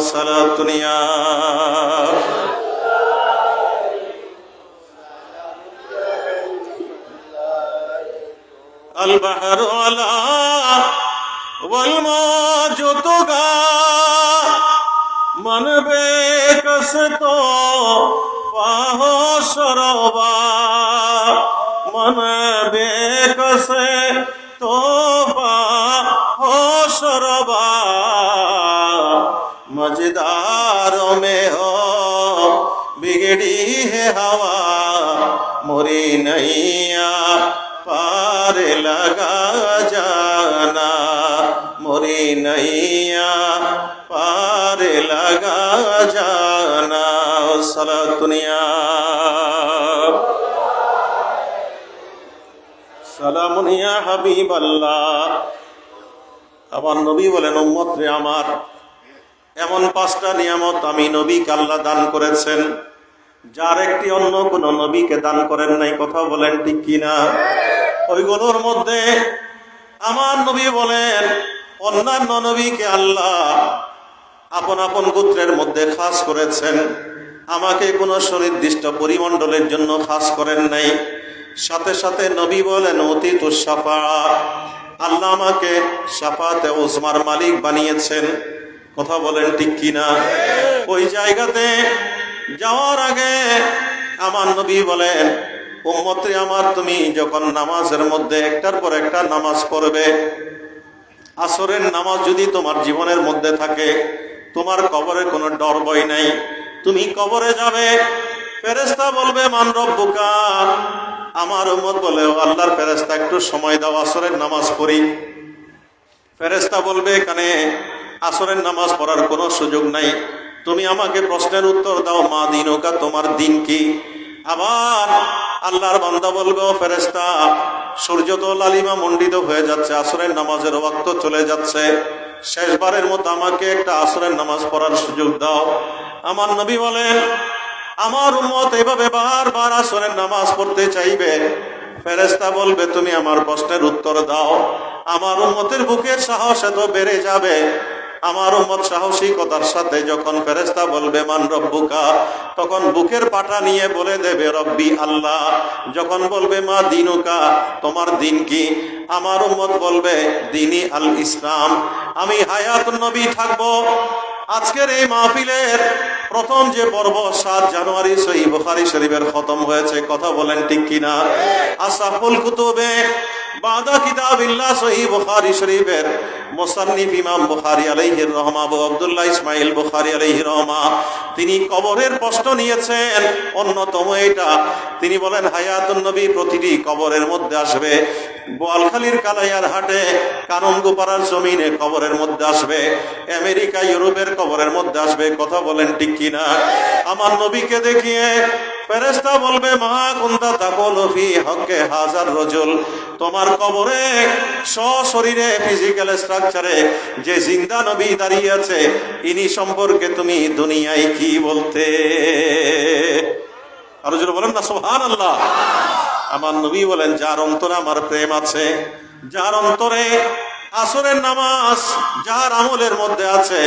Speaker 3: সালাত দুনিয়া আল বাহরু আলা ওয়াল মাজু তুগা मन बेकस तो पाहो शरबा, मन बेकस तो पाहो शरबा, मजेदारों में हो बिगड़ी है हवा, मोरी नैया पार लगा जाना, मोरी नैया पार लगा जाना। सालात दुनिया সালামুন ইয়া হাবিবাল্লাহ। আমার নবী বলেন, উম্মত রে আমার, এমন 5টা নিয়ামত আমি নবীকে আল্লাহ দান করেছেন, যার একটি অন্য কোন নবীকে দান করেন নাই। কথা বলেন ঠিক কিনা? ওইগুলোর মধ্যে আমার নবী বলেন, অন্যান্য নবীকে আল্লাহ আপন আপন গোত্রের মধ্যে খাস করেছেন, আমাকে কোনো সুনির্দিষ্ট পরিমণ্ডলের জন্য খাস করেন নাই। সাথে সাথে নবী বলেন, অতীতু শাফা, আল্লাহ আমাকে শাফাতে উজমার মালিক বানিয়েছেন। কথা বলেন ঠিক কিনা? ওই জায়গাতে যাওয়ার আগে আমার নবী বলেন, উম্মতে আমার, তুমি যখন নামাজের মধ্যে একটার পর একটা নামাজ পড়বে, আসরের নামাজ যদি তোমার জীবনের মধ্যে থাকে, তোমার কবরে কোনো ডর ভয় নাই। তুমি কবরে যাবে, ফেরেশতা বলবে মান রব্বুকা, আমার উম্মত বলে, ও আল্লাহর ফেরেশতা একটু সময় দাও, আসরের নামাজ পড়ি। ফেরেশতা বলবে, এখানে আসরের নামাজ পড়ার কোনো সুযোগ নাই, তুমি আমাকে প্রশ্নের উত্তর দাও, মা দিনুকা, তোমার দিন কি? আবার আল্লাহর বান্দা বলবে, ও ফেরেশতা, সূর্য তো লালিমা মণ্ডিত হয়ে যাচ্ছে, আসরের নামাজের ওয়াক্ত চলে যাচ্ছে, শেষবারের মতো আমাকে একটা আসরের নামাজ পড়ার সুযোগ দাও। আমার নবী বলেন, আমার উম্মত এভাবে বারবার আসরের নামাজ পড়তে চাইবে, ফেরেশতা বলবে, তুমি আমার প্রশ্নের উত্তর দাও। আমার উম্মতের বুকের সাহস এত বেড়ে যাবে, আমার উম্মত সাহসিকতার সাথে যখন ফেরেশতা বলবে মান রব্বুকা, তখন বুকের পাটা নিয়ে বলে দেবে রব্বি আল্লাহ। যখন বলবে মা দিনুকা, তোমার দিন কি? আমার উম্মত বলবে দিনী আল ইসলাম, আমি হায়াত নবী থাকবো। আজকের এই মাহফিলের প্রথম যে পর্ব 7 জানুয়ারি সহিহ বুখারী শরীফের খতম হয়েছে। কথা বলেন ঠিক কিনা? আসাফুল কুতুবে বাদা কিতাবিল্লাহ সহিহ বুখারী শরীফের মুসান্নিফ ইমাম বুখারী আলাইহির রহমা আবু আব্দুল্লাহ ইসমাইল বুখারী আলাইহির রহমা তিনি কবরের প্রশ্ন নিয়েছেন। অন্যতম এটা তিনি বলেন হায়াতুন নবী প্রতিটি কবরের মধ্যে আসবে। বোয়ালখালীর কালাইয়ার হাটে কাননগোপাড়ার জমিনে কবরের মধ্যে আসবে, আমেরিকা ইউরোপের কবরের মধ্যে আসবে। কথা বলেন ঠিক কিনা? আমার নবীকে দেখিয়ে ফেরেশতা বলবে মা কুনতা তাকুলু ফি হক্কে হাজার রজুল, তোমার কবরে সশরীরে ফিজিক্যাল স্ট্রাকচারে যে জিন্দা নবী দাঁড়িয়ে আছে ইনি সম্পর্কে তুমি দুনিয়ায় কি বলতে? আরো জোরে বলেন না সুবহানাল্লাহ। আমার নবী বলেন যার অন্তরে আমার প্রেম আছে, যার অন্তরে আসরের নামাজ যার আমলের মধ্যে আছে,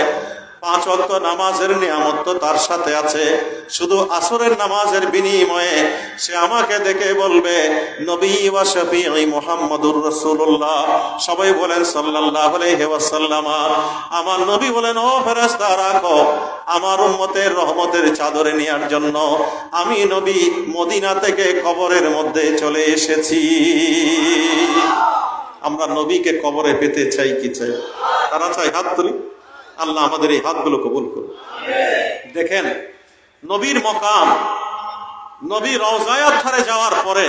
Speaker 3: 5 ওয়াক্ত নামাজের নিয়ামত তো তার সাথে আছে, শুধু আসরের নামাজের বিনিময়ে সে আমাকে দেখে বলবে নবী ওয়া শফিঈ মুহাম্মাদুর রাসূলুল্লাহ। সবাই বলেন সাল্লাল্লাহু আলাইহি ওয়াসাল্লাম। আমার নবী বলেন ও ফেরেশতা রাখো, আমার উম্মতের রহমতের চাদরে নেয়ার জন্য আমি নবী মদিনা থেকে কবরের মধ্যে চলে এসেছি। আমরা নবীকে কবরে পেতে চাই কি চাই? তারা চাই, হাত তুলি। আল্লাহ আমাদের এই হাতগুলো কবুল করুন। দেখেন নবীর মকাম, নবী রওজায়ে আতহারে যাওয়ার পরে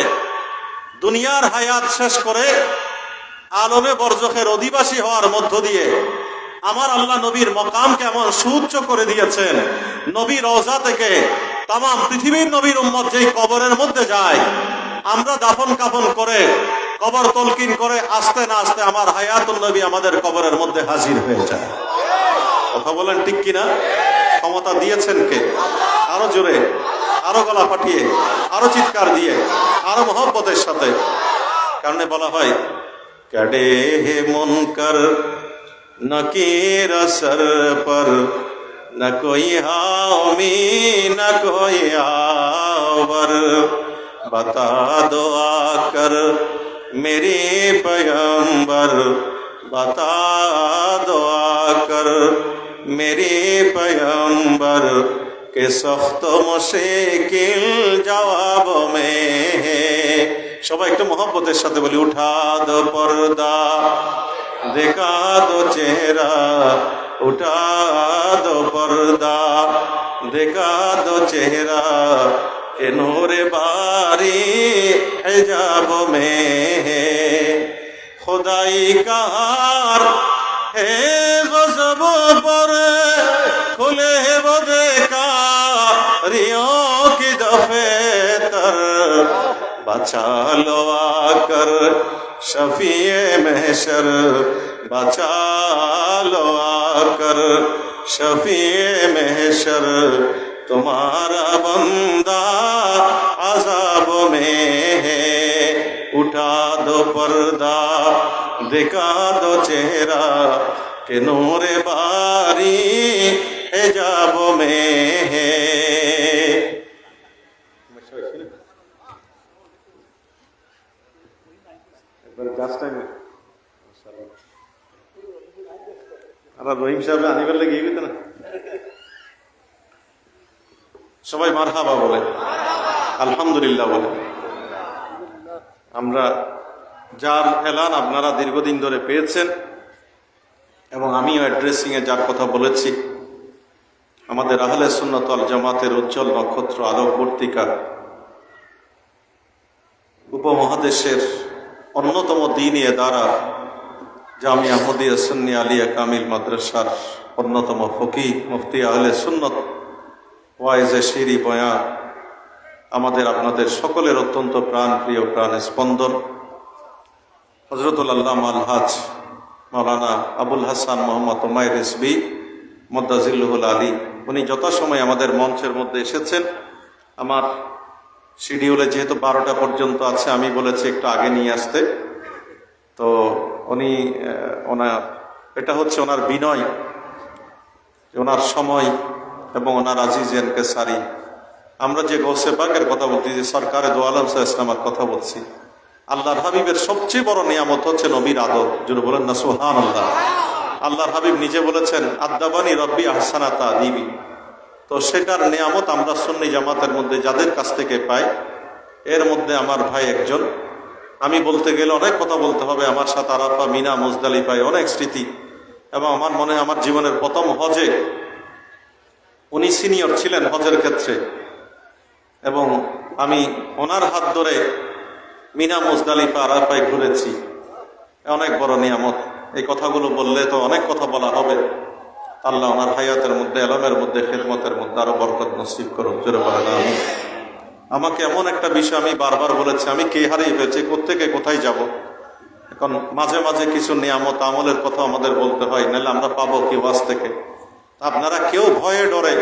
Speaker 3: দুনিয়ার হায়াত শেষ করে আলমে বরজখের অধিবাসী হওয়ার মধ্য দিয়ে আমার আল্লাহ নবীর মকামকে এমন সুউচ্চ করে দিয়েছেন। নবী রওজা থেকে তাম পৃথিবীর নবীর উম্মত যেই কবরের মধ্যে যায়, আমরা দাফন কাফন করে কবর তলকিন করে আসতে না আসতে আমার হায়াতুন নবী আমাদের কবরের মধ্যে হাজির হয়ে যায়। কথা বলেন ঠিক কিনা? ক্ষমতা দিয়েছেন কে? আরো জোরে, আরো গলা ফাটিয়ে, আরো চিৎকার দিয়ে, আরো মহব্বতের সাথে। কারণে বলা হয় কাডে হে মুনকার নকির সর পর না কোই হামি না কোই আওয়ার बता दो आकर मेरे पैगंबर, बता दो आकर मेरे पैगंबर के सख्त मुश्किल जवाब में। সবাই একটু মহব্বতের সাথে বলি উঠা দো পর্দা দেখা দো চেহারা, উঠা দো পর্দা দেখা দো চেহারা के नूर बारी हिजाब में खुदाई का हार है गज़ब पर खुले वो देखा रियों की दफेतर, बचा लो आकर शफीए महशर, बचा लो आकर शफीए महशर, तुम्हारा बंदा अज़ाब में है। उठा दो पर्दा दिखा दो चेहरा के नूर बारी हिजाब में है। রহিম সাহেব আনিবার লেগে গেবে না, সবাই মারহাবা বলে, আলহামদুলিল্লাহ বলে। আমরা যার এলান আপনারা দীর্ঘদিন ধরে পেয়েছেন এবং আমিও অ্যাড্রেসিং এ যার কথা বলেছি, আমাদের আহলে সুন্নাত ওয়াল জামাতের উজ্জ্বল নক্ষত্র আলোকবর্তিকা উপমহাদেশের অন্যতম দ্বীনি ইদারা জামিয়া আহমদিয়া সুন্নি আলিয়া কামিল মাদ্রাসার অন্যতম ফকিহ মুফতি আহলে সুন্নাত ওয়াইজে শিরি বয়ান, আমাদের আপনাদের সকলের অত্যন্ত প্রাণ প্রিয় প্রাণ স্পন্দন হযরতুল আল্লামা আল-হাজ মাওলানা আবুল হাসান মোহাম্মদ উমাইর রিজভী মুদ্দাজিল্লুহুল আলী, উনি যথাসময়ে আমাদের মঞ্চের মধ্যে এসেছেন। আমার শিডিউলে যেহেতু 12টা পর্যন্ত আছে, আমি বলেছি একটু আগে নিয়ে আসতে, তো উনি এটা হচ্ছে ওনার বিনয়, ওনার সময় এবং ওনার আজিজেন কেসারি। আমরা যে গৌসে পাকের কথা বলছি, যে সরকারে দো আলম সাল্লাল্লাহু আলাইহি ওয়াসাল্লামের কথা বলছি, আল্লাহর হাবিবের সবচেয়ে বড় নিয়ামত হচ্ছে নবীর আদব। যিনি বলেন না সুবহানাল্লাহ। আল্লাহর হাবিব নিজে বলেছেন আদাবানি রব্বি আহসানা তাদিবি। তো সেটার নিয়ামত আমরা সুন্নি জামাতের মধ্যে যাদের কাছ থেকে পাই, এর মধ্যে আমার ভাই একজন, আমি বলতে গেলে অনেক কথা বলতে হবে। আমার সাথে আরাফা, মিনা, মুজদালিফায় অনেক স্মৃতি, এবং আমার মনে হয় আমার জীবনের প্রথম হজে উনি সিনিয়র ছিলেন হজের ক্ষেত্রে, এবং আমি ওনার হাত ধরে মিনা, মুজদালিফা, আরাফায় ঘুরেছি। অনেক বড় নিয়ামত। এই কথাগুলো বললে তো অনেক কথা বলা হবে। আল্লাহ ওনার হায়াতের মধ্যে, এলমের মধ্যে, খেদমতের মধ্যে আরো বরকত নসিব করুন। জোরে বলেন আমিন। আমাকে এমন একটা বিষয় আমি বারবার বলেছি, আমি কে হারিয়ে ফেলছি, কোত্থেকে কোথায় যাব। এখন মাঝে মাঝে কিছু নিয়ামত আমলের কথা আমাদের বলতে হয়, নাহলে আমরা পাবো কি ওয়াজ থেকে। আপনারা কেউ ভয়ে ডরে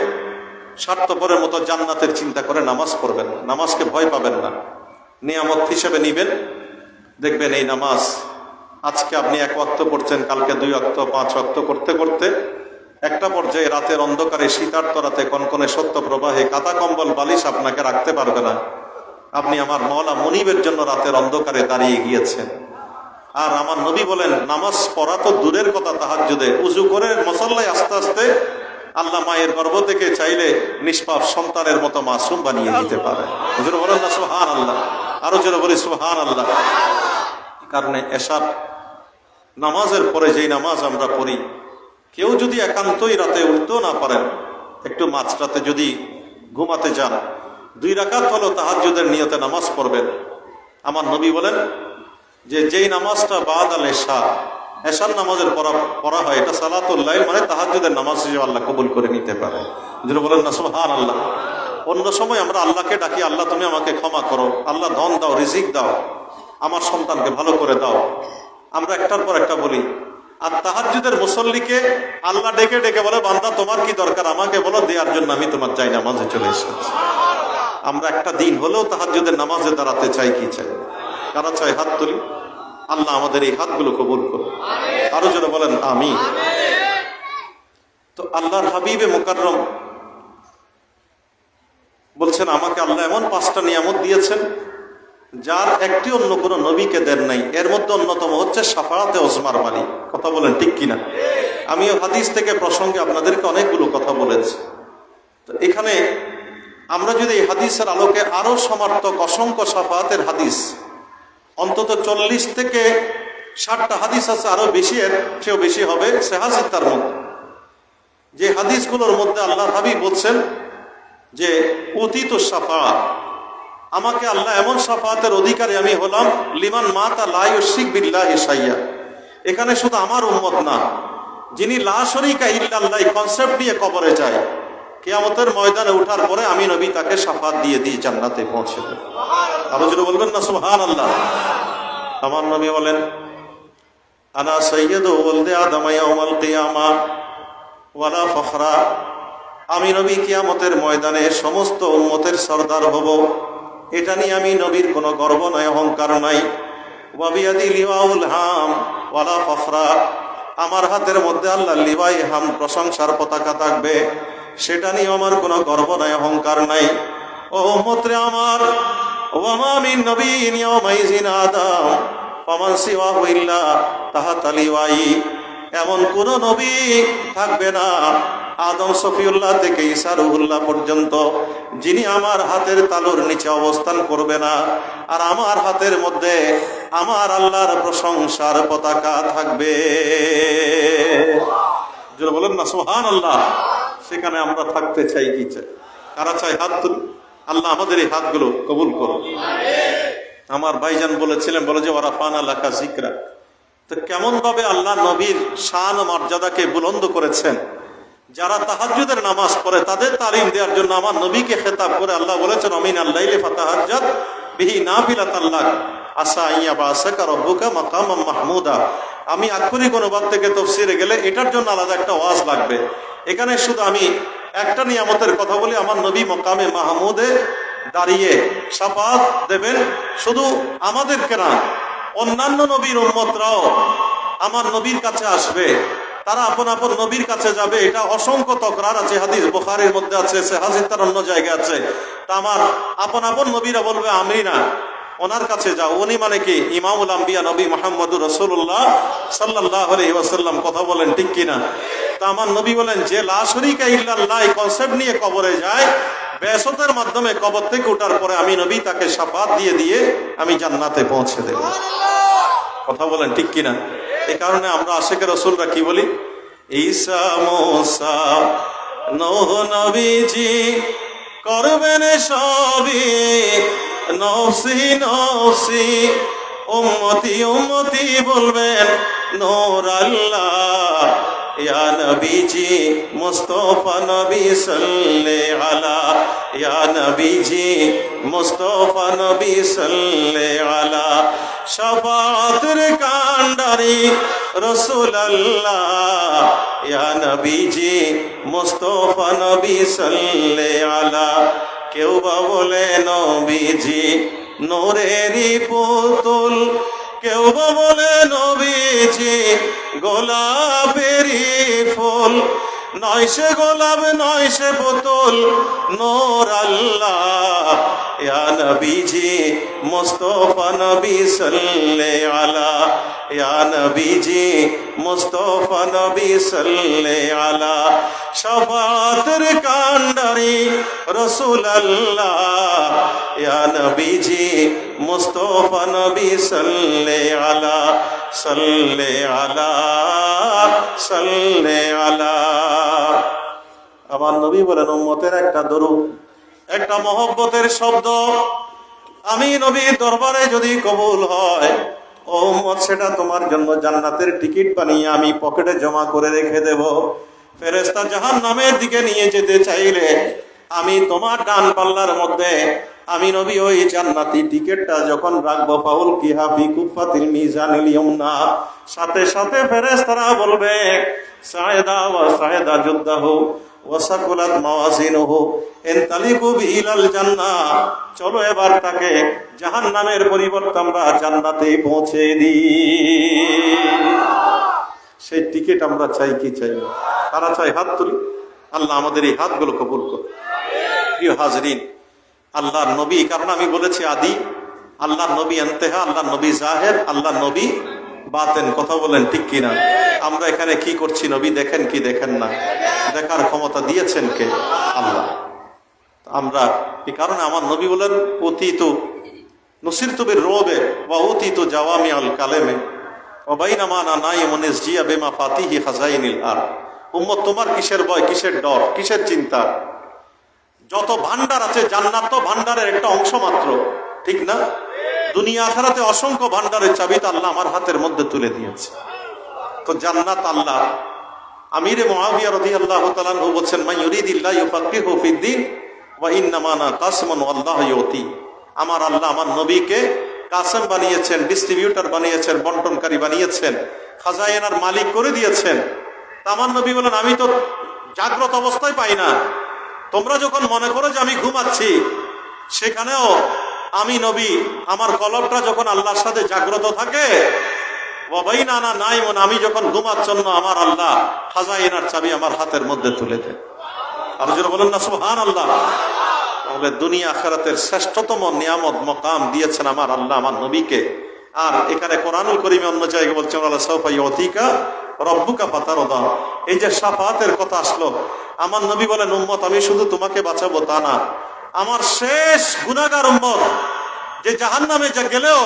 Speaker 3: স্বার্থপরের মতো জান্নাতের চিন্তা করে নামাজ পড়বেন না। নামাজকে ভয় পাবেন না, নিয়ামত হিসেবে নিবেন। দেখবেন এই নামাজ আজকে আপনি 1 ওয়াক্ত পড়ছেন, কালকে 2 ওয়াক্ত, 5 ওয়াক্ত করতে করতে একটা পর্যায়ে রাতের অন্ধকারে, শীতার্ত রাতে, কনকনে সত্য প্রবাহে কাঁথা কম্বল বালিশ আপনাকে রাখতে পারবে না। আপনি আমার মওলা মুনিবের জন্য রাতের অন্ধকারে দাঁড়িয়ে গিয়েছেন। আর আমার নবী বলেন, নামাজ পড়া তো দূরের কথা, তাহাজ্জুদে উযু করে মুসাল্লায় আস্তে আস্তে আল্লাহ মায়ের গর্ভ থেকে চাইলে নিষ্পাপ সন্তানের মতো মাসুম বানিয়ে দিতে পারে। জোরে বলেন না সুবহানাল্লাহ। আরো জোরে বলি সুবহানাল্লাহ। কারণে এশার নামাজের পরে যেই নামাজ আমরা পড়ি, কেউ যদি একান্তই রাতে উঠতেও না পারেন, একটু মাঝরাতে যদি ঘুমাতে যান, 2 রাকাত হলো তাহাজ্জুদের নিয়তে নামাজ পড়বেন। আমার নবী বলেন যে যেই নামাজটা বাদ আল এশা, এশার নামাজের পড়া হয়, এটা সালাতুল লাইল, মানে তাহাজ্জুদের নামাজ হিসেবে আল্লাহ কবুল করে নিতে পারে। যদি বলেন না সুবহানাল্লাহ। অন্য সময় আমরা আল্লাহকে ডাকি, আল্লাহ তুমি আমাকে ক্ষমা করো, আল্লাহ ধন দাও, রিজিক দাও, আমার সন্তানকে ভালো করে দাও, আমরা একটার পর একটা বলি। আর তাহাজ্জুদের মুসল্লিকে আল্লাহ ডেকে ডেকে বলে, বান্দা তোমার কি দরকার, আমাকে বলো, দেওয়ার জন্য আমি তোমার চাই নামাজে চলে এসেছি। আমরা একটা দিন হলেও তাহাজ্জুদের নামাজে দাঁড়াতে চাই কি চাই? কারা চাই? হাত তুলি। আল্লাহ আমাদের এই হাতগুলো কবুল করুন। আরো জোরে বলেন আমিন। তো আল্লাহর হাবিবে মুকাররম বলছেন, আমাকে আল্লাহ এমন 5টা নিয়ামত দিয়েছেন যার একটি অন্য কোন নবীকে দেন নাই। এর মধ্যে অন্যতম হচ্ছে শাফাআতে ওজমার মালিক। কথা বলেন ঠিক কিনা? আমিও হাদিস থেকে প্রসঙ্গে আপনাদেরকে অনেকগুলো কথা বলেছি। তো এখানে আমরা যদি এই হাদিসের আলোকে আরো সমার্থক অসংখ্য শাফাআতের হাদিস, অন্তত 40 থেকে 60টা হাদিস আছে, আরো বেশি, এর চেয়েও বেশি হবে সেহাসিত্তার মধ্যে, যে হাদিসগুলোর মধ্যে আল্লাহর হাবিব বলছেন যে উতিতু শাফাআত, আমাকে আল্লাহ এমন শাফাআতের অধিকারী আমি হলাম, লিমান মাতা লা ইউশরিক বিল্লাহি শাইয়া। এখানে শুধু আমার উম্মত না, যিনি লা শরীকা ইল্লাল্লাহ কনসেপ্ট নিয়ে কবরে যায়, কিয়ামতের ময়দানে ওঠার পরে আমি নবী তাকে শাফাআত দিয়ে দিয়ে জান্নাতে পৌঁছে দেব। আরো জোরে বলবেন না সুবহানাল্লাহ। আমার নবী বলেন, আনা সাইয়্যিদু ওয়ালদি আদম ইয়াউমাল কিয়ামা ওয়ালা ফখরা, আমি নবী কিয়ামতের ময়দানে সমস্ত উম্মতের সরদার হব, এটা নিয়ে আমি নবীর কোনো গর্ব নাই, অহংকার নাই। ওয়াবিয়াদি লিওয়াউল হাম ওয়ালা ফখরা, আমার হাতের মধ্যে আল্লাহ লিওয়াই হাম, প্রশংসার পতাকা থাকবে, সেটা নিয়ে আমার কোনো গর্ব নাই, অহংকার নাই। ও উম্মতরে আমার, ওয়ামা মিন নবিয়্যিন ইয়াওমাইযিন আদম ফামান সিওয়াহু ইল্লা তাহাতা লিওয়াই, এমন কোন নবী থাকবে না আদম সফিউল্লাহ থেকে ঈসা রুহুল্লাহ পর্যন্ত, যিনি আমার হাতের তালুর নিচে অবস্থান করবে না, আর আমার হাতের মধ্যে আমার আল্লাহর প্রশংসার পতাকা থাকবে। যারা বলেন না সুবহানাল্লাহ। সেখানে আমরা থাকতে চাই কি চাই? কারা চাই? হাত তুলি। আল্লাহ আমাদের এই হাতগুলো কবুল করুন। আমার ভাইজান বলেছিলেন, বলে যে ওয়ারাফানা লাকা যিকরা, তো কেমন ভাবে আল্লাহ নবীর শান ও মর্যাদাকে বুলন্দ করেছেন। যারা তাহাজ্জুদের নামাজ পড়ে তাদের তালিম দেওয়ার জন্য আমার নবীকে খেতাব করে আল্লাহ বলেছেন, আমিনাল লাইলি ফাতাহাজ্জাদ বিহি নাফিলাতাল লাক আসা ইয়াবাসাকা রাব্বুকা মাকামাম মাহমুদা। আমি আক্ষরিক অনুবাদ থেকে তাফসীরে গেলে এটার জন্য আলাদা একটা ওয়াজ লাগবে। এখানে শুধু আমি একটা নিয়ামতের কথা বলি, আমার নবী মাকামে মাহমুদে দাঁড়িয়ে শাফাআত দেবেন, শুধু আমাদেরকে না, অন্যান্য নবীর উম্মতরাও আমার নবীর কাছে আসবে, তারা আপন আপন নবীর কাছে যাবে। এটা অসংখ্য তকরার আছে, হাদিস বুখারীর মধ্যে আছে, সেহাসিত্তার অন্য জায়গায় আছে। তা আমার আপন আপন নবীরা বলবে, আমি না, ওনার কাছে যাও। উনি মানে কি? ইমামুল আম্বিয়া নবী মুহাম্মদুর রাসূলুল্লাহ সাল্লাল্লাহু আলাইহি ওয়াসাল্লাম। কথা বলেন ঠিক কিনা? তা আমার নবী বলেন, যে লা শরীকা ইল্লাল্লাহ কনসেপ্ট নিয়ে কবরে যায়, বেসতের মাধ্যমে কবর থেকে ওঠার পরে আমি নবী তাকে শাফাত দিয়ে দিয়ে আমি জান্নাতে পৌঁছে দেব। কথা বলেন ঠিক কিনা? এই কারণে আমরা আশিকে রাসূলরা কি বলি? ঈসা মুসা নূহ নবীজি করবেন সবই নফসি নফসি, উম্মতি উম্মতি বলবেন নূর আল্লাহ। ইয়া নবীজি মুস্তাফা নবী সাল্লে আলা, ইয়া নবীজি মুস্তাফা নবী সাল্লে আলা। শাফাতের কান্ডারি রাসূল আল্লাহ, ইয়া নবীজি মুস্তাফা নবী সাল্লে আলা। কেউ বা বলে নবীজি নূরেরই পুতুল, কেউ বা বলে নবীজি গোলাপেরই ফুল। নয় সে গোলাপ নয় সে পুতুল নূর আল্লাহ। ইয়া নবীজি মুস্তাফা নবী সাল্লে আলা, ইয়া নবীজি মুস্তাফা নবী সাল্লে আলা। শাফাতের কান্ডারি রাসূল আল্লাহ, ইয়া নবীজি মুস্তাফা নবী সাল্লে আলা, সাল্লে আলা, সাল্লে আলা। আমার নবী বলেন উম্মতের একটা দরুদ, একটা মহব্বতের শব্দ আমি নবীর দরবারে যদি কবুল হয়, ও উম্মত সেটা তোমার জন্য জান্নাতের টিকিট বানিয়ে আমি পকেটে জমা করে রেখে দেব। ফেরেশতা জাহান্নামের দিকে নিয়ে যেতে চাইলে আমি তোমার ডান পাল্লার মধ্যে আমি নবী ওই জান্নাতি টিকিটটা যখন রাখবো, ফাউল কিহা ফি কুফাতিল মিজানিল ইয়ুমনা, সাথে সাথে ফেরেশতারা বলবে সায়েদা ওয়া সায়েদা যুদ্দাহু ওয়া সাকুলাত মাওয়াজিনুহু ইনতালিকু বিইলাল জান্নাহ। চলো এবার তাকে জাহান্নামের পরিবর্তে আমরা জান্নাতে পৌঁছে দিই। সেই টিকিট আমরা চাই কি চাই না? তারা চাই হাত তুলি। আল্লাহ আমাদের এই হাতগুলো কবুল করুন। প্রিয় হাজরিন, আল্লাহর নবী, কারণ আমি বলেছি আদি, আল্লাহর নবী ইন্তেহা, আল্লাহর নবী জাহের, আল্লাহর নবী বাতেন। কথা বলেন ঠিক কিনা? আমরা এখানে কি করছি নবী দেখেন কি দেখেন না? দেখার ক্ষমতা দিয়েছেন কে? আল্লাহ। আমরা এই কারণে আমার নবী বলেন অতীত নসিরতু বির রুবে ওয়া অতীত জাওয়ামি আল কালেমে ওয়া বাইনামা আনা নাইমুন ইসজিয়া বিমা ফাতিহি খাজাইনিল আর। উম্মত তোমার কিসের ভয়, কিসের ডর, কিসের চিন্তা? যত ভান্ডার আছে, জান্নাত তো ভান্ডারের একটা অংশ মাত্র, ঠিক না? দুনিয়া আখিরাতে অসংখ্য ভান্ডারের চাবি তো আল্লাহ আমার হাতের মধ্যে তুলে দিয়েছে। তো জান্নাত আল্লাহ। আমিরে মুআবিয়া রাদিয়াল্লাহু তাআলা আনহু বলেন, মান ইউরিদিল্লাহু ইউফাক্কিহু ফিদ্দিন ওয়া ইন্নামা আনা কাসিমুন ওয়াল্লাহু ইউতি। আমার আল্লাহ আমার নবীকে কাসেম বানিয়েছেন, ডিস্ট্রিবিউটর বানিয়েছেন, বন্টনকারী বানিয়েছেন, খাজাইনার মালিক করে দিয়েছেন। আমার নবী বলেন আমি তো জাগ্রত অবস্থায় পাই না। তোমরা যখন মনে করো যে আমি ঘুমাচ্ছি, সেখানেও আমি নবী আমার কলবটা যখন আল্লাহর সাথে জাগ্রত থাকে, ওয়াবাইনানা নাইমুন, আমি যখন ঘুমাচ্ছন্ন আমার আল্লাহ খাজাইনার চাবি আমার হাতের মধ্যে তুলে দেন। আর যারা বলেন না সুবহানাল্লাহ। তাহলে দুনিয়া আখিরাতের শ্রেষ্ঠতম নিয়ামত মকাম দিয়েছেন আমার আল্লাহ আমার নবীকে। আর এখানে কোরআনুল কারীমে অন্য জায়গায় বলছেন আল্লাহ সাওফা ইউতিকা রব্বুকা ফাতারদা। এই যে শাফাতের কথা আসলো, আমার নবী বলেন উম্মত আমি শুধু তোমাকে বাঁচাবো তা না, আমার শেষ গুনাহগার উম্মত যে জাহান্নামে যা গেলেও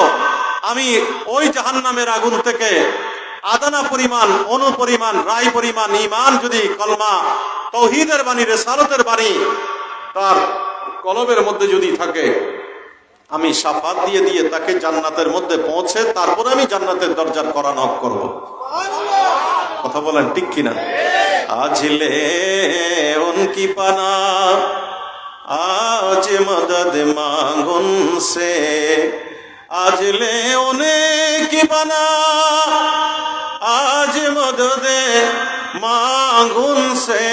Speaker 3: আমি ওই জাহান্নামের আগুন থেকে আদানা পরিমাণ, অনু পরিমাণ, রায় পরিমাণ ঈমান যদি কলমা তাওহীদের বাণী, রিসালাতের বাণী তার কলবের মধ্যে যদি থাকে, আমি শাফাত দিয়ে দিয়ে তাকে জান্নাতের মধ্যে পৌঁছে তারপরে আমি জান্নাতের দরজার করা নক করব। কথা বলেন ঠিক কিনা? আজলে উনকি পানা আজ মদদ মাঙ্গুন সে, আজলে উনকি পানা আজ মদদ मांगुन से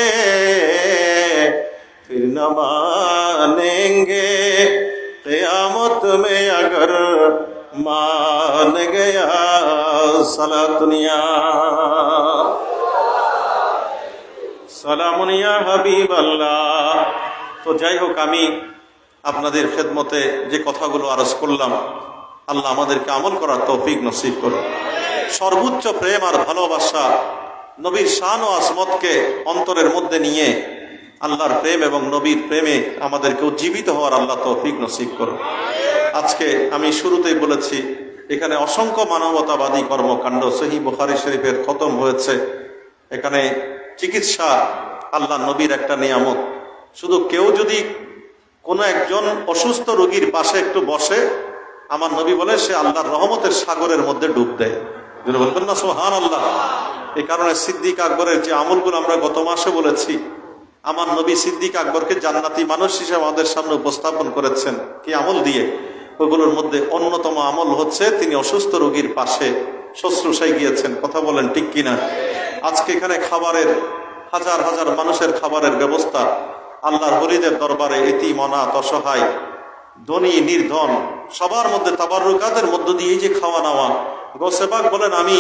Speaker 3: फिर न मानेंगे क़यामत में अगर मान गया सलातुनिया সালামুনিয়া হাবিব আল্লাহ। তো যাই হোক, আমি আপনাদের খেদমতে যে কথাগুলো আরজ করলাম, আল্লাহ আমাদেরকে আমল করার তৌফিক নসিব করুন। সর্বোচ্চ প্রেম আর ভালোবাসা, নবীর শান ও আজমতকে অন্তরের মধ্যে নিয়ে আল্লাহর প্রেম এবং নবীর প্রেমে আমাদেরকে উজ্জীবিত হওয়ার আল্লাহ তৌফিক নসিব করুন। আজকে আমি শুরুতেই বলেছি এখানে অসংখ্য মানবতাবাদী কর্মকাণ্ড, সহিহ বুখারী শরীফের খতম হয়েছে। এখানে চিকিৎসা আল্লাহ নবীর একটা নিয়ামত। শুধু কেউ যদি কোনো একজন অসুস্থ রোগীর পাশে একটু বসে, আমার নবী বলে সে আল্লাহর রহমতের সাগরের মধ্যে ডুব দেয়। যদি বলবেন না সুবহানাল্লাহ। এই কারণে সিদ্দিক আকবরের যে আমলগুলো আমরা গত মাসে বলেছি, আমার নবী সিদ্দিক আকবরকে জান্নাতি মানুষ হিসেবে আমাদের সামনে উপস্থাপন করেছেন কি আমল দিয়ে। ওইগুলোর মধ্যে অন্যতম আমল হচ্ছে তিনি অসুস্থ রোগীর পাশে শুশ্রূষায় গিয়েছেন। কথা বলেন ঠিক কিনা? আজকে এখানে খাবারের হাজার হাজার মানুষের খাবারের ব্যবস্থা, আল্লাহর ওলিদের দরবারে এতিম, অনাথ, অসহায়, ধনী, নির্ধন সবার মধ্যে তাবাররুকাতের মধ্য দিয়ে এই যে খাওয়া নেওয়া। গৌসে পাক বলেন আমি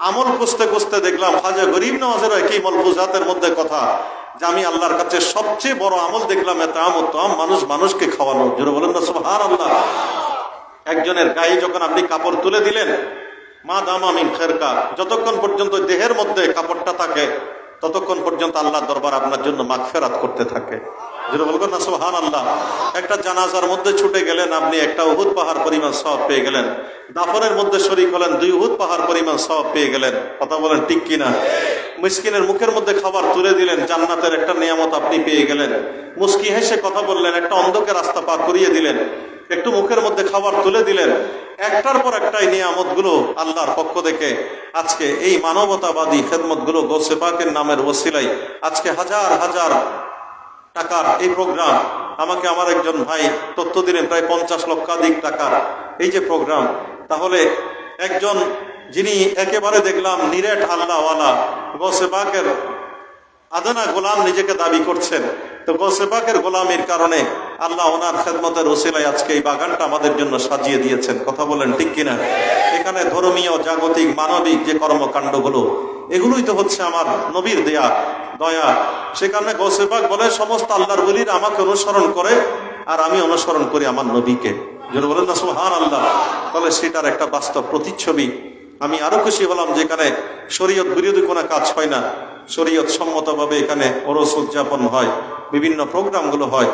Speaker 3: আমল খুঁজতে খুঁজতে দেখলাম খাজা গরিব নওয়াজের একই মলফুজাতের মধ্যে কথা যে আমি আল্লাহর কাছে সবচেয়ে বড় আমল দেখলাম এতাম মানুষ মানুষকে খাওয়ানো। জোরে বলেন না সুবহানাল্লাহ। একজনের গায়ে যখন আপনি কাপড় তুলে দিলেন, মা দামা মিন খেরকা, যতক্ষণ পর্যন্ত দেহের মধ্যে কাপড়টা থাকে ততক্ষণ পর্যন্ত আল্লাহর দরবার আপনার জন্য মাগফিরাত করতে থাকে। যেটা বলবেন না সুবহানাল্লাহ। একটা জানাজার মধ্যে ছুটে গেলেন, আপনি একটা উহুদ পাহাড় পরিমাণ সওয়াব পেয়ে গেলেন। দাফনের মধ্যে শরীক হলেন, 2 উহুদ পাহাড় পরিমাণ সওয়াব পেয়ে গেলেন। কথা বলেন ঠিক কিনা? মিসকিনের মুখের মধ্যে খাবার তুলে দিলেন, জান্নাতের একটা নিয়ামত আপনি পেয়ে গেলেন। মুস্কি হেসে কথা বললেন, একটা অন্ধকে রাস্তা পার করিয়ে দিলেন। একটু মুখের মধ্যে খাবার তুলে দিলেন। একটার পর একটাই নিয়ামত গুলো আল্লাহর পক্ষ থেকে আজকে এই মানবতাবাদী খেদমত গুলো গৌসে পাকের নামের ওসিলায় আজকে হাজার হাজার টাকার এই প্রোগ্রাম। আমাকে আমার একজন ভাই তথ্য দিলেন প্রায় 50 লক্ষাধিক টাকার এই যে প্রোগ্রাম। তাহলে একজন যিনি একেবারে দেখলাম নিরেট আল্লাহওয়ালা, গৌসে পাকের আদানা গোলাম নিজেকে দাবি করছেন, তো গৌসে পাকের গোলামের কারণে আল্লাহ ওনার খেদমতের ওসিলায় আজকে এই বাগানটা আমাদের জন্য সাজিয়ে দিয়েছেন। কথা বলেন ঠিক কিনা? এখানে ধর্মীয়, জাগতিক, মানবিক যে কর্মকাণ্ডগুলো, এগুলোই তো হচ্ছে আমার নবীর দেয়া দয়া। সে কারণে গৌসে পাক বলে সমস্ত আল্লাহর ওলিরা আমাকে অনুসরণ করে আর আমি অনুসরণ করি আমার নবীকে। যেটা বলেন না সুবহানাল্লাহ। তাহলে সেটার একটা বাস্তব প্রতিচ্ছবি। আমি আরো খুশি হলাম যেখানে শরীয়ত বিরোধী কোনো কাজ হয় না, শরীয়ত সম্মতভাবে এখানে ওরস উদযাপন হয়, বিভিন্ন প্রোগ্রামগুলো হয়।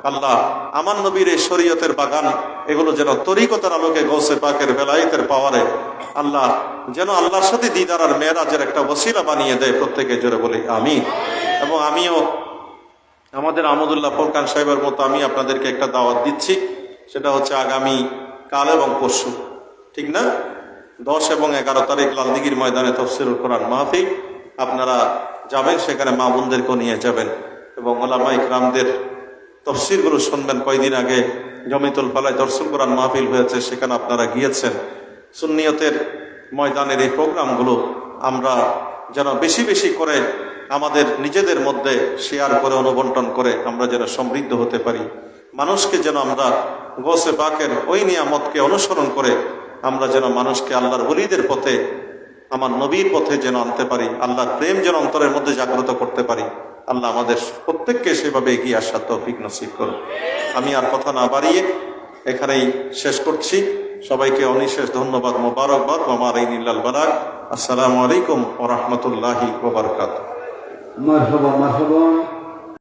Speaker 3: আল্লাহ আমার নবীর এই শরীয়তের বাগান এগুলো যেন তরিকতার আলোকে গৌসে পাকের বেলায়েতের পাওয়ারে আল্লাহ যেন আল্লাহর সাথে দিদার আর মেরাজের একটা ওসিলা বানিয়ে দেয়। প্রত্যেকে জোরে বলি আমিন। এবং আমিও আমাদের আহমদুল্লাহ ফোরকান সাহেবের মতো আমি আপনাদেরকে একটা দাওয়াত দিচ্ছি, সেটা হচ্ছে আগামী কাল এবং পরশু, ঠিক না, 10 এবং 11 তারিখ লালদিঘির ময়দানে তাফসীরুল কোরআন মাহফিল। আপনারা যাবেন, সেখানে মা বোনদেরকেও নিয়ে যাবেন এবং ওলামা ইকরামদের তফসিরগুলো শুনবেন। কয়েকদিন আগে জমিতুল ফালায় দরসুল কোরআন মাহফিল হয়েছে, সেখানে আপনারা গিয়েছেন। সুন্নিয়তের ময়দানের এই প্রোগ্রামগুলো আমরা যেন বেশি বেশি করে আমাদের নিজেদের মধ্যে শেয়ার করে, অনুবন্টন করে আমরা যেন সমৃদ্ধ হতে পারি। মানুষকে যেন আমরা গৌসে পাকের ওই নিয়ামতকে অনুসরণ করে আমরা যেন মানুষকে আল্লাহর ওলিদের পথে, আমার নবীর পথে যেন আনতে পারি, আল্লাহর প্রেম যেন অন্তরের মধ্যে জাগ্রত করতে পারি। আল্লাহ আমাদের প্রত্যেককে সেভাবে এগিয়ে আসার তৌফিক নসিব করুন। আমি আর কথা না বাড়িয়ে এখানেই শেষ করছি। সবাইকে অনিশেষ ধন্যবাদ, মোবারকবাদ। আমার এই নীলাল বারাক। আসসালামু আলাইকুম ওয়া রাহমাতুল্লাহি ওয়া বারাকাতুহু।
Speaker 1: মারহাবা মারহাবা।